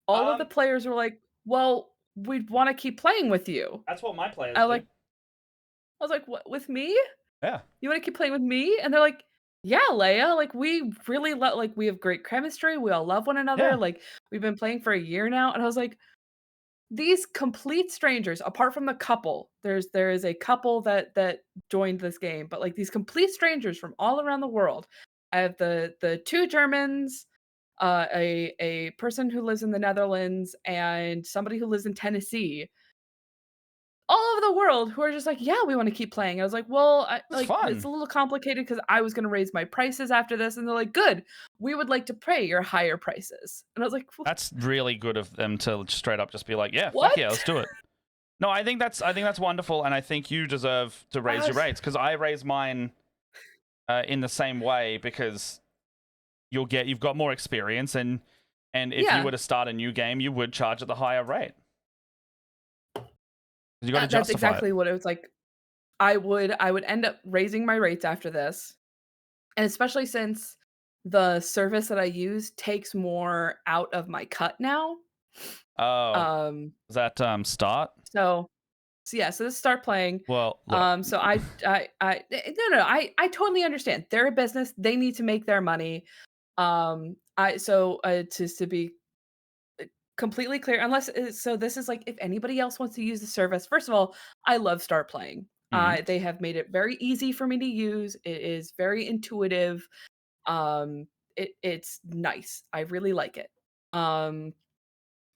All of the players were like, well, we'd want to keep playing with you. That's what my players I do. was like, what, with me? Yeah. You want to keep playing with me? And they're like, yeah, Leia, like we really like we have great chemistry. We all love one another. Yeah. Like we've been playing for a year now. And I was like, these complete strangers, apart from the couple, there is a couple that joined this game, but like these complete strangers from all around the world. I have the two Germans, a person who lives in the Netherlands, and somebody who lives in Tennessee, all over the world, who are just like, yeah, we want to keep playing. I was like, well, It's fun. it's a little complicated because I was going to raise my prices after this, and they're like, good, we would like to pay your higher prices. And I was like, That's really good of them to straight up just be like, yeah, what? fuck yeah, let's do it. No, I think that's wonderful, and I think you deserve to raise your rates because I raise mine in the same way because you've got more experience, and if you were to start a new game, you would charge at the higher rate. You got to justify That's exactly what it was like. I would end up raising my rates after this, and especially since the service that I use takes more out of my cut now. Oh, is that start? So yeah, so this start playing. Well, look. So I no, I totally understand. They're a business; they need to make their money. To be completely clear, unless so this is like if anybody else wants to use the service. First of all, I love Start Playing. They have made it very easy for me to use. It is very intuitive. It's nice. I really like it.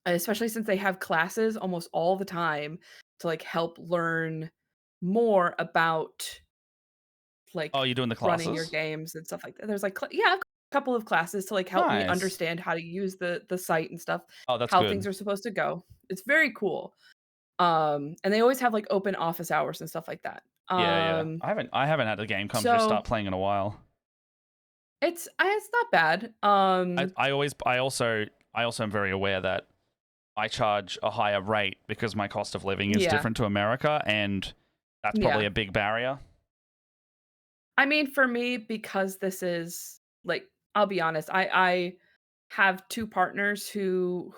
Especially since they have classes almost all the time to like help learn more about like Oh, you're doing the running your classes? games and stuff like that. There's like a couple of classes to like help me Nice. understand how to use the site and stuff, Oh, that's how good. things are supposed to go. It's very cool. And they always have like open office hours and stuff like that. Yeah. I haven't had a game come through So start playing in a while. it's not bad. I also am very aware that I charge a higher rate because my cost of living is Yeah. different to America, and that's probably Yeah. a big barrier. I mean, for me, because this is like, I'll be honest, I have two partners who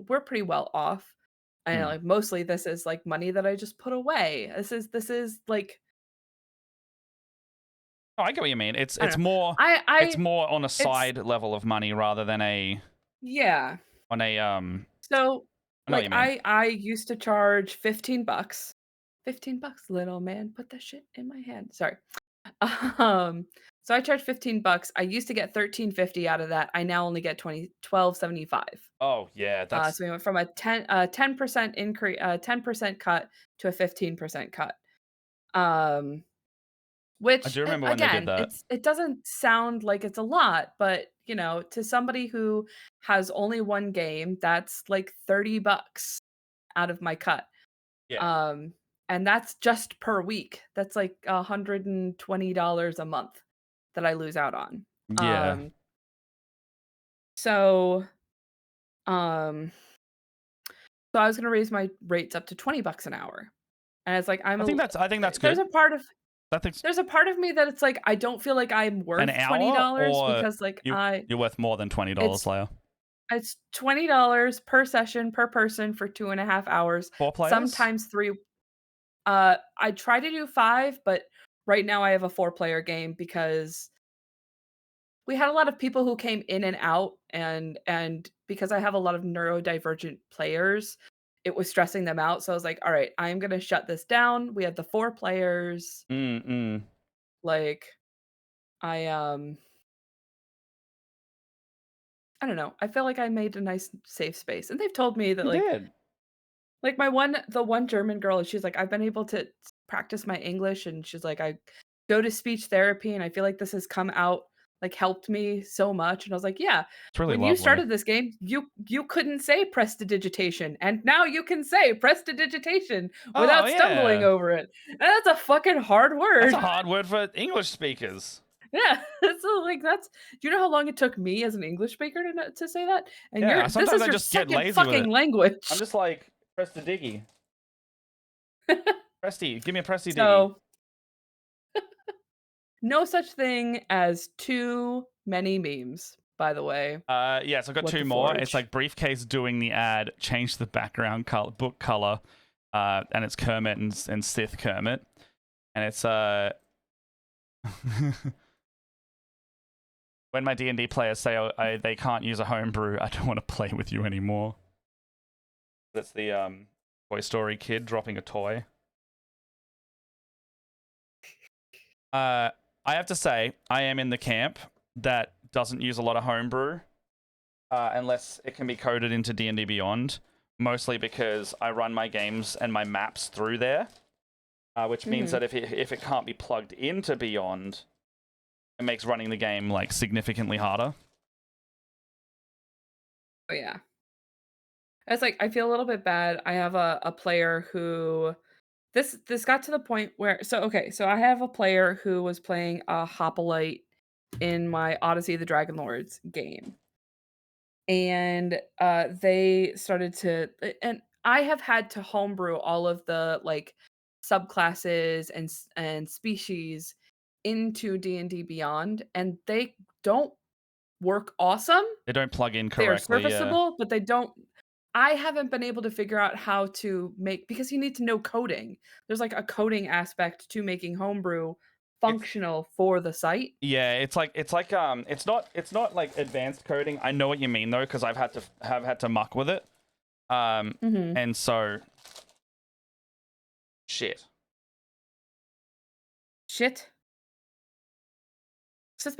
we're pretty well off. And Mm. like mostly this is like money that I just put away. This is like, Oh, I get what you mean. It's I don't know. more I more on a it's side level of money rather than yeah. on a So I know what like you mean. I used to charge $15. $15, little man, put that shit in my hand. Sorry. So I charge $15. I used to get $13.50 out of that. I now only get $12.75. Oh yeah, that's So we went from a 10% increase, 10% cut to a 15% cut. I Which do remember when they did again, that. it doesn't sound like it's a lot, but you know, to somebody who has only one game, that's like $30 out of my cut. Yeah. And that's just per week. That's like $120 a month that I lose out on. Yeah. So um so I was gonna raise my rates up to $20 an hour. And it's like I think that's there's good. a part of I think there's a part of me that it's like I don't feel like I'm an worth hour $20 or because like you're worth more than $20, it's Leo. it's $20 per session per person for 2.5 hours. 4 players? Sometimes 3. I try to do 5, but right now I have a 4-player game because we had a lot of people who came in and out, and because I have a lot of neurodivergent players, it was stressing them out. So I was like, all right, I'm gonna shut this down. We have the 4 players. Like I I don't know. I feel like I made a nice safe space. And they've told me that You did. like the one German girl, she's like, I've been able to practice my English, and she's like, I go to speech therapy and I feel like this has come out, like helped me so much. And I was like, yeah, It's really when lovely. you started this game, you couldn't say prestidigitation, and now you can say prestidigitation without stumbling yeah. over it. And that's a fucking hard word. That's a hard word for English speakers. Yeah, so like that's. Do you know how long it took me as an English speaker to say that? And Yeah, this sometimes is I your just get second lazy with fucking it. language. I'm just like, Prestidiggy. Presti, give me a Prestidiggy. So, no such thing as too many memes, by the way. Yeah, so I've got What 2 the more. forge. It's like Briefcase doing the ad, change the background book color, and it's Kermit and Sith Kermit, and it's when my D&D players say they can't use a homebrew, I don't want to play with you anymore. That's the Toy Story kid dropping a toy. I have to say, I am in the camp that doesn't use a lot of homebrew, unless it can be coded into D&D Beyond, mostly because I run my games and my maps through there, which means that if it can't be plugged into Beyond, it makes running the game like significantly harder. Oh yeah. It's like I feel a little bit bad. I have a player who this got to the point where so I have a player who was playing a hoplite in my Odyssey of the Dragon Lords game. And they started to and I have had to homebrew all of the like subclasses and species into D&D Beyond, and they don't work awesome. They don't plug in They are correctly. serviceable, but they don't. I haven't been able to figure out how to make, because you need to know coding. There's like a coding aspect to making homebrew functional for the site. Yeah, it's not like advanced coding. I know what you mean though, because I've had to muck with it. And so shit. So it's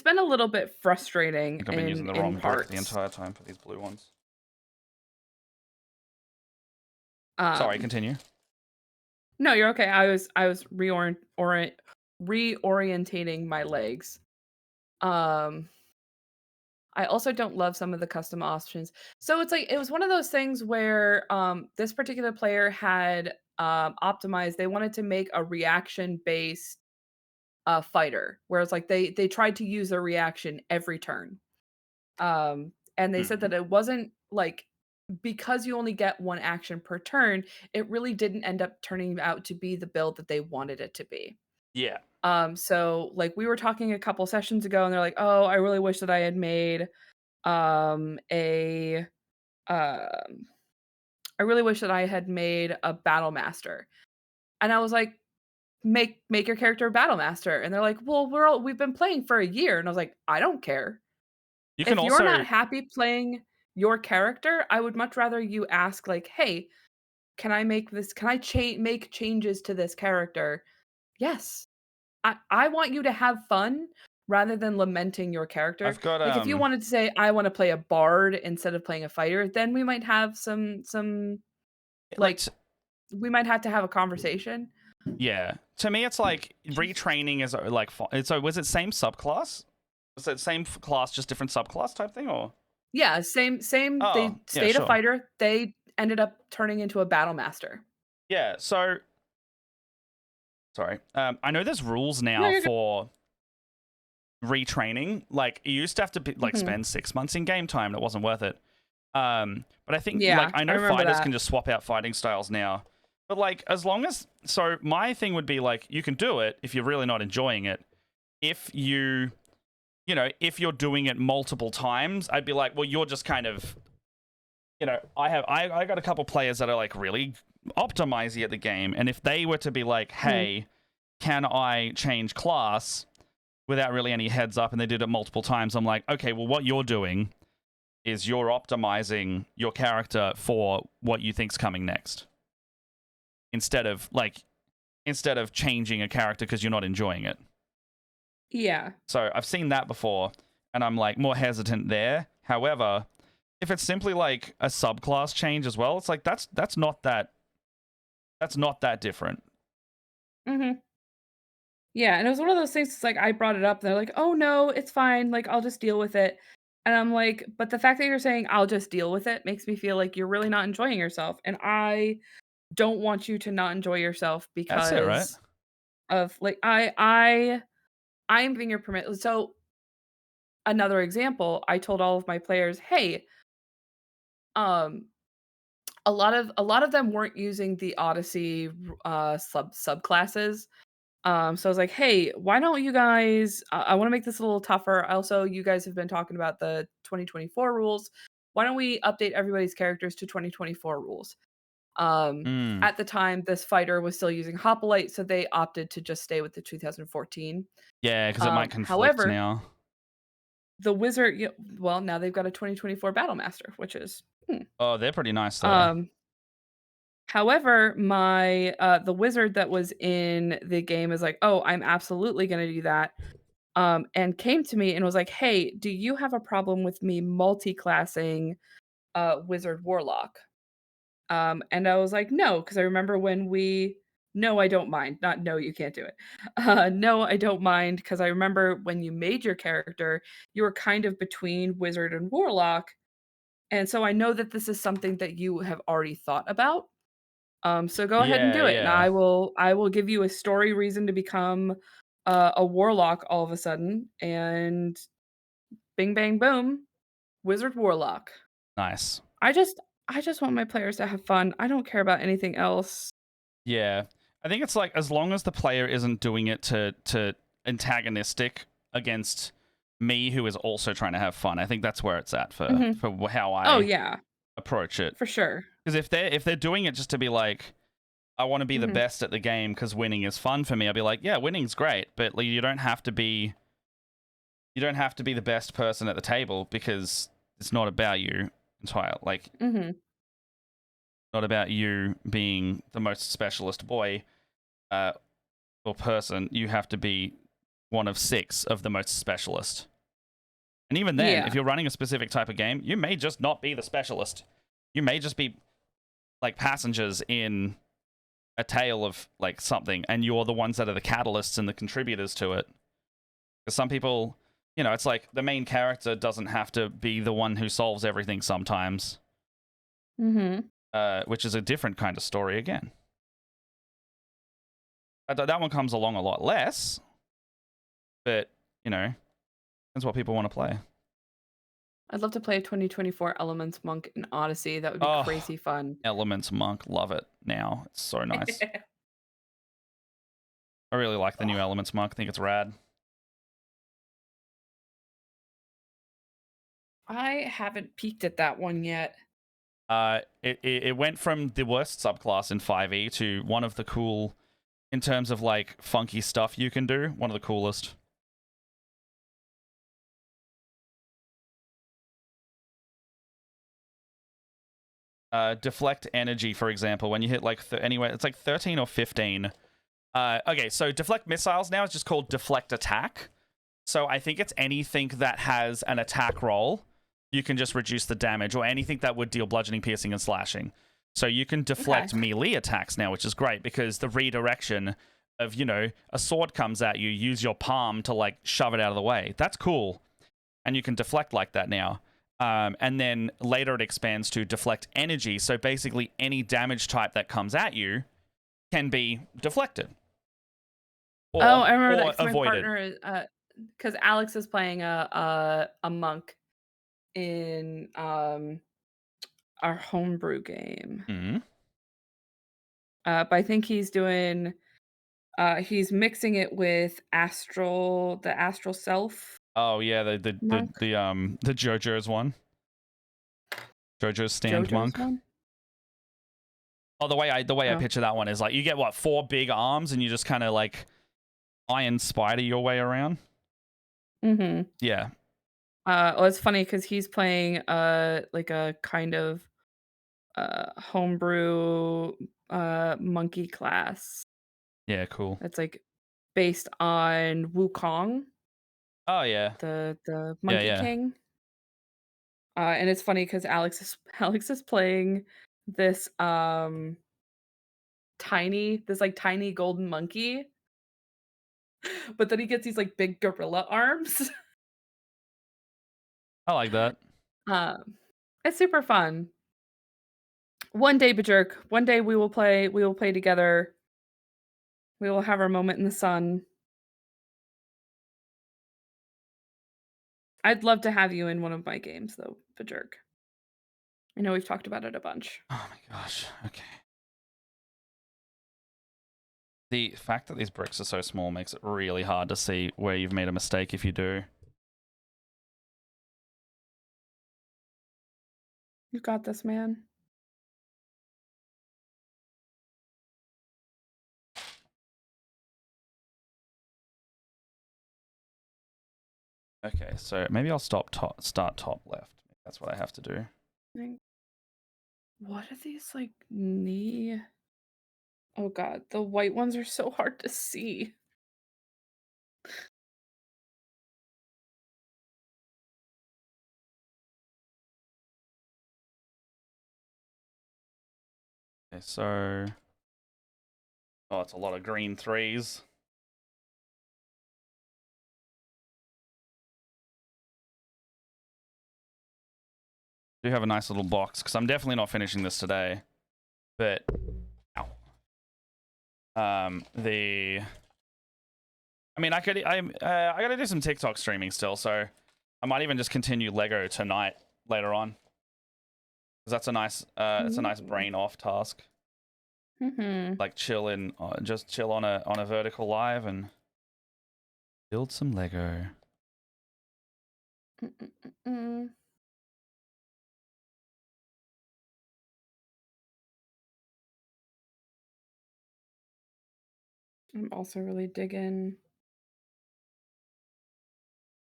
been a little bit frustrating. I think I've been using the wrong book the entire time for these blue ones. Sorry, continue. No, you're okay. I was reorientating my legs. I also don't love some of the custom options. So it's like it was one of those things where this particular player had optimized. They wanted to make a reaction based fighter, whereas like they tried to use a reaction every turn. And they said that it wasn't like because you only get one action per turn, it really didn't end up turning out to be the build that they wanted it to be. Yeah. So like we were talking a couple sessions ago and they're like, "Oh, I really wish that I had made a I really wish that I had made a battle master." And I was like, make your character a battle master. And they're like, "Well, we've been playing for a year." And I was like, "I don't care. You can If you're not also happy playing your character, I would much rather you ask like, "Hey, can I make this can I make changes to this character?" Yes. I want you to have fun rather than lamenting your character. I've got Like if you wanted to say I want to play a bard instead of playing a fighter, then we might have some like we might have to have a conversation. yeah. To me, it's like retraining is like so. Was it same subclass? Was it same class, just different subclass type thing, or? Yeah, same. Oh, They yeah, stayed sure. a fighter. They ended up turning into a battle master. Yeah. So, sorry. I know there's rules No, now you're good. for retraining. Like you used to have to like Mhm. spend 6 months in game time, and it wasn't worth it. But I think Yeah, like I know remember fighters that. can just swap out fighting styles now. But like as long as my thing would be like you can do it if you're really not enjoying it. If if you're doing it multiple times, I'd be like, well, you're just kind of I got a couple players that are like really optimizing at the game, and if they were to be like, hey, can I change class without really any heads up, and they did it multiple times, I'm like, okay, well, what you're doing is you're optimizing your character for what you think's coming next, instead of changing a character because you're not enjoying it. Yeah. So I've seen that before, and I'm like more hesitant there. However, if it's simply like a subclass change as well, it's like that's not that different. Mhm. Yeah, and it was one of those things. It's like I brought it up, and they're like, "Oh no, it's fine. Like I'll just deal with it." And I'm like, "But the fact that you're saying I'll just deal with it makes me feel like you're really not enjoying yourself, and I don't want you to not enjoy yourself That's it, right? because of like I am giving your permit." So another example, I told all of my players, "Hey, um, a lot of them weren't using the Odyssey subclasses. So I was like, "Hey, why don't you guys I want to make this a little tougher. Also, you guys have been talking about the 2024 rules. Why don't we update everybody's characters to 2024 rules?" At the time, this fighter was still using Hoplite, so they opted to just stay with the 2014. Yeah, because it might conflict However, now. the wizard, well, now they've got a 2024 battle master, which is Oh, they're pretty nice though. However, my the wizard that was in the game is like, "Oh, I'm absolutely going to do that." And came to me and was like, "Hey, do you have a problem with me multi-classing wizard warlock?" And I was like, "No," because I remember when no, I don't mind. Not no, you can't do it. No, I don't mind because I remember when you made your character, you were kind of between wizard and warlock. And so I know that this is something that you have already thought about. So go ahead and do it, and Yeah. I will give you a story reason to become a warlock all of a sudden, and bing bang boom, wizard warlock. Nice. I just want my players to have fun. I don't care about anything else. Yeah. I think it's like as long as the player isn't doing it to antagonistic against me, who is also trying to have fun. I think that's where it's at for how I Oh yeah, approach it. for sure. Because if they're doing it just to be like, I want to be the best at the game because winning is fun for me, I'll be like, yeah, winning's great, but like, you don't have to be the best person at the table because it's not about you entirely. Like, not about you being the most specialist boy or person. You have to be one of 6 of the most specialist. And even then, if you're running a specific type of game, you may just not be the specialist. You may just be like passengers in a tale of like something, and you're the ones that are the catalysts and the contributors to it. Because some people, it's like the main character doesn't have to be the one who solves everything sometimes. Which is a different kind of story again. That one comes along a lot less, but you know, that's what people want to play. I'd love to play 2024 Elements Monk in Odyssey. That would be Oh. crazy fun. Elements Monk, love it now. It's so nice. I really like the new Elements Monk. I think it's rad. I haven't peeked at that one yet. It went from the worst subclass in 5e to one of the cool, in terms of like funky stuff you can do, one of the coolest. Deflect energy, for example, when you hit like anyway, it's like 13 or 15. Okay, so deflect missiles now is just called deflect attack. So I think it's anything that has an attack roll, you can just reduce the damage, or anything that would deal bludgeoning, piercing, and slashing. So you can deflect melee attacks now, which is great because the redirection of, you know, a sword comes at you, use your palm to like shove it out of the way. That's cool. And you can deflect like that now. And then later it expands to deflect energy. So basically any damage type that comes at you can be deflected. Or, I remember that 'cause my avoided. partner, because Alex is playing a monk in our homebrew game. Mm-hmm. But I think he's doing he's mixing it with the astral self. Oh yeah, the Monk? JoJo's one. JoJo's stand JoJo's monk. one? Oh, the way I Oh. picture that one is like you get what, 4 big arms and you just kind of like iron spider your way around. Mm-hmm. Yeah. Well, it's funny because he's playing like a kind of homebrew monkey class. Yeah, cool. It's like based on Wukong, Oh yeah. the Monkey yeah. King. And it's funny because Alex is playing this tiny golden monkey, but then he gets these like big gorilla arms. I like that. It's super fun. One day, Bajirk, one day we will play together. We will have our moment in the sun. I'd love to have you in one of my games though, Bajirk. I know we've talked about it a bunch. Oh my gosh. Okay. The fact that these bricks are so small makes it really hard to see where you've made a mistake if you do. You got this, man. Okay, so maybe I'll start top left. That's what I have to do. What are these like knee? Oh god, the white ones are so hard to see. Okay, so oh, it's a lot of green 3s. Do have a nice little box because I'm definitely not finishing this today. But ow. I mean, I gotta do some TikTok streaming still, so I might even just continue Lego tonight later on. Because that's a nice it's a nice brain off task. Like just chill on a vertical live and build some Lego. I'm also really digging.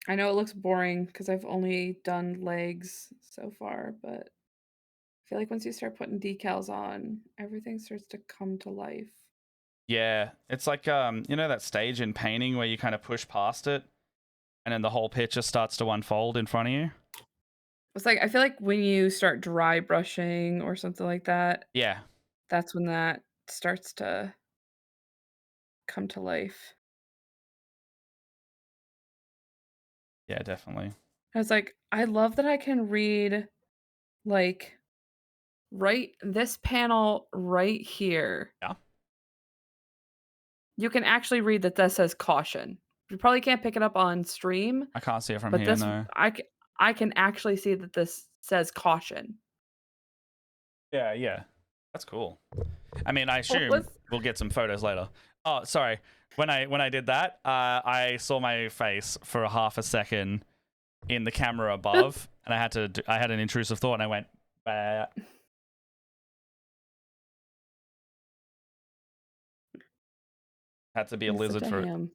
I know it looks boring because I've only done legs so far, but I feel like once you start putting decals on, everything starts to come to life. Yeah, it's like you know that stage in painting where you kind of push past it and then the whole picture starts to unfold in front of you? It's like I feel like when you start dry brushing or something like that, Yeah. that's when that starts to come to life. Yeah, definitely. I was like, I love that I can read like right this panel right here. Yeah. you can actually read that says caution. You probably can't pick it up on stream, I can't see it from but here, this no. I can actually see that this says caution. Yeah, yeah. That's cool. I mean, I What assume was- we'll get some photos later. Oh, sorry. When I did that, I saw my face for a half a second in the camera above, and I had an intrusive thought, and I went, bah. Had to be a He's lizard such a for ham.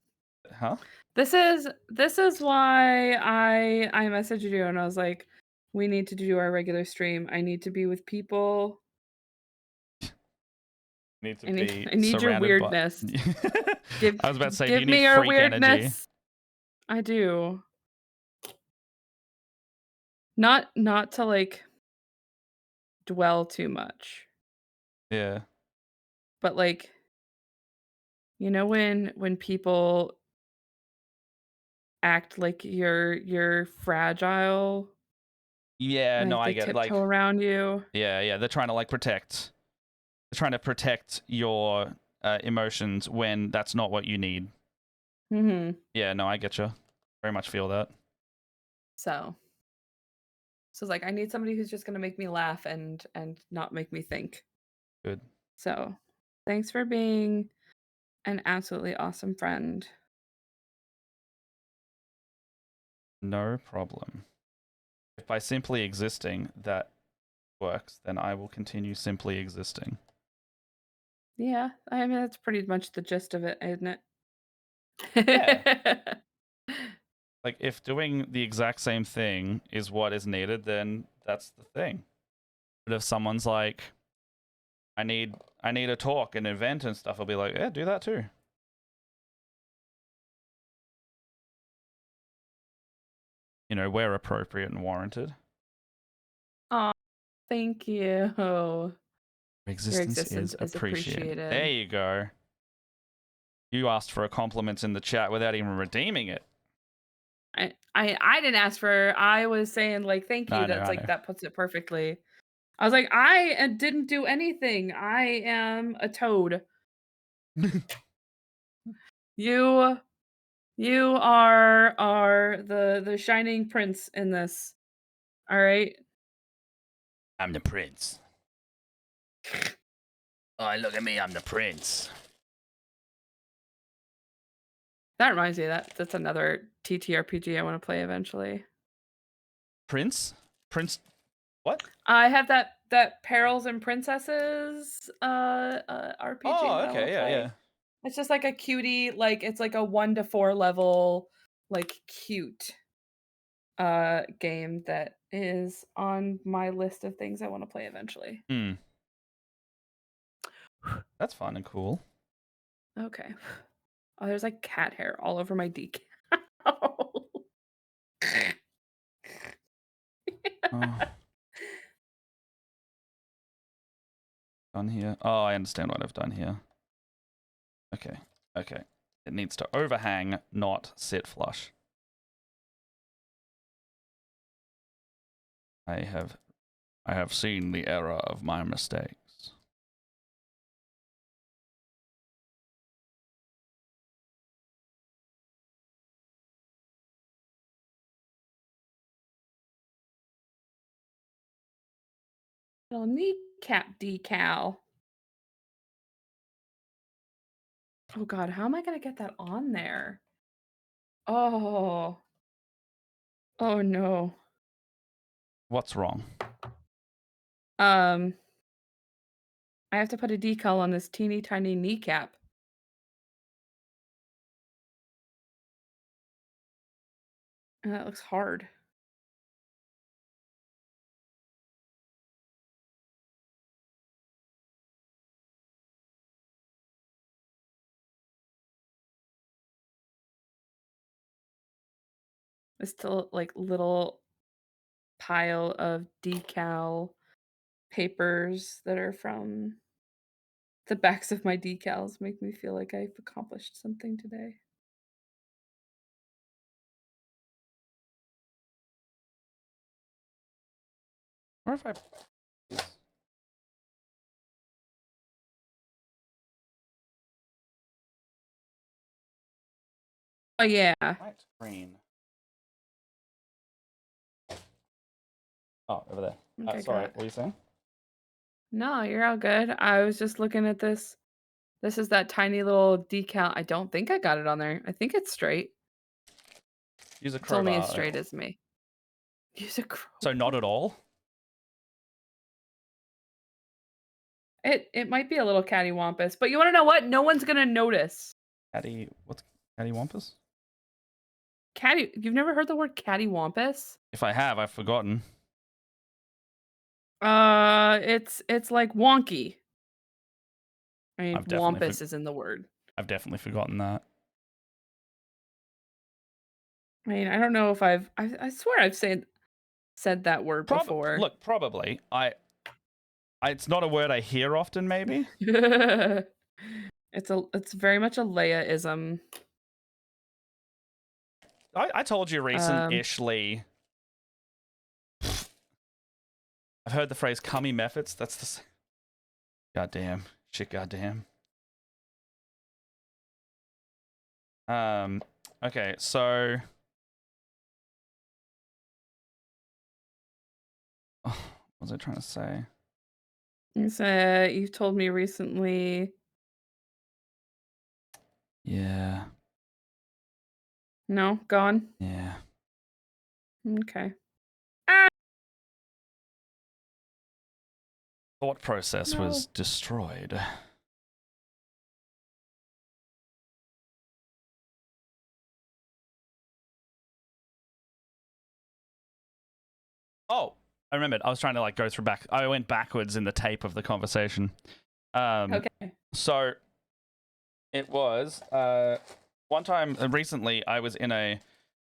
huh? This is why I messaged you and I was like, we need to do our regular stream. I need to be with people. Need to I need be I need your surrounded by. weirdness. Give I was about to say, do give you me need your freak energy? weirdness. I do. Not to like dwell too much, Yeah. but like when people act like you're fragile, Yeah, no, like I they get it. tiptoe Like, around you. yeah, they're trying to like protect. They're trying to protect your emotions when that's not what you need. Mhm. Yeah, no, I get you. Very much feel that. So it's like I need somebody who's just going to make me laugh and not make me think. Good. So, thanks for being an absolutely awesome friend. No problem. If by simply existing that works, then I will continue simply existing. Yeah, I mean that's pretty much the gist of it, isn't it? Yeah. Like, if doing the exact same thing is what is needed, then that's the thing. But if someone's like, I need a talk, an event and stuff, I'll be like, yeah, do that too. You know, where appropriate and warranted. Aw, thank you. Your Existence existence is is appreciated. appreciated. There you go. You asked for a compliment in the chat without even redeeming it. I didn't ask for. I was saying like thank you. I know, That's I like know. that puts it perfectly. I was like I didn't do anything. I am a toad. You are the shining prince in this. All right. I'm the prince. Oh, look at me, I'm the prince. That reminds me that's another TTRPG I want to play eventually. Prince? Prince what? I have that Perils and Princesses RPG Oh, that I want okay, to yeah, play. yeah. It's just like a cutie, like it's like a 1 to 4 level, like cute game that is on my list of things I want to play eventually. That's fun and cool. Okay. Oh, there's like cat hair all over my decal. Oh. Done here. Oh, I understand what I've done here. Okay. Okay. It needs to overhang, not sit flush. I have seen the error of my mistakes. Little kneecap decal. Oh god, how am I gonna get that on there? Oh. Oh no. What's wrong? I have to put a decal on this teeny tiny kneecap. And that looks hard. It's still like little pile of decal papers that are from the backs of my decals make me feel like I've accomplished something today. Or if I Oh yeah. Light green. Oh, over there. Okay, Sorry, got it. what were you saying? No, you're all good. I was just looking at this. This is that tiny little decal. I don't think I got it on there. I think it's straight. Use a It's only as crowbar. straight as me. Use a crowbar. So not at all? It might be a little cattywampus, but you want to know what? No one's gonna notice. What's cattywampus? You've never heard the word cattywampus? If I have, I've forgotten. It's like wonky. I mean, I've definitely wampus is in the word. I've definitely forgotten that. I mean, I don't know if I swear I've said that word before. Look, probably. It's not a word I hear often, maybe. It's very much a Leia-ism. I told you recent-ishly. I've heard the phrase "cummy methods." That's the goddamn shit. Goddamn. Okay, so. What was I trying to say? You told me recently. Yeah. No, gone. Yeah. Okay. Thought process No. was destroyed. Oh, I remembered. I was trying to like go through back. I went backwards in the tape of the conversation. Okay. So it was one time recently. I was in a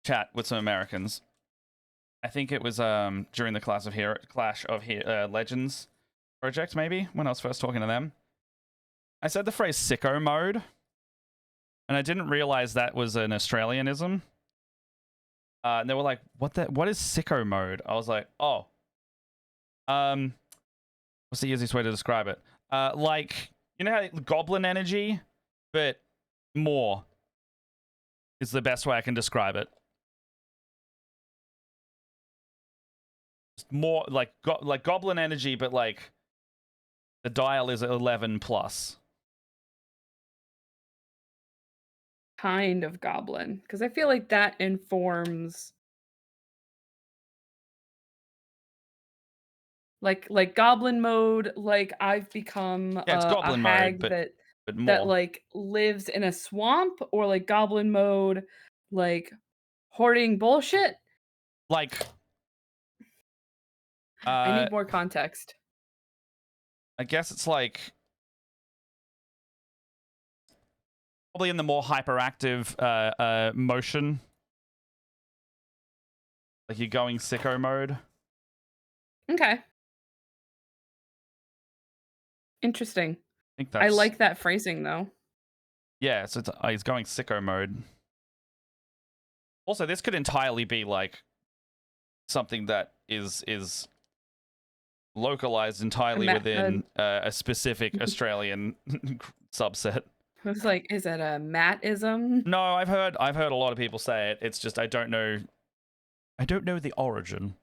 chat with some Americans. I think it was during the Clash of Legends project, maybe when I was first talking to them. I said the phrase "sicko mode," and I didn't realize that was an Australianism. And they were like, what is sicko mode? I was like, oh. What's the easiest way to describe it? Like, you know how goblin energy, but more is the best way I can describe it. Just more like goblin energy, but like the dial is 11 plus. Kind of goblin, because I feel like that informs like goblin mode. Like I've become Yeah, it's a goblin hag mode, that more like lives in a swamp, or like goblin mode, like hoarding bullshit. like. I need more context. I guess it's like probably in the more hyperactive motion. Like you're going sicko mode. Okay. Interesting. I think that's. I like that phrasing though. Yeah, so he's going sicko mode. Also, this could entirely be like something that is localized entirely within a specific Australian subset. I was like, is it a Mattism? No, I've heard a lot of people say it. It's just I don't know the origin.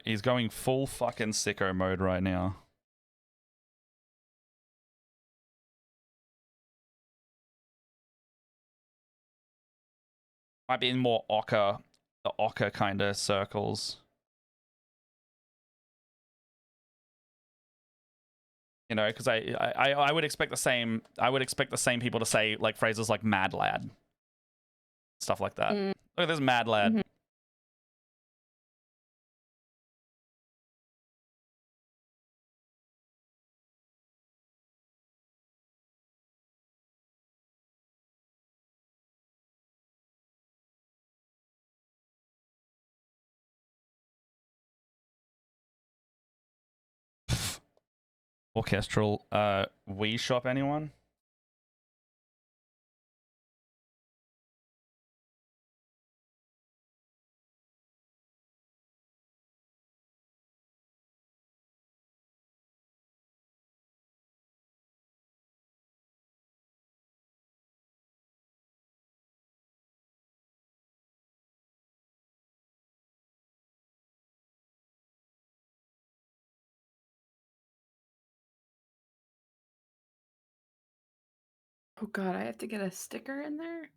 He's going full fucking sicko mode right now. Might be in more the ochre kind of circles. You know, because I would expect the same. I would expect the same people to say like phrases like "mad lad," stuff like that. Look at this mad lad. Mm-hmm. Orchestral. Wii shop anyone? Oh god, I have to get a sticker in there?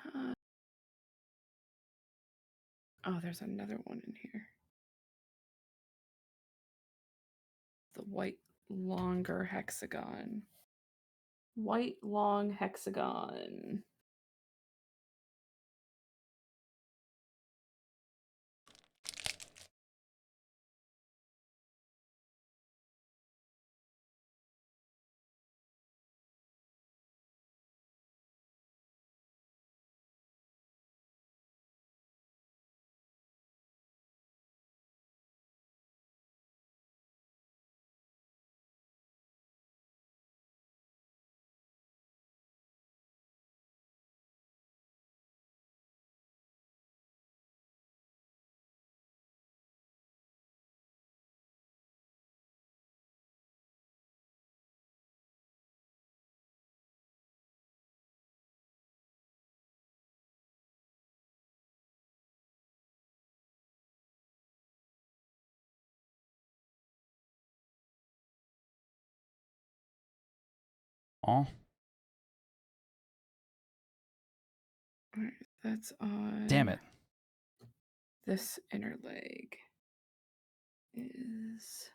Uh, oh, there's another one in here. The white longer hexagon. White long hexagon. Oh, Alright, that's on. damn it. This inner leg is.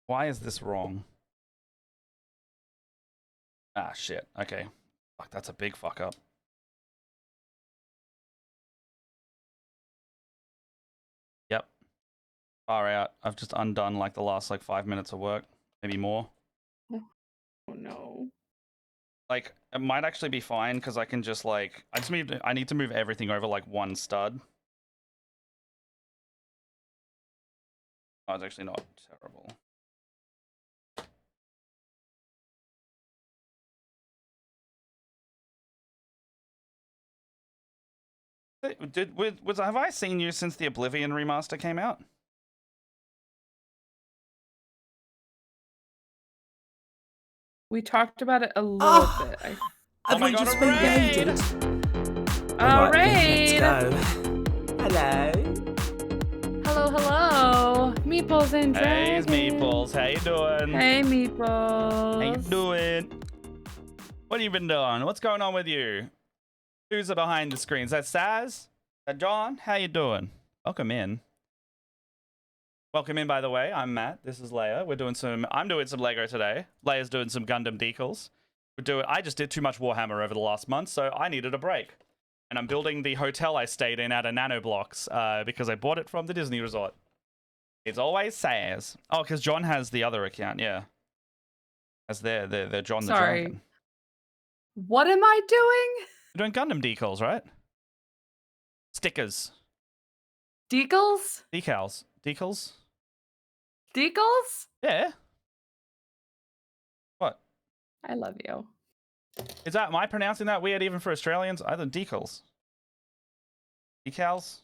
Why is this wrong? Ah, shit. Okay. Fuck, that's a big fuck up. Yep. Far out. I've just undone like the last like 5 minutes of work, maybe more. Oh no. Like, it might actually be fine because I can just like, I need to move everything over like one stud. Oh, it's actually not terrible. Have I seen you since the Oblivion remaster came out? We talked about it a little bit. Oh my God, just a been raid! A Alright, raid! let's go. Hello. Hello, hello. Meeples and Hey, dragons. Meeples. How you doing? Hey, Meeples. How you doing? What have you been doing? What's going on with you? Who's behind the screen? Is that Saz? Is that John? How you doing? Welcome in. Welcome in, by the way. I'm Matt. This is Leia. I'm doing some Lego today. Leia's doing some Gundam decals. I just did too much Warhammer over the last month, so I needed a break. And I'm building the hotel I stayed in out of Nanoblocks because I bought it from the Disney resort. It's always Saz. Oh, because John has the other account, yeah. As they're John the Sorry. Dragon. What am I doing? You're doing Gundam decals, right? Stickers. Decals? Decals. Decals? Decals? Yeah. What? I love you. Am I pronouncing that weird even for Australians? Either decals. Decals?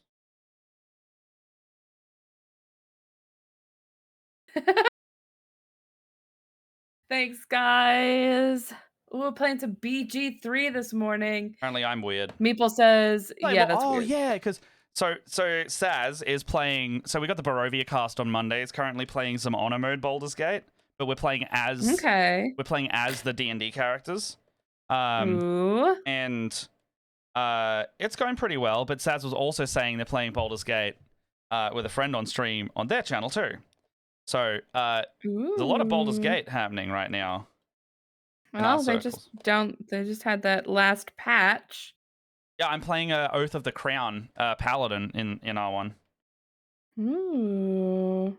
Thanks, guys. Ooh, we're playing some BG3 this morning. Apparently I'm weird. Meeple says, Like, yeah, well, that's oh, weird. yeah, because so Saz is playing. So we got the Barovia cast on Monday. It's currently playing some honor mode Baldur's Gate, but we're playing as the D&D characters. Ooh. And it's going pretty well. But Saz was also saying they're playing Baldur's Gate with a friend on stream on their channel too. So there's a lot of Baldur's Gate happening right now. Well, they just had that last patch. Yeah, I'm playing Oath of the Crown Paladin in R1. Ooh.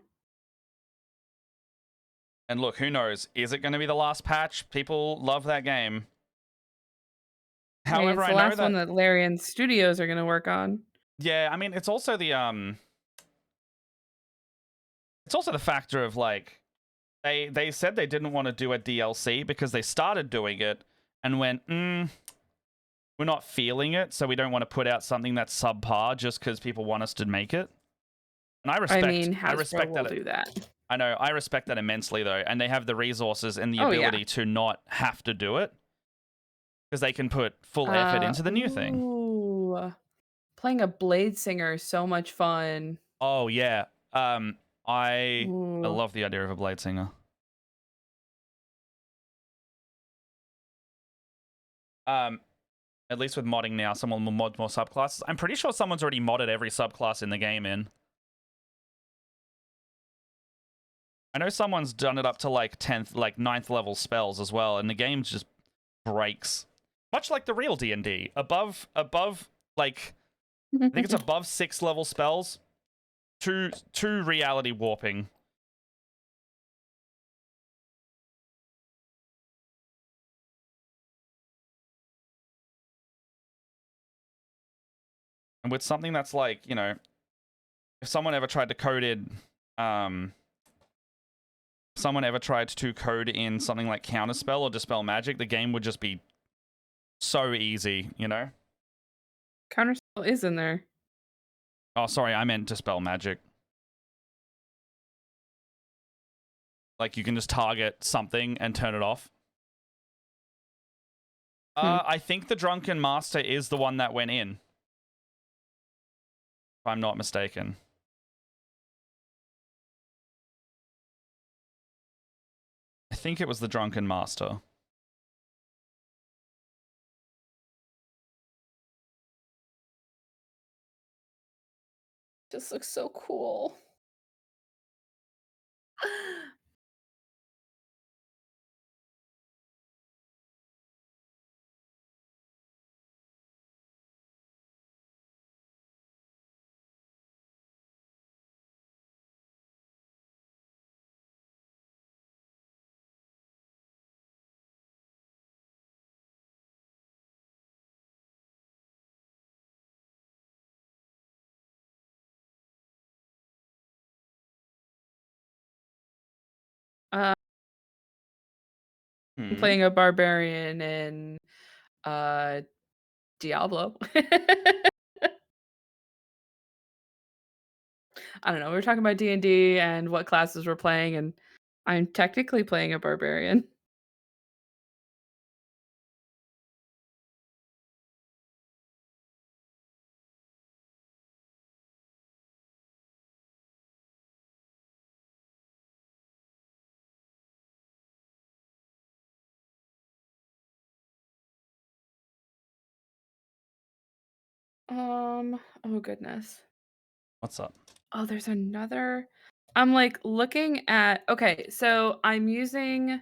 And look, who knows? Is it going to be the last patch? People love that game. However, it's the last one that Larian Studios are going to work on. Yeah, I mean, it's also the factor of like they said they didn't want to do a DLC because they started doing it and went, we're not feeling it, so we don't want to put out something that's subpar just because people want us to make it. And I I respect. mean, I Hasbro respect will that. do that. I know. I respect that immensely, though, and they have the resources and the Oh, yeah. ability to not have to do it because they can put full effort into the new thing. Ooh. Playing a Blade Singer is so much fun. Oh yeah. I Ooh. love the idea of a Blade Singer. At least with modding now, someone will mod more subclasses. I'm pretty sure someone's already modded every subclass in the game in. I know someone's done it up to like 10th, like 9th level spells as well, and the game just breaks. Much like the real D&D. Above, like, I think it's above 6th level spells. Two reality warping. And with something that's like, you know, if someone ever tried to code in, something like Counterspell or Dispel Magic, the game would just be so easy, you know? Counterspell is in there. Oh, sorry, I meant Dispel Magic. Like, you can just target something and turn it off. I think the Drunken Master is the one that went in. If I'm not mistaken. I think it was the Drunken Master. Just looks so cool. I'm playing a barbarian in Diablo. I don't know. We were talking about D&D and what classes we're playing, and I'm technically playing a barbarian. Oh goodness. What's up? Oh, there's another. I'm like looking at, okay, so I'm using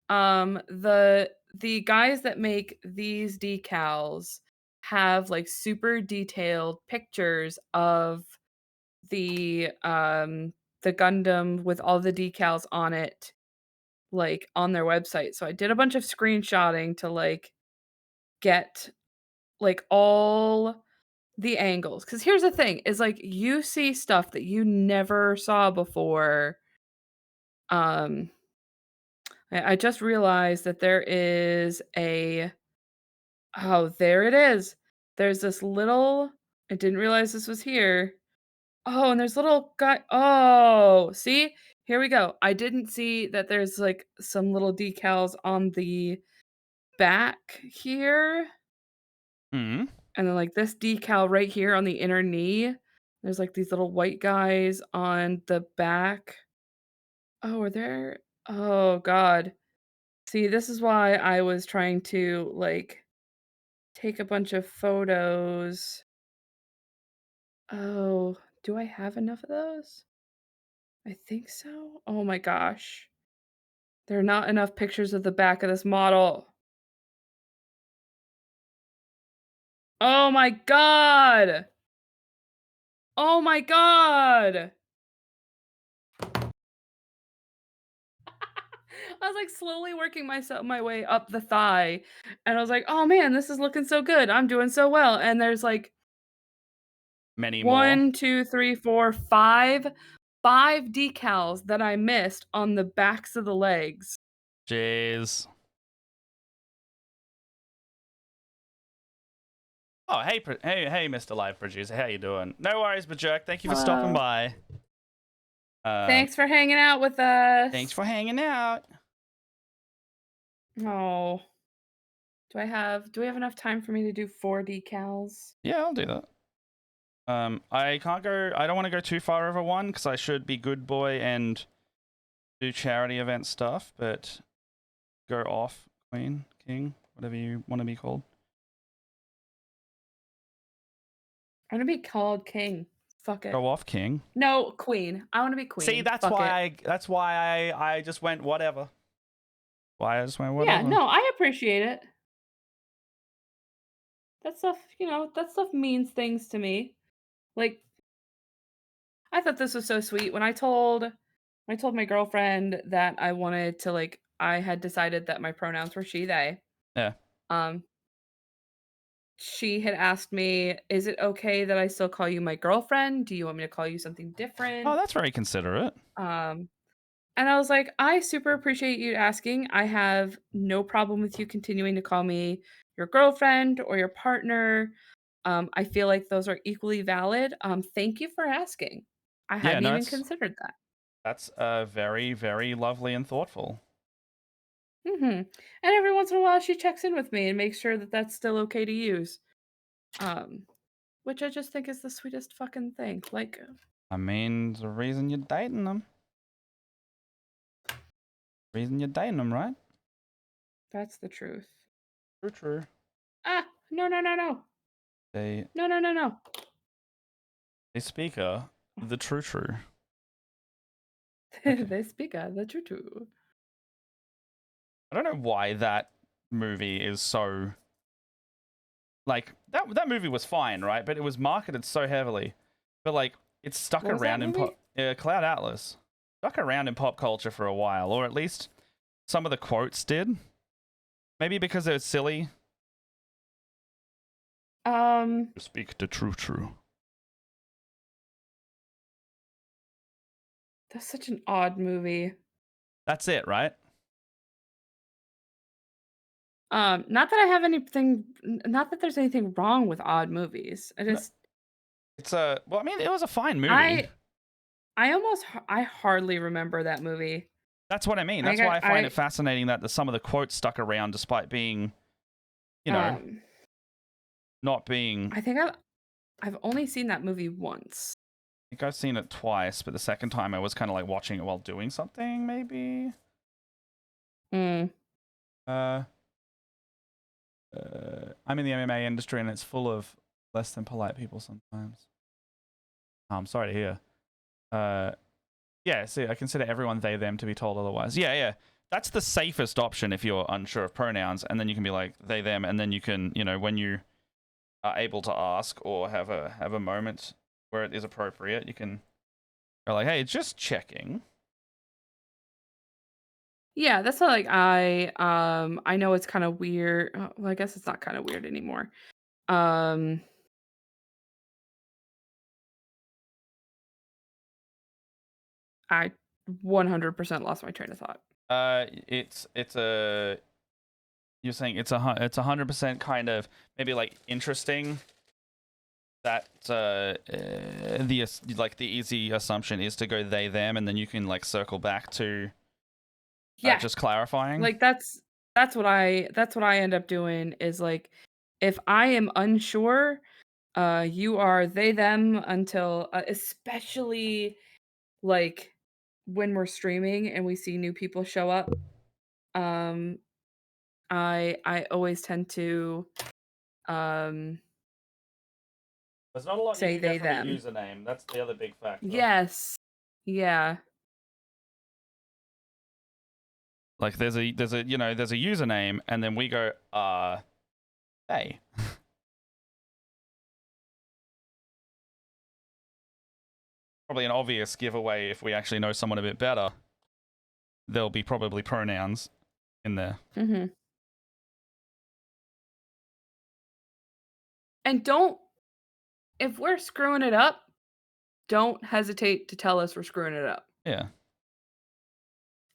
the guys that make these decals have like super detailed pictures of the Gundam with all the decals on it, like on their website. So I did a bunch of screenshotting to like get like all the angles, because here's the thing is like you see stuff that you never saw before. I just realized that there is a, oh, there it is. There's this little, I didn't realize this was here. Oh, and there's little guy. Oh, see? Here we go. I didn't see that there's like some little decals on the back here. Hmm. And then like this decal right here on the inner knee. There's like these little white guys on the back. Oh, are there? Oh, God. See, this is why I was trying to like take a bunch of photos. Oh, do I have enough of those? I think so. Oh my gosh. There are not enough pictures of the back of this model. Oh my god! Oh my god! I was like slowly working my way up the thigh, and I was like, "Oh man, this is looking so good. I'm doing so well." And there's like Many more. 1, 2, 3, 4, 5 decals that I missed on the backs of the legs. Jeez. Oh, hey, hey, Mr. Live Producer. How you doing? No worries, Bajirk. Thank you for stopping by. Thanks for hanging out with us. Thanks for hanging out. Oh. Do we have enough time for me to do 4 decals? Yeah, I'll do that. I don't want to go too far over 1 because I should be good boy and do charity event stuff, but go off, queen, king, whatever you want to be called. I'm gonna be called king. Fuck it. Go off, king. No, queen. I want to be queen. See, that's Fuck why it. I just went whatever. Why I just went whatever. Yeah, no, I appreciate it. That stuff, that stuff means things to me. Like, I thought this was so sweet when I told my girlfriend that I wanted to, like, I had decided that my pronouns were she, they. Yeah. She had asked me, "Is it okay that I still call you my girlfriend? Do you want me to call you something different?" Oh, that's very considerate. And I was like, "I super appreciate you asking. I have no problem with you continuing to call me your girlfriend or your partner. I feel like those are equally valid. Thank you for asking. I Yeah, hadn't no, even considered that." That's very, very lovely and thoughtful. And every once in a while, she checks in with me and makes sure that that's still okay to use. Which I just think is the sweetest fucking thing. Like, I mean, the reason you're dating them. Right? that's the truth. True. Ah, no. No. No. They speak the true. They speak the true. I don't know why that movie is so like that movie was fine, right? But it was marketed so heavily. But like it's stuck What was around that in movie? Cloud Atlas. Stuck around in pop culture for a while, or at least some of the quotes did. Maybe because they were silly. Speak the true. That's such an odd movie. That's it, right? Not that I have anything. Not that there's anything wrong with odd movies. I just. It's well, I mean, it was a fine movie. I hardly remember that movie. That's what I mean. That's why I find it fascinating that some of the quotes stuck around despite being, not being. I think I've only seen that movie once. I think I've seen it twice, but the second time I was kind of like watching it while doing something, maybe. I'm in the MMA industry and it's full of less than polite people sometimes. I'm sorry to hear. Yeah, see, I consider everyone they, them to be told otherwise. Yeah. That's the safest option if you're unsure of pronouns, and then you can be like they, them, and then you can, when you are able to ask or have a moment where it is appropriate, you can go like, hey, just checking. Yeah, that's not like I know it's kind of weird. Well, I guess it's not kind of weird anymore. I 100% lost my train of thought. You're saying it's 100% kind of maybe like interesting that the easy assumption is to go they, them, and then you can like circle back to just clarifying. Like that's what I end up doing is like if I am unsure, you are they, them until especially like when we're streaming and we see new people show up. I always tend to there's not a lot say you can they, get from them. a username. That's the other big factor. Yes. Yeah. Like there's a username, and then we go hey. Probably an obvious giveaway if we actually know someone a bit better. There'll be probably pronouns in there. And if we're screwing it up, don't hesitate to tell us we're screwing it up. Yeah.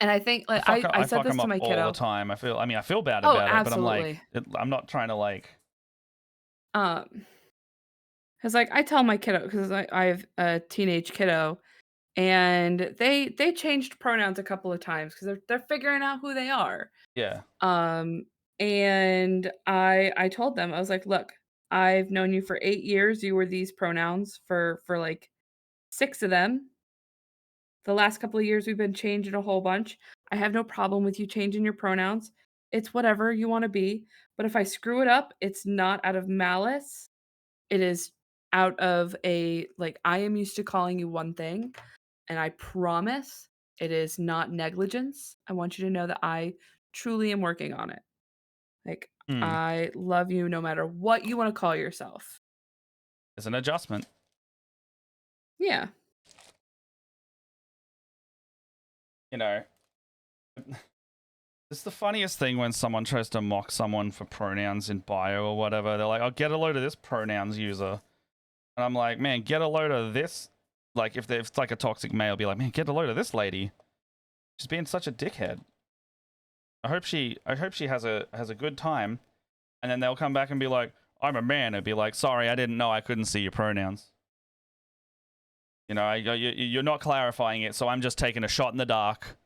And I think like I said this to my kiddo all the time. I feel bad about it, but I'm like, I'm not trying to like. Because like I tell my kiddo, because I have a teenage kiddo, and they changed pronouns a couple of times because they're figuring out who they are. Yeah. And I told them, I was like, look, I've known you for 8 years. You were these pronouns for like 6 of them. The last couple of years we've been changing a whole bunch. I have no problem with you changing your pronouns. It's whatever you want to be. But if I screw it up, it's not out of malice. It is out of a like I am used to calling you one thing, and I promise it is not negligence. I want you to know that I truly am working on it. Like Hmm. I love you no matter what you want to call yourself. It's an adjustment. Yeah. You know, it's the funniest thing when someone tries to mock someone for pronouns in bio or whatever. They're like, "I'll get a load of this pronouns user," and I'm like, "Man, get a load of this." Like, if it's like a toxic male, be like, "Man, get a load of this lady. She's being such a dickhead." I hope she has a good time, and then they'll come back and be like, "I'm a man," and be like, "Sorry, I didn't know. I couldn't see your pronouns." You know, you're not clarifying it, so I'm just taking a shot in the dark.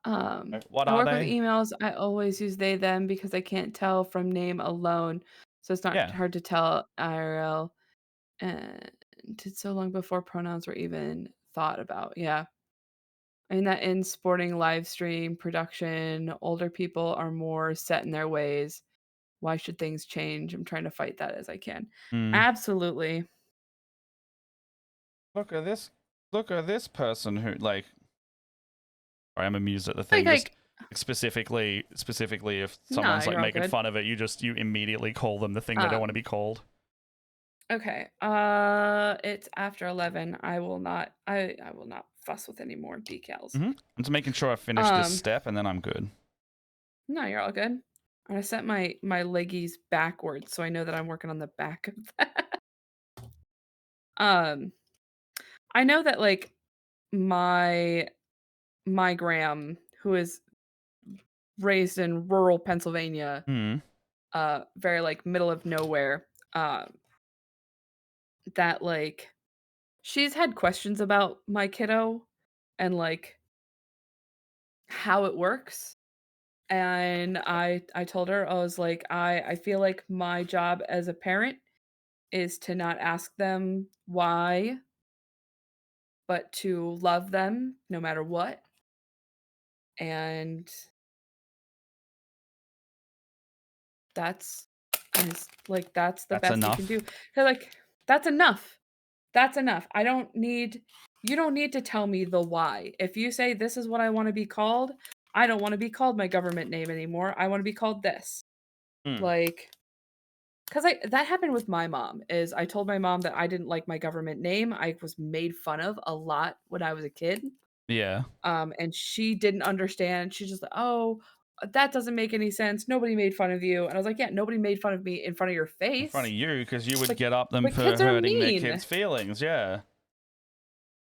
What I are work with they? emails. I always use they them because I can't tell from name alone. So it's not Yeah. hard to tell IRL. And it's so long before pronouns were even thought about. Yeah. I mean that in sporting live stream production, older people are more set in their ways. Why should things change? I'm trying to fight that as I can. Absolutely. Look at this. Look at this person who like. I'm amused at the thing. Like just specifically, if No, someone's like you're all making good. fun of it, you immediately call them the thing they don't want to be called. Okay. It's after 11. I will not fuss with any more decals. I'm just making sure I finish this step and then I'm good. No, you're all good. I set my leggies backwards so I know that I'm working on the back of that. I know that like my gram, who is raised in rural Pennsylvania, very like middle of nowhere, that like she's had questions about my kiddo and like how it works. And I told her, I was like, I feel like my job as a parent is to not ask them why, but to love them no matter what. And that's like that's the That's best enough. you can do. They're like, that's enough. That's enough. You don't need to tell me the why. If you say this is what I want to be called, I don't want to be called my government name anymore. I want to be called this. Like, because that happened with my mom. Is I told my mom that I didn't like my government name. I was made fun of a lot when I was a kid. Yeah. And she didn't understand. She's just like, oh, that doesn't make any sense. Nobody made fun of you. And I was like, yeah, nobody made fun of me in front of your face. In front of you, because you would Like, get up them but for kids are hurting their mean. kids' feelings. Yeah.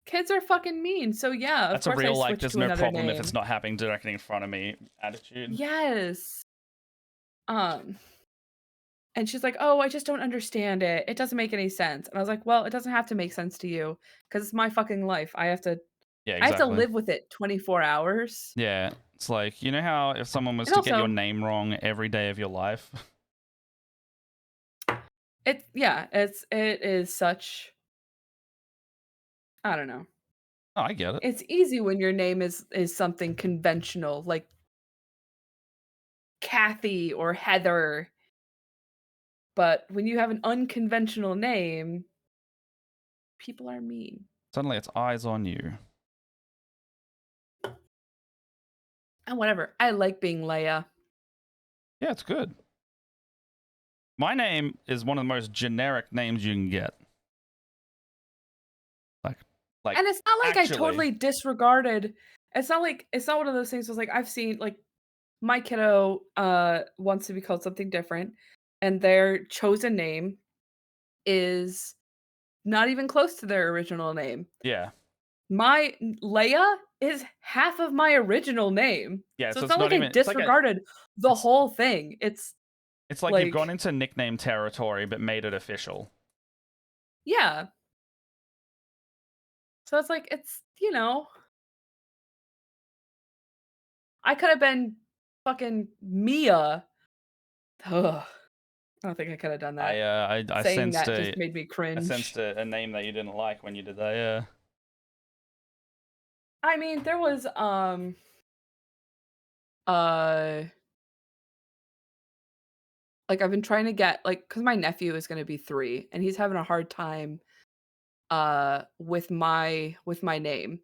Kids are fucking mean. So yeah, That's of a course real I like. switched There's to no another problem name. if it's not happening directly in front of me. Attitude. Yes. And she's like, "Oh, I just don't understand it. It doesn't make any sense." And I was like, "Well, it doesn't have to make sense to you because it's my fucking life. Yeah, exactly. I have to live with it 24 hours." Yeah. It's like, you know how if someone was And to get your also- name wrong every day of your life? It is such I don't know. Oh, I get it. It's easy when your name is something conventional like Kathy or Heather. But when you have an unconventional name, people are mean. Suddenly it's eyes on you. And whatever. I like being Leia. Yeah, it's good. My name is one of the most generic names you can get. Like, And it's not like actually, I totally disregarded. It's not one of those things was like I've seen like my kiddo wants to be called something different and their chosen name is not even close to their original name. Yeah. My Leia is half of my original name. Yeah, So so it's not like I disregarded the whole thing. It's like you've gone into nickname territory but made it official. Yeah. So it's like it's, I could have been fucking Mia. Ugh. I don't think I could have done that. I Saying sensed that just made me I cringe. sensed a name that you didn't like when you did that. Yeah. I mean, there was uh like I've been trying to get cuz my nephew is going to be 3 and he's having a hard time with my name.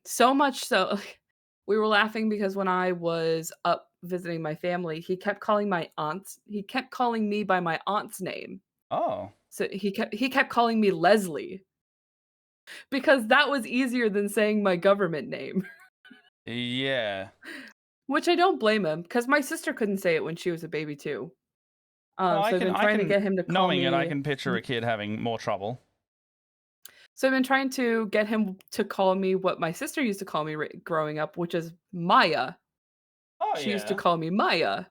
So much so we were laughing because when I was up visiting my family, he kept calling me by my aunt's name. Oh. So he kept calling me Leslie because that was easier than saying my government name, Yeah. which I don't blame him because my sister couldn't say it when she was a baby too. No, So I've been I trying to can get him to call knowing it, I me. can picture a kid having more trouble. So I've been trying to get him to call me what my sister used to call me growing up, which is Maya. Oh She used to yeah. call me Maya.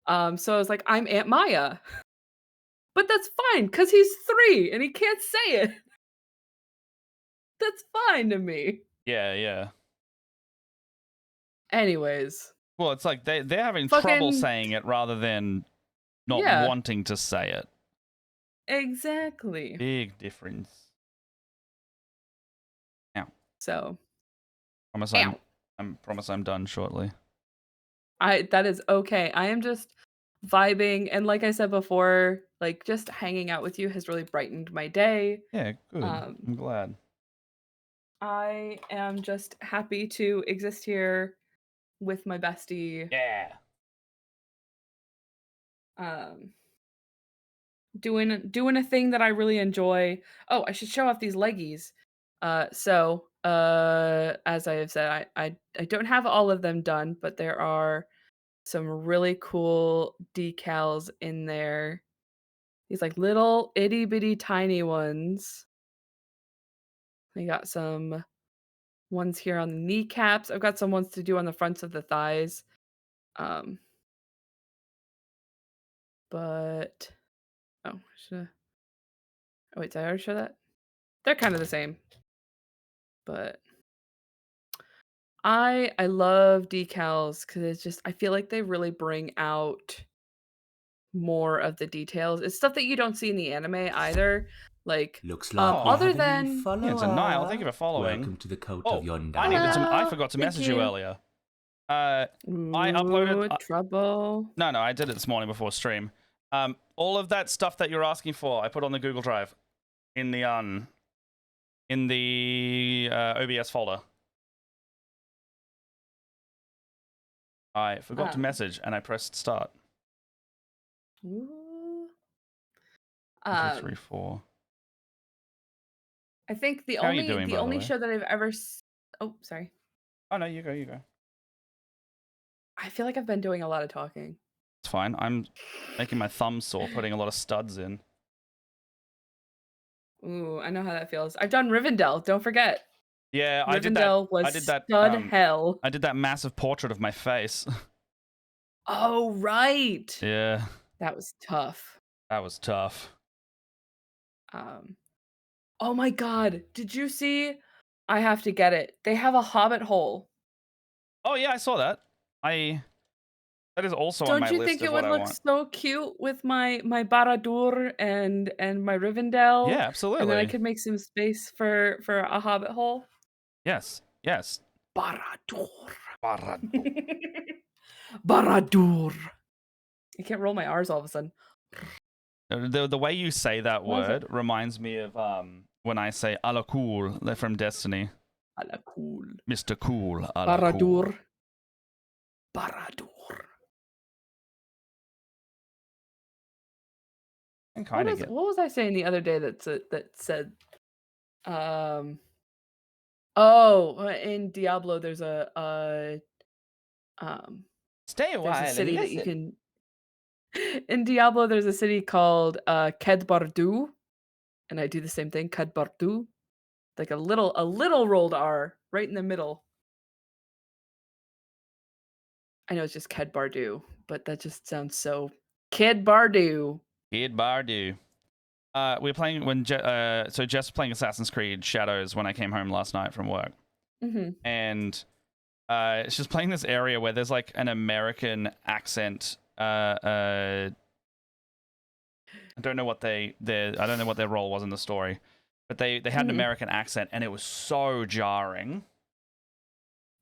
So I was like, I'm Aunt Maya. But that's fine because he's 3 and he can't say it. That's fine to me. Yeah, yeah. Anyways, Well, it's like they're having trouble fucking saying it rather than not yeah, wanting to say it. exactly. Big difference. Ow. So Promise ow. promise I'm done shortly. That is okay. I am just vibing, and like I said before, like just hanging out with you has really brightened my day. Yeah, good. Um, I'm glad. I am just happy to exist here with my bestie. Yeah. Um, doing a thing that I really enjoy. Oh, I should show off these leggies. As I have said, I don't have all of them done, but there are some really cool decals in there. These like little itty bitty tiny ones. I got some ones here on the kneecaps. I've got some ones to do on the fronts of the thighs. Um, but oh, oh wait, did I already show that? They're kind of the same, but I love decals because it's just I feel like they really bring out more of the details. It's stuff that you don't see in the anime either. Like Looks like we other have a new than follower. Yeah, it's a Nile. Thank you for following. Welcome to the cult Oh, of Yonder. Hello. I forgot to Thank message you you. earlier. I uploaded. Trouble. No, I did it this morning before stream. All of that stuff that you're asking for, I put on the Google Drive in the OBS folder. I forgot to message and I pressed start. Ooh. 1, 2, 3, 4. I think the How are you only doing, by the way? show that I've ever oh, sorry. Oh no, you go, you go. I feel like I've been doing a lot of talking. It's fine. I'm making my thumb sore, putting a lot of studs in. Ooh, I know how that feels. I've done Rivendell, don't forget. Yeah, I did that. Rivendell was I did that. stud hell. I did that massive portrait of my face. Oh, right. Yeah, That was tough. that was tough. Oh my god, did you see? I have to get it. They have a hobbit hole. Oh yeah, I saw that. That is also on Don't my you list think of it what would I look want. so cute with my Barad-dûr and my Rivendell? Yeah, And then I absolutely. could make some space for a hobbit hole. Yes, yes. Barad-dûr. Barad-dûr. Barad-dûr. I can't roll my R's all of a sudden. The way you say that What was word reminds me of when I say "ala cool" from Destiny. Ala cool. Mr. Cool. Ala cool. Barad-dûr. Barad-dûr. I kind of get. What was I saying the other day that said in Diablo there's Stay a there's a while city and that you listen. can in Diablo there's a city called Kedbardu, and I do the same thing, Kedbardu, like a little rolled R right in the middle. I know it's just Kedbardu, but that just sounds so Kid Bardu. Kid Bardu. we were playing when so Jess was playing Assassin's Creed Shadows when I came home last night from work, and she's playing this area where there's like an American accent. I don't know what I don't know what their role was in the story, but they had an American accent, and it was so jarring,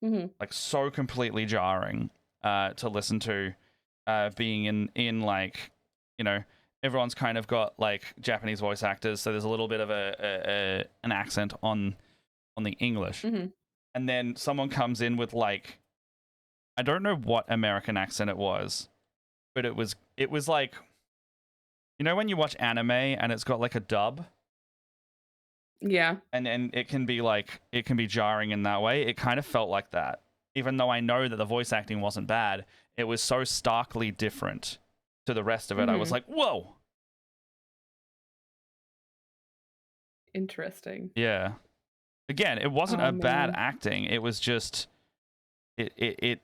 like so completely jarring to listen to, being in like, you know, everyone's kind of got like Japanese voice actors, so there's a little bit of an accent on the English, and then someone comes in with like, I don't know what American accent it was, but it was like, you know, when you watch anime and it's got like a dub, Yeah. and it can be like, it can be jarring in that way. It kind of felt like that, even though I know that the voice acting wasn't bad. It was so starkly different to the rest of it. I was like, whoa. Interesting. Yeah. Again, it wasn't a bad acting. It was just it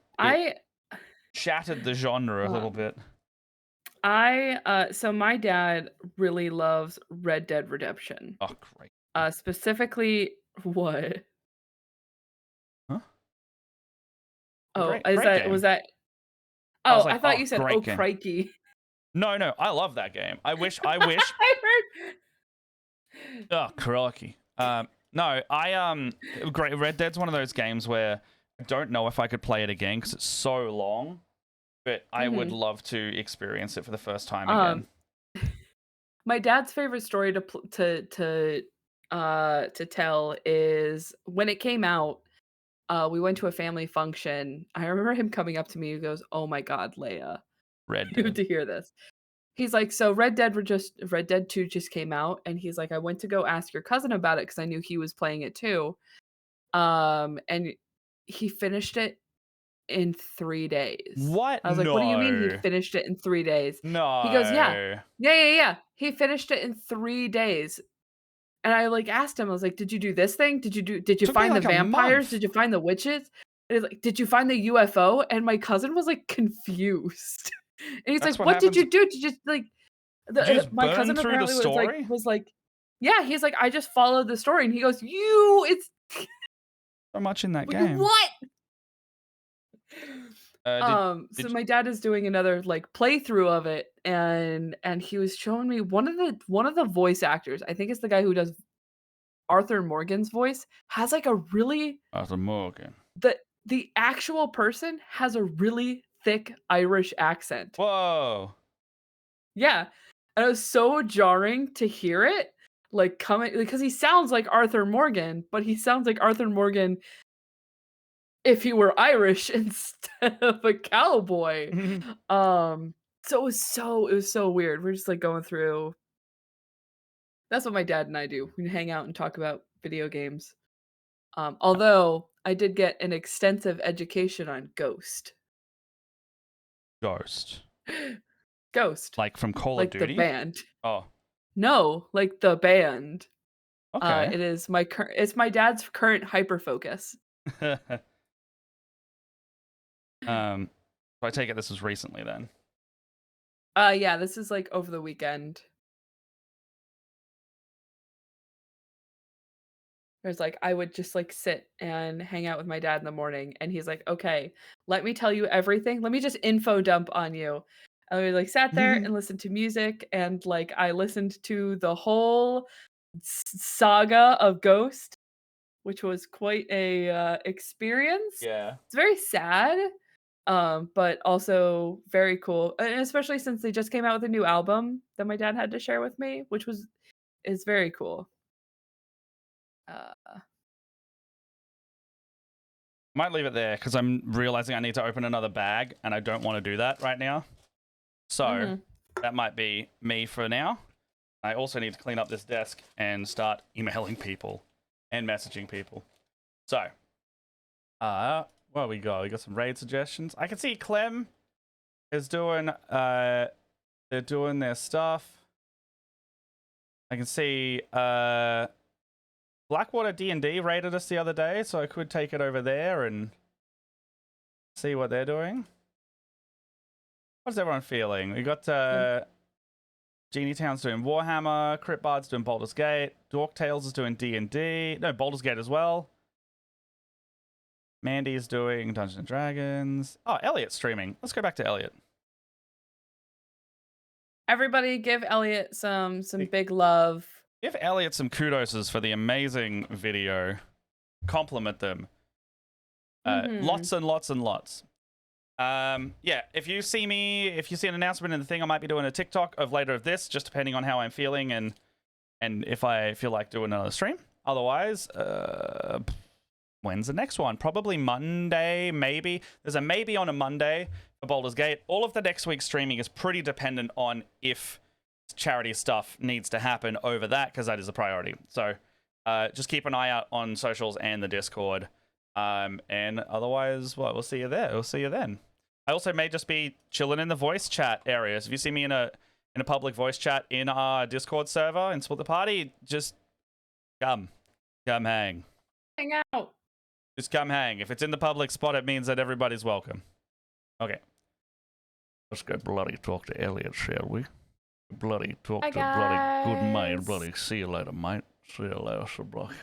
shattered the genre a little bit. So my dad really loves Red Dead Redemption. Oh, great. Specifically what? Huh? Oh, great game. was that? I Oh, was like, I thought oh, you said, great "Oh, game." crikey." No, I love that game. I wish. I heard. Oh, crikey. No, great. Red Dead's one of those games where I don't know if I could play it again because it's so long, but I would love to experience it for the first time again. My dad's favorite story to tell is when it came out. We went to a family function. I remember him coming up to me. He goes, "Oh my God, Leia, Red you have Dead. to hear this." He's like, "So Red Dead 2 just came out," and he's like, "I went to go ask your cousin about it because I knew he was playing it too." And he finished it in 3 days. What? I was like, "What do you mean he No. finished it in 3 days?" No. He goes, "Yeah. Yeah. He finished it in 3 days." And I like asked him, I was like, "Did you do this thing? Did you Took me find the like a vampires? month. Did you find the witches?" And he's like, "Did you find the UFO?" And my cousin was like confused. And he's That's like, what "What did you happens- do?" Did you just like Did you just my burn cousin through the apparently story? was like, yeah, he's like, "I just followed the story." And he goes, "It's So much in that like, game. what?" Did So you- my dad is doing another like playthrough of it, and he was showing me one of the voice actors. I think it's the guy who does Arthur Morgan's voice, has like a really Arthur Morgan. the actual person has a really thick Irish accent. Whoa. Yeah. And it was so jarring to hear it like coming because he sounds like Arthur Morgan, but he sounds like Arthur Morgan if he were Irish instead of a cowboy. So it was so weird. We're just like going through. That's what my dad and I do. We hang out and talk about video games. Although I did get an extensive education on Ghost. Ghost. Like from Call of Like Duty? the band. Oh. No, like the band. Okay. It is it's my dad's current hyper focus. So I take it this was recently then. Yeah, this is like over the weekend. There's like I would just like sit and hang out with my dad in the morning, and he's like, "Okay, let me tell you everything. Let me just info dump on you." And we like sat there and listened to music, and like I listened to the whole saga of Ghost, which was quite a experience. Yeah. It's very sad, but also very cool, and especially since they just came out with a new album that my dad had to share with me, which is very cool. Might leave it there because I'm realizing I need to open another bag and I don't want to do that right now. So that might be me for now. I also need to clean up this desk and start emailing people and messaging people. So, what we got? We got some raid suggestions. I can see Clem is doing, they're doing their stuff. I can see, Blackwater D&D raided us the other day, so I could take it over there and see what they're doing. How's everyone feeling? We got Genie Town's doing Warhammer. Crit Bard's doing Baldur's Gate. Dork Tales is doing D&D. No, Baldur's Gate as well. Mandy's doing Dungeons and Dragons. Oh, Elliot's streaming. Let's go back to Elliot. Everybody give Elliot some big love. Give Elliot some kudos for the amazing video. Compliment them. Lots and lots and lots. Yeah, if you see an announcement in the thing, I might be doing a TikTok of later of this, just depending on how I'm feeling and if I feel like doing another stream. Otherwise, when's the next one? Probably Monday, maybe. There's a maybe on a Monday for Baldur's Gate. All of the next week's streaming is pretty dependent on if charity stuff needs to happen over that, because that is a priority. So just keep an eye out on socials and the Discord. And otherwise, we'll see you there. We'll see you then. I also may just be chilling in the voice chat areas. If you see me in a public voice chat in our Discord server and Split the Party, just come hang. Hang out. Just come hang. If it's in the public spot, it means that everybody's welcome. Okay. Let's go bloody talk to Elliot, shall we? Bloody talk Hi, to bloody good mate. guys. Bloody see you later, mate. See you later, so bloody.